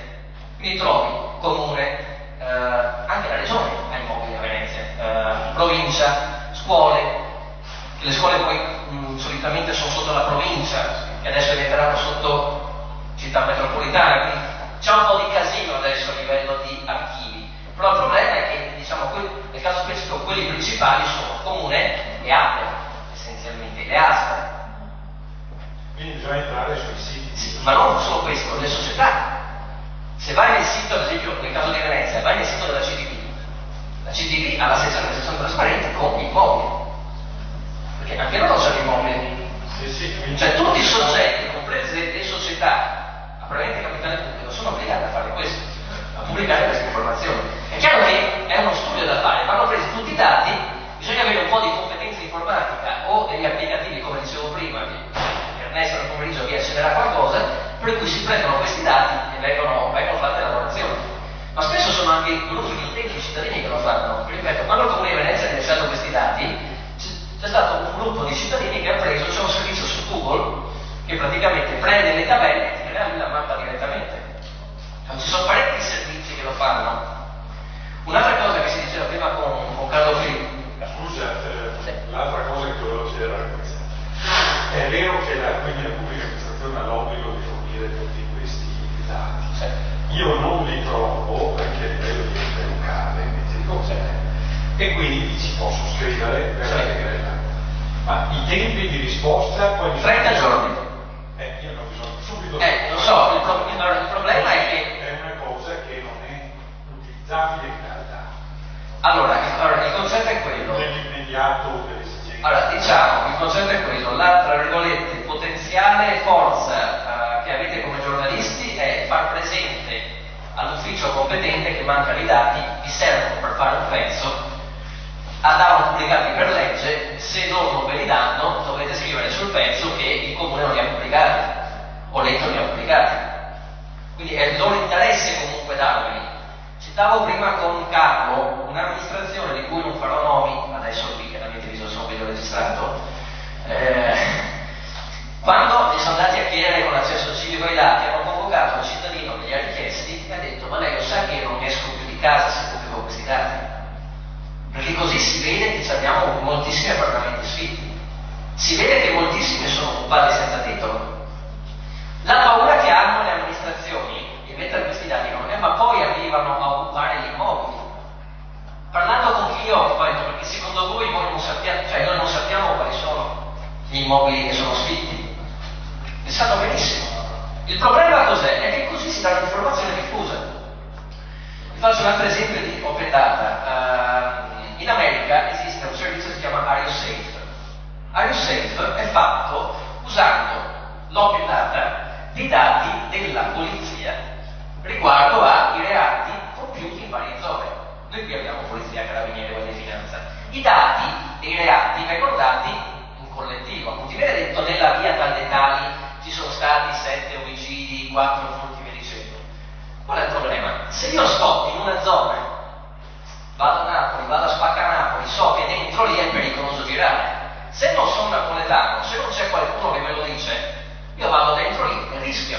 Quindi trovi comune, anche la regione ha immobili a Venezia, provincia, scuole, le scuole poi solitamente sono sotto la provincia e adesso diventeranno sotto città metropolitane, quindi c'è un po' di casino adesso a livello di archivi, però il problema è che diciamo, nel caso specifico quelli principali sono comune e ATE, essenzialmente le ASL. Quindi bisogna entrare sui siti. Ma non per cui si prendono questi dati e vengono fatte lavorazioni. Ma spesso sono anche gruppi di utenti cittadini che lo fanno. Ripeto, quando il Comune di Venezia ha rilasciato questi dati, c'è stato un gruppo di cittadini che ha preso, c'è un servizio su Google che praticamente prende le tabelle e ti crea la mappa direttamente. Ci sono parecchi servizi che lo fanno. Un'altra cosa che si diceva prima con Carlo Filippo. Scusa, l'altra cosa che volevo chiedere era questa. È vero che quindi la pubblica amministrazione ha l'obbligo di fornire tutti questi dati. Sì. Io non li trovo anche a livello di ente locale, mi dico, e quindi ci posso scrivere per avere ma i tempi di risposta poi 30 giorni. Io non bisogno subito. Lo so, il problema è che è una cosa che non è utilizzabile in realtà. Allora, il concetto è quello. Nell'immediato dell'esigenza. Allora, diciamo, il concetto è quello, la, tra virgolette, potenziale forza che avete come giornalisti è far presente all'ufficio competente che mancano i dati, vi servono per fare un pezzo, andavano pubblicati per legge, se non ve li danno dovete scrivere sul pezzo che il comune non li ha pubblicati, o l'ente non li ha pubblicati. Quindi è il loro interesse comunque darveli. Citavo prima con Carlo un'amministrazione di cui non farò nomi, adesso qui che l'avete visto su un video registrato, quando gli sono andati a chiedere con l'accesso civico ai dati, hanno convocato un cittadino che gli ha richiesti e ha detto: ma lei lo sa che io non esco più di casa se pubblico questi dati? Perché così si vede che abbiamo moltissimi appartamenti sfitti, si vede che moltissimi sono occupati senza titolo. La paura che hanno le amministrazioni di mettere questi dati non è, ma poi arrivano a occupare gli immobili. Parlando con chi io ho detto, perché secondo voi noi non sappiamo quali sono gli immobili che sono sfitti. Li sanno benissimo. Il problema cos'è? È che così si dà un'informazione diffusa. Vi faccio un altro esempio di open data. In America esiste un servizio che si chiama Are You Safe? Are You Safe è fatto usando l'open data di dati della polizia riguardo ai reati compiuti in varie zone. Noi qui abbiamo polizia, carabinieri, guardia di finanza. I dati dei reati vengono dati in collettivo. Non ti viene detto nella via dalle tali ci sono stati 7 omicidi, 4 furti, via dicendo. Qual è il problema? Se io sto in una zona, vado a Napoli, vado a Spacca Napoli, so che dentro lì è pericoloso girare. Se non sono napoletano, se non c'è qualcuno che me lo dice, io vado dentro lì e rischio.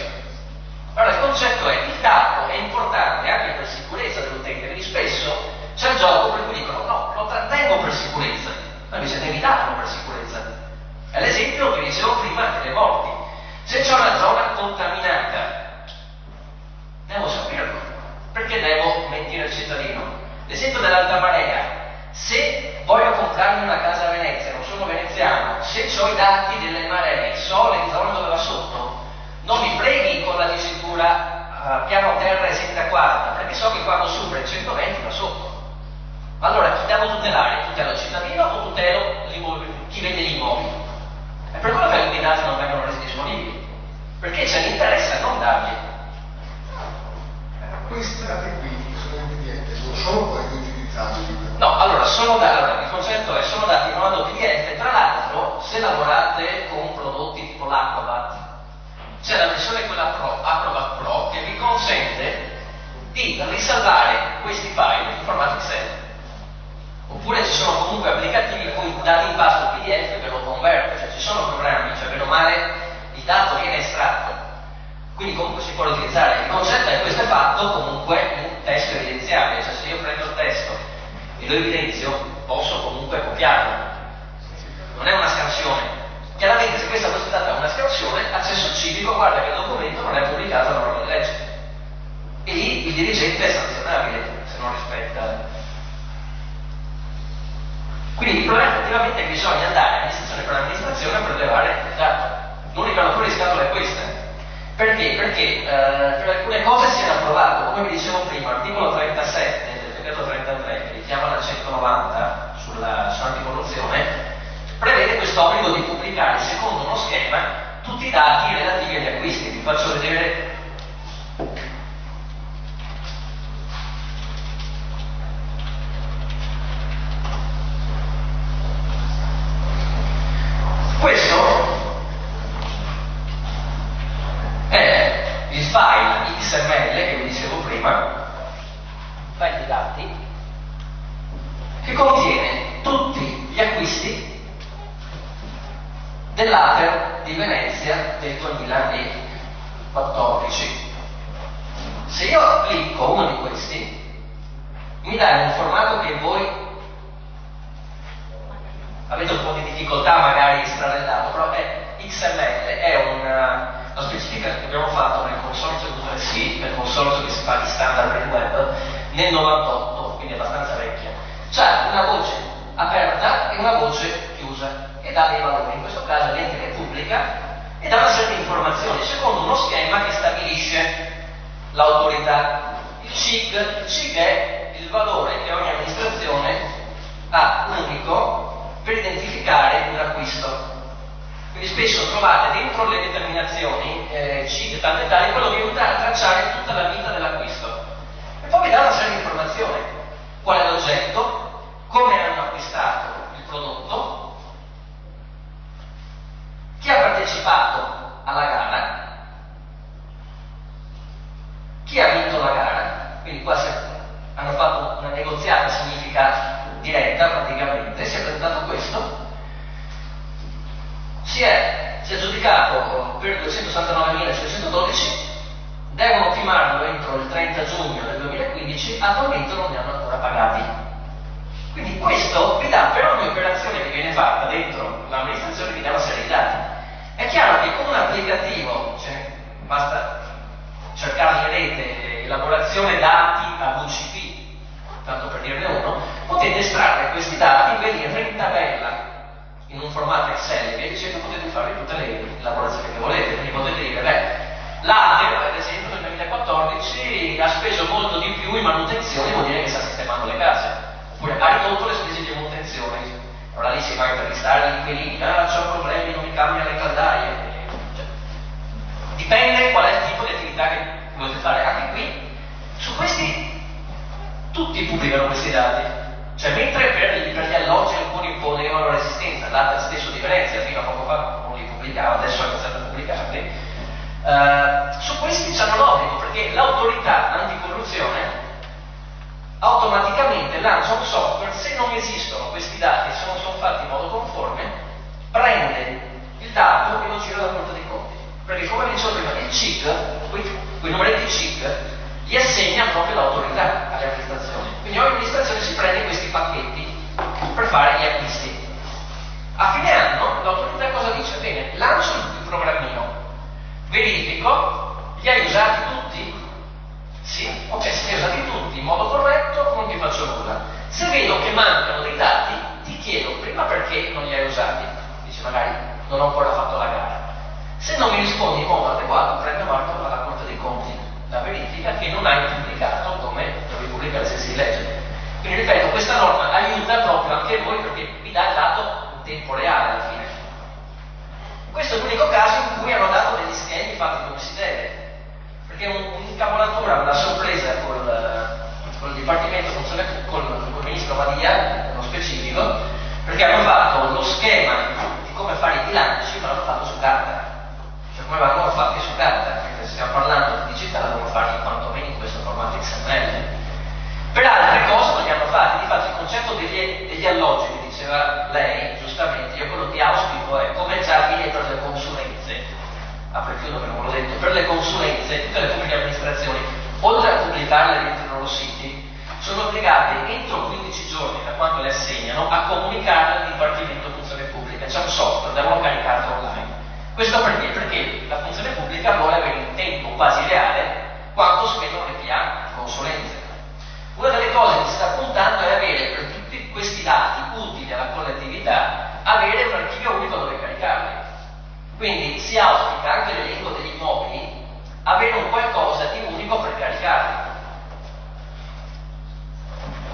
Allora il concetto è: il dato è importante anche per sicurezza dell'utente, quindi spesso c'è il gioco per cui dicono no, lo trattengo per sicurezza, ma invece devi darlo per sicurezza. È l'esempio che dicevo prima delle morti. Se c'è una zona contaminata, devo saperlo, perché devo mentire al cittadino. L'esempio dell'alta marea: se voglio comprarmi una casa a Venezia, non sono veneziano, se ho i dati delle maree, so le zone dove va sotto, non mi freghi con la dicitura piano terra e 70-40, perché so che quando supera il 120 va sotto. Allora chi devo tutelare? Tutelo il cittadino o tutelo chi vende gli immobili? È per quello che i dati non vengono resi disponibili, perché c'è l'interesse a non darli. Questi dati qui sono ingredienti, non sono poi utilizzabili. No, allora, il concetto è: sono dati in formato PDF. Tra l'altro, se lavorate con prodotti tipo l'Acrobat, c'è la versione quella Pro, Acrobat Pro, che vi consente di risalvare questi file in formato Excel. Oppure ci sono comunque applicativi in cui da l'impasto PDF ve lo converte, cioè ci sono programmi, cioè bene o male il dato viene estratto, quindi comunque si può utilizzare. Il concetto è che questo è fatto comunque in testo evidenziabile, cioè se io prendo il testo e lo evidenzio posso comunque copiarlo, non è una scansione. Chiaramente se questa fosse stata una scansione, accesso civico guarda che il documento non è pubblicato alla norma di legge e lì il dirigente è sanzionabile se non rispetta. Quindi il problema effettivamente è che bisogna andare amministrazione per amministrazione a prelevare il dato. L'unica rottura di scatola è questa. Perché? Perché per alcune cose si è approvato, come vi dicevo prima, l'articolo 37 del decreto 33, che richiama la 190 sull'anticorruzione, prevede questo obbligo di pubblicare secondo uno schema tutti i dati relativi agli acquisti. Vi faccio vedere. Questo è prima, un file di dati che contiene tutti gli acquisti dell'Aper di Venezia del 2014. Se io clicco uno di questi, mi dà un formato che voi avete un po' di difficoltà magari estranellato, però è XML, è una specifica che abbiamo fatto nel consorzio W3C, nel consorzio che si fa di standard per il web, nel 98, quindi abbastanza vecchia. C'è una voce aperta e una voce chiusa e dà dei valori, in questo caso l'ente che pubblica, e dà una serie di informazioni secondo uno schema che stabilisce l'autorità. Il CIG è il valore che ogni amministrazione ha unico per identificare un acquisto. Quindi spesso trovate dentro le determinazioni CIG tante e tali quello che aiuta a tracciare tutta la vita dell'acquisto. E poi vi dà una serie di informazioni: qual è l'oggetto, come hanno acquistato il prodotto, chi ha partecipato alla gara, chi ha vinto la gara. Quindi qua hanno fatto una negoziata, significa diretta praticamente, si è presentato questo, si è aggiudicato per 269.612, devono firmarlo entro il 30 giugno del 2015, attualmente non ne hanno ancora pagati. Quindi questo vi dà, per ogni operazione che viene fatta dentro l'amministrazione, vi dà una serie di dati. È chiaro che con un applicativo, cioè, basta cercare in rete elaborazione dati a VCP, tanto per dirne uno, potete estrarre questi dati, venire in tabella in un formato Excel, e via dicendo, potete fare tutte le elaborazioni che volete. Quindi potete dire, l'Ater, ad esempio, nel 2014 ha speso molto di più in manutenzione, vuol dire che sta sistemando le case, oppure ha ridotto le spese di manutenzione. Allora lì si va a intervistare gli inquilini, c'ho problemi, non mi cambiano le caldaie. Cioè, dipende qual è il tipo di attività che volete fare. Anche qui, su questi, tutti pubblicano questi dati. Cioè, mentre per gli alloggi alcuni imponevano resistenza, l'Ater stesso di Venezia fino a poco fa non li pubblicava, adesso ha iniziato a pubblicarli, su questi c'hanno l'obbligo, perché l'autorità anticorruzione automaticamente lancia un software. Se non esistono questi dati, se non sono fatti in modo conforme, prende il dato e lo gira dalla Corte dei Conti, perché come dicevo prima, il CIG, quei numeretti CIG li assegna proprio l'autorità alle amministrazioni. Quindi ogni amministrazione si prende questi pacchetti per fare gli acquisti. A fine anno l'autorità cosa dice? Bene, lancio il programmino, verifico, li hai usati tutti? Sì? Ok, se li hai usati tutti in modo corretto non ti faccio nulla. Se vedo che mancano dei dati, ti chiedo prima perché non li hai usati, dice magari non ho ancora fatto la gara. Se non mi rispondi in modo adeguato, prendo atto alla Corte dei Conti la verifica che non hai pubblicato come devi pubblicare se si legge. Quindi ripeto, questa norma aiuta proprio anche voi, perché vi dà il dato in tempo reale alla fine. Questo è l'unico caso in cui hanno dato degli schemi fatti come si deve, perché un'incavolatura, una sorpresa col Dipartimento col Ministro Madia, nello specifico, perché hanno fatto lo schema di come fare i bilanci, ma l'hanno fatto su carta. Cioè come vanno fatti su carta, perché se stiamo parlando di digitale devono farli quantomeno in questo formato XML. Per altre cose non li hanno fatti. Difatti il concetto degli alloggi che diceva lei, giustamente, io quello che auspico è, come già avviene per le consulenze, apro e chiudo perché non l'ho detto, per le consulenze tutte le pubbliche amministrazioni, oltre a pubblicarle dentro i loro siti, sono obbligate entro 15 giorni da quando le assegnano a comunicare al Dipartimento Funzione Pubblica. C'è un software, devono caricarlo online. Questo perché? Perché la funzione pubblica vuole avere in tempo quasi reale quanto spendono le PA, le consulenze. Una delle cose che si sta puntando è avere per tutti questi dati utili alla collettività, avere un archivio unico dove caricarli. Quindi si auspica anche l'elenco degli immobili, avere un qualcosa di unico per caricarli.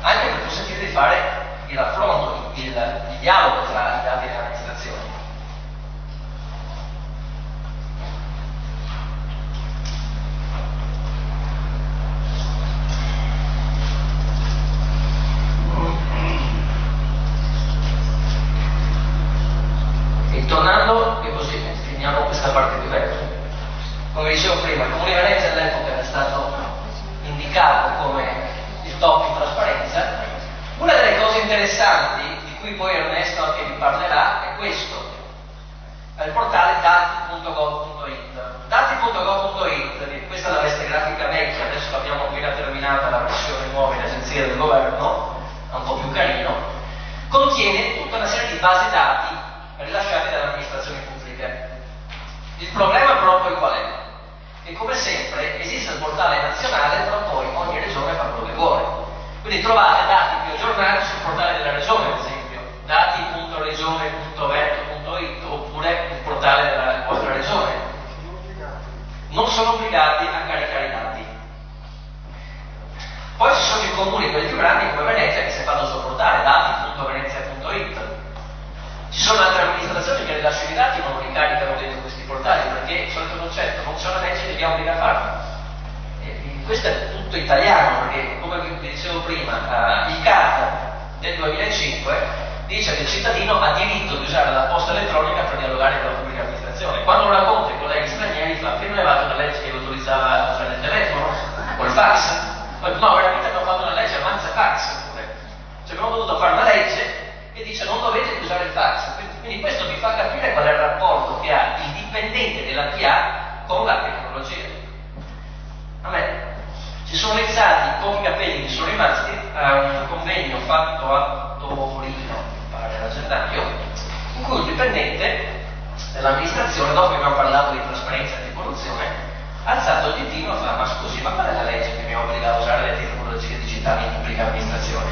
Anche per consentire di fare il raffronto, il dialogo tra i dati delle amministrazioni. E tornando, e così finiamo questa parte più vecchia. Come dicevo prima, il Comune di Venezia all'epoca era stato indicato capo come il top in trasparenza. Una delle cose interessanti, di cui poi Ernesto anche vi parlerà, è questo, è il portale dati.gov.it. Dati.gov.it, questa è la veste grafica vecchia, adesso l'abbiamo appena terminata la versione nuova in agenzia del governo, è un po' più carino, contiene tutta una serie di basi dati rilasciate dalle amministrazioni pubbliche. Il problema però poi qual è? Che come sempre esiste il portale nazionale, però poi ogni regione fa quello che vuole. Quindi trovate dati più aggiornati sul portale della regione, ad esempio, dati.regione.veneto.it, oppure il portale della vostra regione. Non sono obbligati a caricare i dati. Poi ci sono i comuni, quelli più grandi come Venezia, che si fanno il suo portale, dati.venezia.it. Ci sono altre amministrazioni che rilasciano i dati ma non li caricano dentro questi portali, perché il solito concetto, non c'è una legge che li obbliga a farlo. Questo è tutto italiano, perché come vi dicevo prima, il CAD del 2005 dice che il cittadino ha diritto di usare la posta elettronica per dialogare con la pubblica amministrazione. Quando lo racconta ai colleghi stranieri fa: prima avevate una legge che vi autorizzava a usare il telefono o il fax? No, veramente abbiamo fatto una legge avanza fax pure. Cioè abbiamo dovuto fare una legge che dice non dovete usare il fax. Quindi questo vi fa capire qual è il rapporto che ha il dipendente della PA con la tecnologia. A me ci sono iniziati pochi capelli che sono rimasti a un convegno fatto a Torino, mi pare, a gennaio, in cui un dipendente dell'amministrazione, dopo che abbiamo parlato di trasparenza e di corruzione, ha alzato il ditino e fa: ma scusi, ma qual è la legge che mi obbliga a usare le tecnologie digitali in pubblica amministrazione?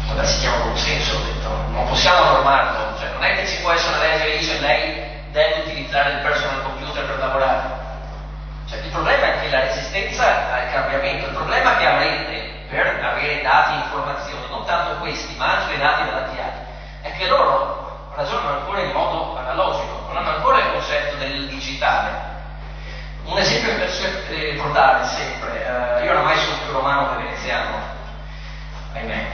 Vabbè, si chiama consenso, ho detto, non possiamo normarlo, cioè non è che ci può essere una legge che dice lei deve utilizzare il personal computer per lavorare. Cioè, il problema è che la resistenza al cambiamento, il problema che avrete per avere dati e informazioni, non tanto questi, ma anche i dati della TA, è che loro ragionano ancora in modo analogico, non hanno ancora il concetto del digitale. Un esempio per portare sempre, io oramai sono più romano che veneziano, ahimè.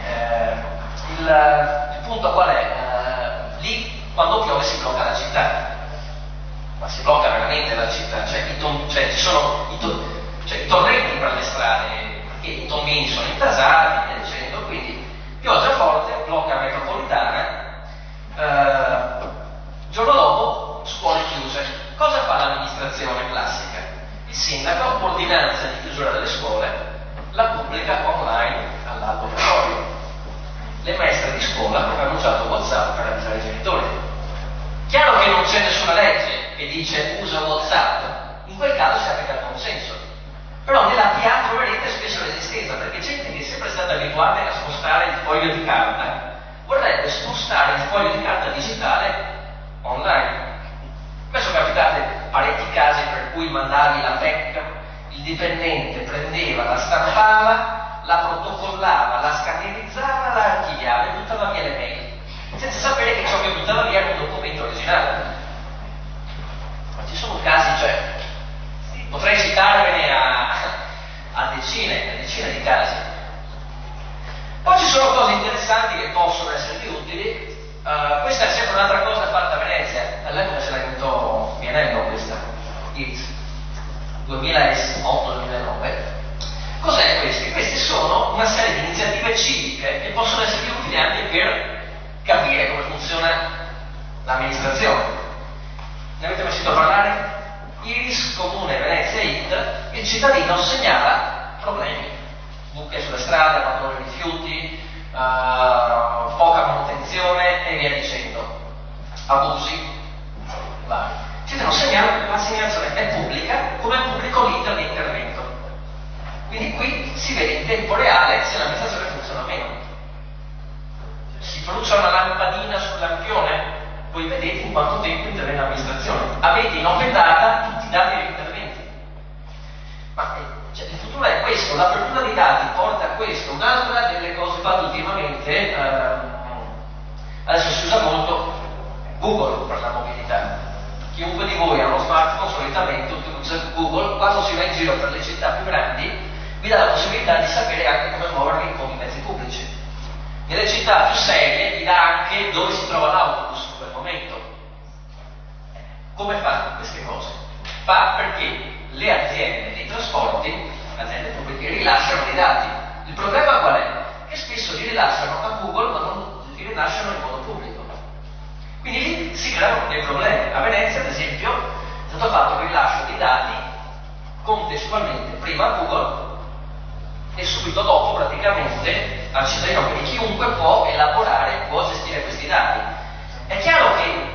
Il punto qual è? Lì quando piove si blocca la città, ma si blocca veramente la città, cioè ci sono i torrenti per le strade, perché i tombini sono intasati, e dicendo, quindi pioggia forte, blocca la metropolitana, giorno dopo scuole chiuse. Cosa fa l'amministrazione classica? Il sindaco, ordinanza di chiusura delle scuole, la pubblica online all'alto petrolio. Le maestre di scuola hanno usato WhatsApp per avvisare i genitori. Chiaro che non c'è nessuna legge che dice usa WhatsApp, in quel caso si applica il consenso. Però nella PA troverete spesso resistenza, perché gente che è sempre stata abituata a spostare il foglio di carta vorrebbe spostare il foglio di carta digitale online. Questo capitato parecchi casi per cui mandavi la PEC, il dipendente prendeva, la stampava, la protocollava, la scannerizzava, la archiviava e buttava via le mail, senza sapere che ciò che buttava via era un documento originale. Ma ci sono casi, cioè, potrei citarvene a decine di casi. Poi ci sono cose interessanti che possono esservi utili. Questa è sempre un'altra cosa fatta a Venezia, all'epoca ce l'ha vinto Mianello questa, il 2008-2009. Cos'è questi? Questi sono una serie di iniziative civiche che possono essere utili anche per capire come funziona l'amministrazione. Ne avete mai sentito parlare? Iris, Comune, Venezia, IT, il cittadino segnala problemi, buche sulle strade, abbandono di rifiuti, poca manutenzione e via dicendo, abusi vari. La segnalazione è pubblica, come è pubblico l'iter di intervento. Quindi qui si vede in tempo reale se l'amministrazione funziona o meno. Si brucia una lampadina sul lampione, voi vedete in quanto tempo interviene l'amministrazione. Avete in open data tutti i dati degli interventi. Ma il futuro è questo, l'apertura dei dati porta a questo. Un'altra delle cose fatte ultimamente, adesso si usa molto Google per la mobilità. Chiunque di voi ha uno smartphone solitamente utilizza Google, quando si va in giro per le città più grandi vi dà la possibilità di sapere anche come muovervi con i mezzi pubblici. Nelle città più serie vi dà anche dove si trova l'autobus in quel momento. Come fa queste cose? Fa perché le aziende dei trasporti aziende pubbliche rilasciano dei dati. Il problema qual è? Che spesso li rilasciano a Google ma non li rilasciano in modo pubblico. Quindi lì si creano dei problemi. A Venezia, ad esempio, è stato fatto il rilascio dei dati contestualmente prima a Google e subito dopo praticamente al cittadino, quindi chiunque può elaborare, può gestire questi dati. È chiaro che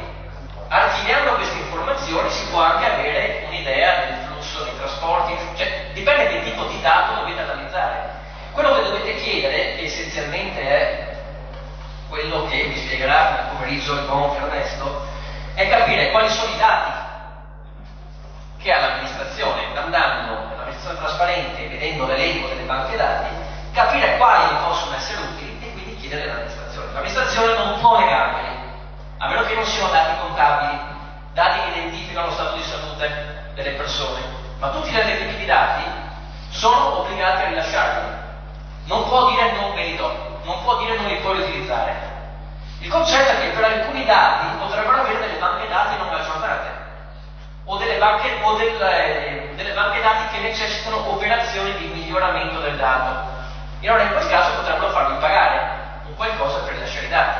archiviando queste informazioni si può anche avere un'idea del flusso dei trasporti, cioè dipende che tipo di dato dovete analizzare. Quello che dovete chiedere, che essenzialmente è quello che vi spiegherà nel pomeriggio il buon Ernesto, è capire quali sono i dati che ha l'amministrazione, andando nell'amministrazione trasparente e vedendo l'elenco delle banche dati, capire quali possono essere utili e quindi chiedere all'amministrazione. L'amministrazione non può negarli, a meno che non siano dati contabili, dati che identificano lo stato di salute delle persone, ma tutti gli altri tipi di dati sono obbligati a rilasciarli. Non può dire non ve li do, non può dire non li puoi utilizzare. Il concetto è che per alcuni dati potrebbero avere delle banche dati non aggiornate o delle banche dati che necessitano operazioni di miglioramento del dato. E allora in quel caso potrebbero farvi pagare un qualcosa per rilasciare i dati.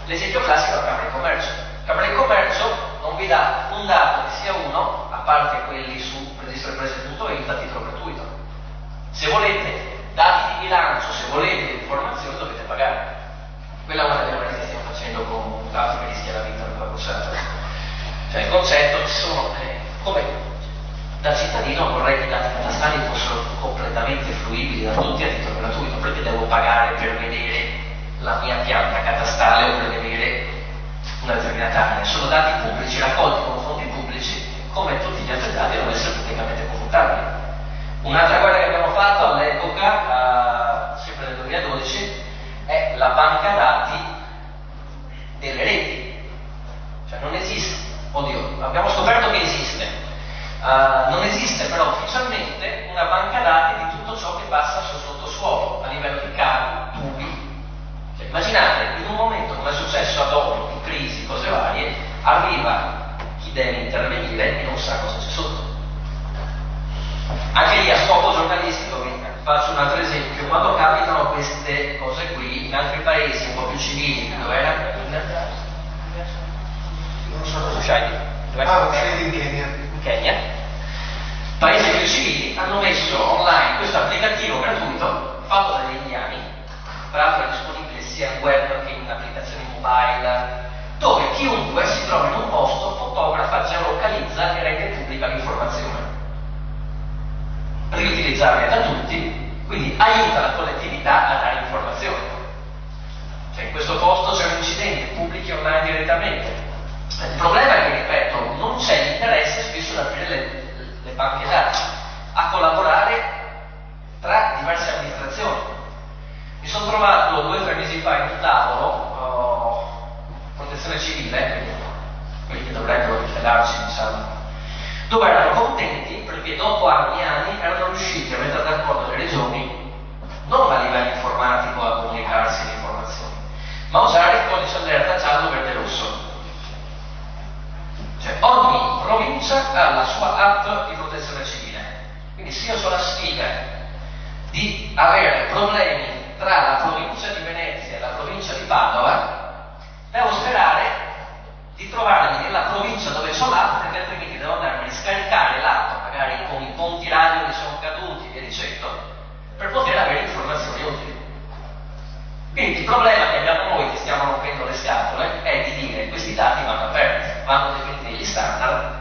L'esempio classico è la Camera di Commercio. La Camera di Commercio non vi dà un dato che sia uno, a parte quelli su registroimprese.it, a titolo gratuito. Se volete dati di bilancio, se volete informazioni, dovete pagare. Quella è una delle cose che stiamo facendo con un dato che rischia la vita della Corsata. Cioè il concetto sono come da cittadino vorrei che i dati catastali fossero completamente fruibili da tutti a titolo gratuito, perché devo pagare per vedere la mia pianta catastale o per vedere una determinata area. Sono dati pubblici raccolti con fondi pubblici, come tutti gli altri dati devono essere pubblicamente consultabili. Un'altra cosa che abbiamo fatto all'epoca, sempre nel 2012, è la banca dati delle reti. Cioè non esiste, oddio, abbiamo scoperto che esiste, non esiste però ufficialmente una banca dati di tutto ciò che passa sul sottosuolo, a livello di cavi, tubi. Cioè, immaginate, in un momento come è successo ad Oro, di crisi, cose varie, arriva chi deve intervenire e non sa cosa c'è sotto. Anche lì a scopo giornalistico, faccio un altro esempio, quando capitano queste cose qui in altri paesi un po' più civili, dove era? Non so cosa Shady? in Kenya. In Kenya. Paesi più civili hanno messo online questo applicativo gratuito fatto dagli indiani, tra l'altro è disponibile sia in web che in applicazioni mobile, dove chiunque si trova in un posto fotografa, geolocalizza e rende pubblica l'informazione. Riutilizzabile da tutti, quindi aiuta la collettività a dare informazioni. Cioè in questo posto c'è un incidente, pubblichi online direttamente. Il problema è che, ripeto, non c'è l'interesse spesso ad aprire le banche dati, a collaborare tra diverse amministrazioni. Mi sono trovato 2 o 3 mesi fa in un tavolo, protezione civile, quelli che dovrebbero tutelarci, diciamo, dove erano contenti perché dopo anni e anni erano riusciti a mettere d'accordo le regioni non a livello informatico a comunicarsi le informazioni, ma a usare il codice allerta giallo, verde e rosso. Cioè ogni provincia ha la sua app di protezione civile, quindi se io ho la sfiga di avere problemi tra la provincia di Venezia e la provincia di Padova, devo sperare di trovarmi nella provincia dove c'ho l'app, perché altrimenti devo andarmi a scaricare l'app, magari con i ponti radio che sono caduti e via dicendo, per poter avere informazioni utili. Quindi il problema che abbiamo noi che stiamo rompendo le scatole è di dire che questi dati vanno aperti, vanno definiti degli standard.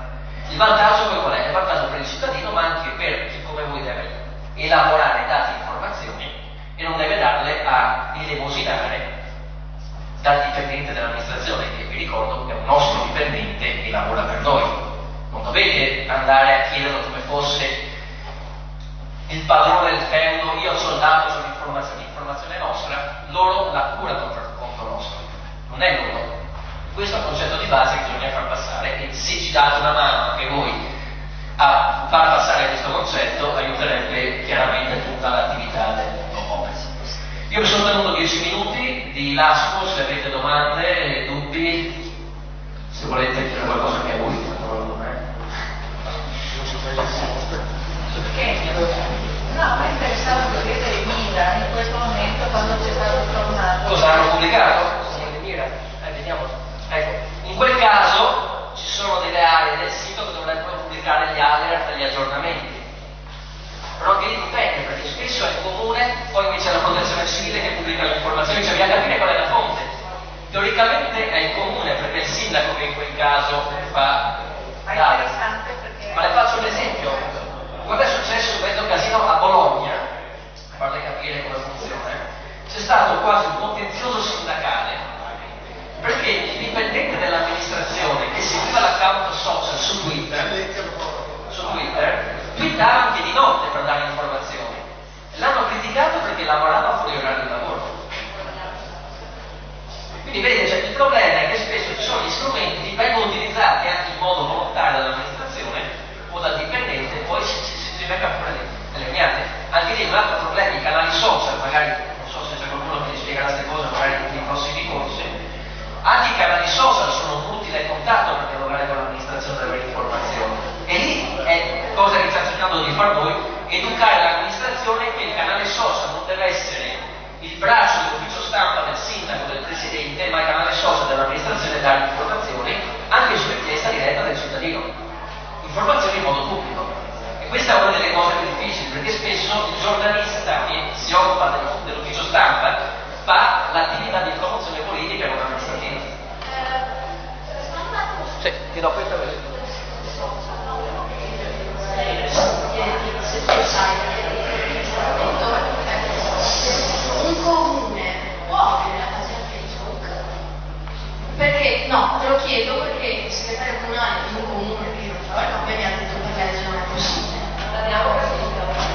Il vantaggio poi qual è? Il vantaggio per il cittadino, ma anche per chi come voi deve elaborare dati e informazioni e non deve darle a elemosinare dal dipendente dell'amministrazione, che vi ricordo che è un nostro dipendente e lavora per noi. Non dovete andare a chiederlo come fosse il padrone del feudo, io ho soldato sull'informazione, l'informazione è nostra, loro la curano per conto nostro, non è loro. Questo è un concetto di base che bisogna far passare, e se ci date una mano anche voi a far passare questo concetto aiuterebbe chiaramente tutta l'attività del Opes. Io mi sono tenuto 10 minuti, vi lascio se avete domande, dubbi, se volete chiedere qualcosa che a voi, non Perché? aggiornamenti. Però anche lì dipende, perché spesso è il comune, poi invece è la protezione civile che pubblica le informazioni, cioè bisogna capire qual è la fonte. Teoricamente è il comune, perché è il sindaco che in quel caso fa. Ma è interessante perché... Ma le faccio un esempio. Quando è successo questo casino a Bologna, per farle capire come funziona, c'è stato quasi un contenzioso sindacale, perché il dipendente dell'amministrazione che seguiva l'account social su Twitter, twittava anche di notte per dare informazioni. L'hanno criticato perché lavorava fuori orario di lavoro. Quindi vedete, cioè, il problema è che spesso ci sono gli strumenti che vengono utilizzati anche in modo volontario dall'amministrazione o dal dipendente e poi si becca fuori delle gnate. Anche lì un altro problema, i canali social, magari non so se c'è qualcuno che mi spiega queste cose, magari nei prossimi corsi, anche i canali social sono un utile contatto per dialogare con l'amministrazione delle informazioni. E lì è cosa che stiamo cercando di far noi, educare l'amministrazione che il canale social non deve essere il braccio dell'ufficio stampa del sindaco, del presidente, ma il canale social dell'amministrazione dare informazioni anche su richiesta diretta del cittadino. Informazioni in modo pubblico. E questa è una delle cose più difficili, perché spesso il giornalista che si occupa dell'ufficio stampa fa l'attività di promozione politica e non amministrativa. Sì, ti do questa versione. Un comune può aprire la pagina Facebook? Perché no, te lo chiedo perché il segretario comunale di un comune che io non so, mi ha detto che la legge non è possibile.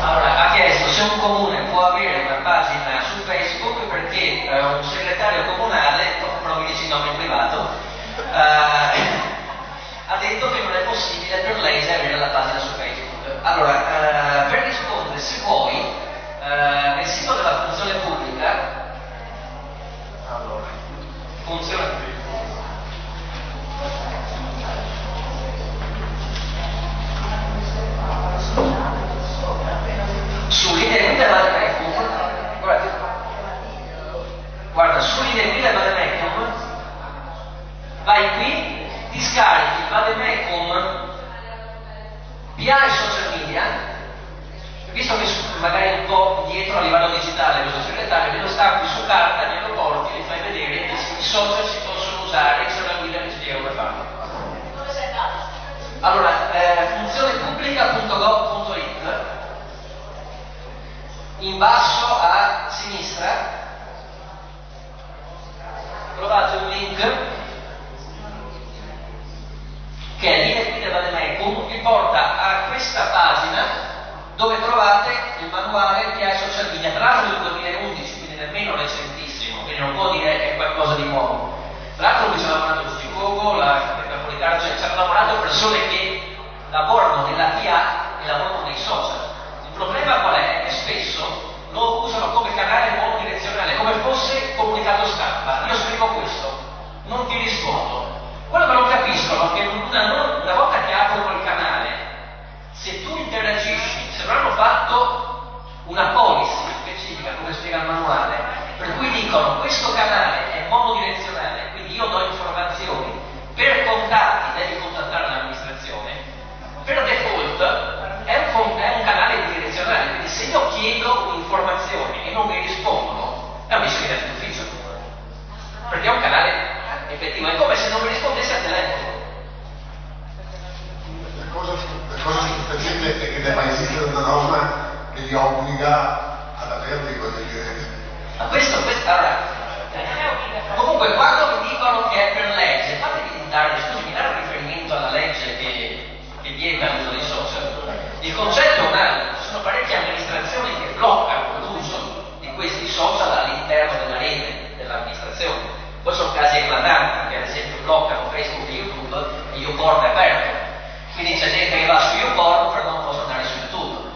Allora, ha chiesto se un comune può avere una pagina su Facebook perché un segretario comunale, non mi dici il nome in privato, ha detto che non è possibile per lei avere la pagina su Facebook. Allora, per rispondere, se vuoi, nel sito della funzione pubblica, allora, funzione su linee guida Vademecum, guarda, su linee guida Vademecum, vai qui, ti scarichi Vademecum via social media, visto che magari un po' indietro a livello digitale questo segretario, me lo stampi su carta, me lo porti, li fai vedere che i social si possono usare, c'è una guida che spiega come farlo. Dove sei andato? Allora, funzionepubblica.gov.it, in basso a sinistra trovate un link che è linee guida Vademecum, vi porta a questa pagina dove trovate il manuale che ha i social media, tra l'altro del 2011, quindi nemmeno recentissimo, quindi non può dire che è qualcosa di nuovo. Tra l'altro qui ci hanno lavorato tutti Google, la Napolitano, cioè ci hanno lavorato persone che lavorano nella PA e lavorano nei social. Il problema qual è? Che spesso lo usano come canale monodirezionale, come fosse comunicato stampa. Io scrivo questo, non ti rispondo. Quello che non capiscono è che una volta che aprono il canale, se tu interagisci, se non hanno fatto una policy specifica, come spiega il manuale, per cui dicono questo canale è monodirezionale, quindi io do informazioni, per contatti devi contattare l'amministrazione, per default è un canale bidirezionale, quindi se io chiedo un'informazione e non mi rispondono, è un discreto d'ufficio, perché è un canale effettivo, è come se non mi rispondesse al telefono. La cosa stupefacente è che debba esistere una norma che li obbliga ad averli, voglio dire. Ma questo allora, comunque quando mi dicono che è per legge, fatemi dare un riferimento alla legge che vieta l'uso dei social. Il concetto è un altro, ci sono parecchie amministrazioni che bloccano l'uso di questi social all'interno della rete dell'amministrazione. Poi sono casi eclatanti che ad esempio bloccano Facebook e YouTube e YouPorn è aperto. Quindi c'è gente che va su YouPorn però non posso andare su YouTube.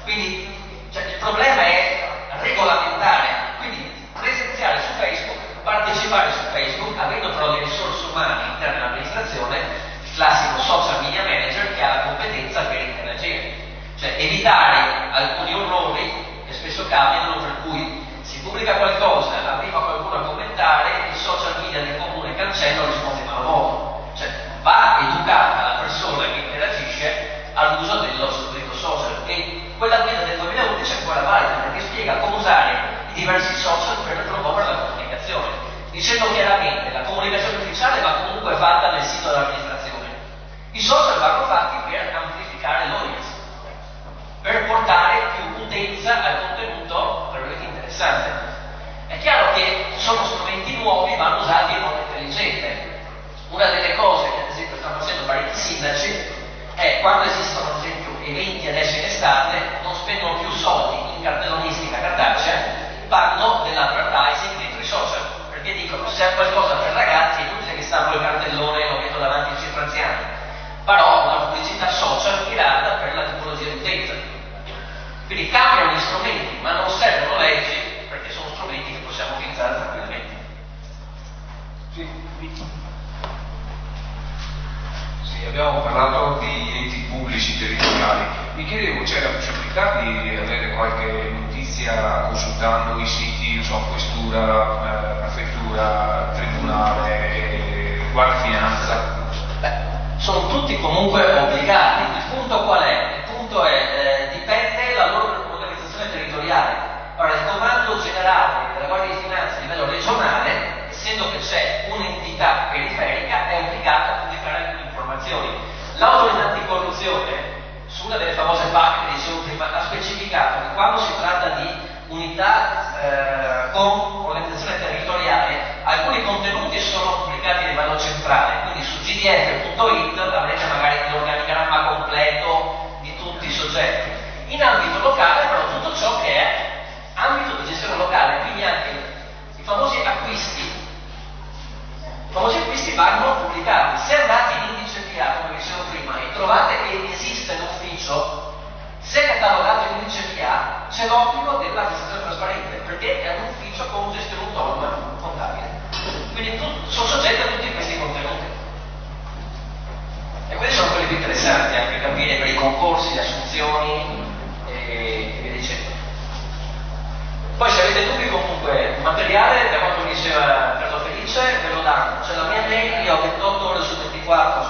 Quindi il problema è regolamentare, quindi presenziare su Facebook, partecipare su Facebook, avendo però le risorse umane all'interno dell'amministrazione, il classico social media manager che ha la competenza per interagire. Cioè evitare alcuni orrori che spesso capitano, per cui si pubblica qualcosa, arriva qualcuno a commentare, il social media del comune cancella o risponde malmodo. Cioè va educata la persona che interagisce all'uso dello sono strumenti nuovi, vanno usati in modo intelligente. Una delle cose che ad esempio stanno facendo parecchi sindaci è quando esistono ad esempio eventi adesso in estate, non spendono più soldi in cartellonistica cartacea, fanno dell'advertising dentro i social, perché dicono se è qualcosa per ragazzi è inutile che stampo il cartellone e lo metto davanti al centro anziani, farò una pubblicità social mirata per la tipologia di utenza. Quindi cambiano gli strumenti, ma non servono leggi perché sono strumenti che possiamo utilizzare tranquillamente. Sì, abbiamo parlato di enti pubblici territoriali. Mi chiedevo, c'è la possibilità di avere qualche notizia consultando i siti, non so, questura, prefettura, tribunale, guardia finanza? Sono tutti comunque obbligati. Il punto qual è? Il punto è dipende la loro organizzazione territoriale. Allora, il comando generale della Guardia di Finanza a livello regionale, essendo che c'è un'entità periferica, è obbligata a pubblicare alcune informazioni. L'autorità anticorruzione, su una delle famose PAC che dicevo prima, ha specificato che quando si tratta di unità con organizzazione territoriale, alcuni contenuti sono pubblicati a livello centrale, quindi su gdf.it avrete magari l'organigramma completo di tutti i soggetti. In ambito locale però tutto ciò che è ambito di gestione locale, quindi anche i famosi acquisti vanno pubblicati. Se andate in indice PA, come dicevo prima, e trovate che esiste l'ufficio, se è catalogato in indice PA, c'è l'obbligo dell'amministrazione trasparente, perché è un ufficio con gestione autonoma contabile. Quindi sono soggetti a tutti questi contenuti. E questi sono quelli più interessanti, anche capire per i concorsi, le assunzioni e via dicendo. Poi se avete dubbi comunque, materiale, da quanto mi diceva Carlo Felice, ve lo danno. C'è la mia mail, io ho 28 ore su 24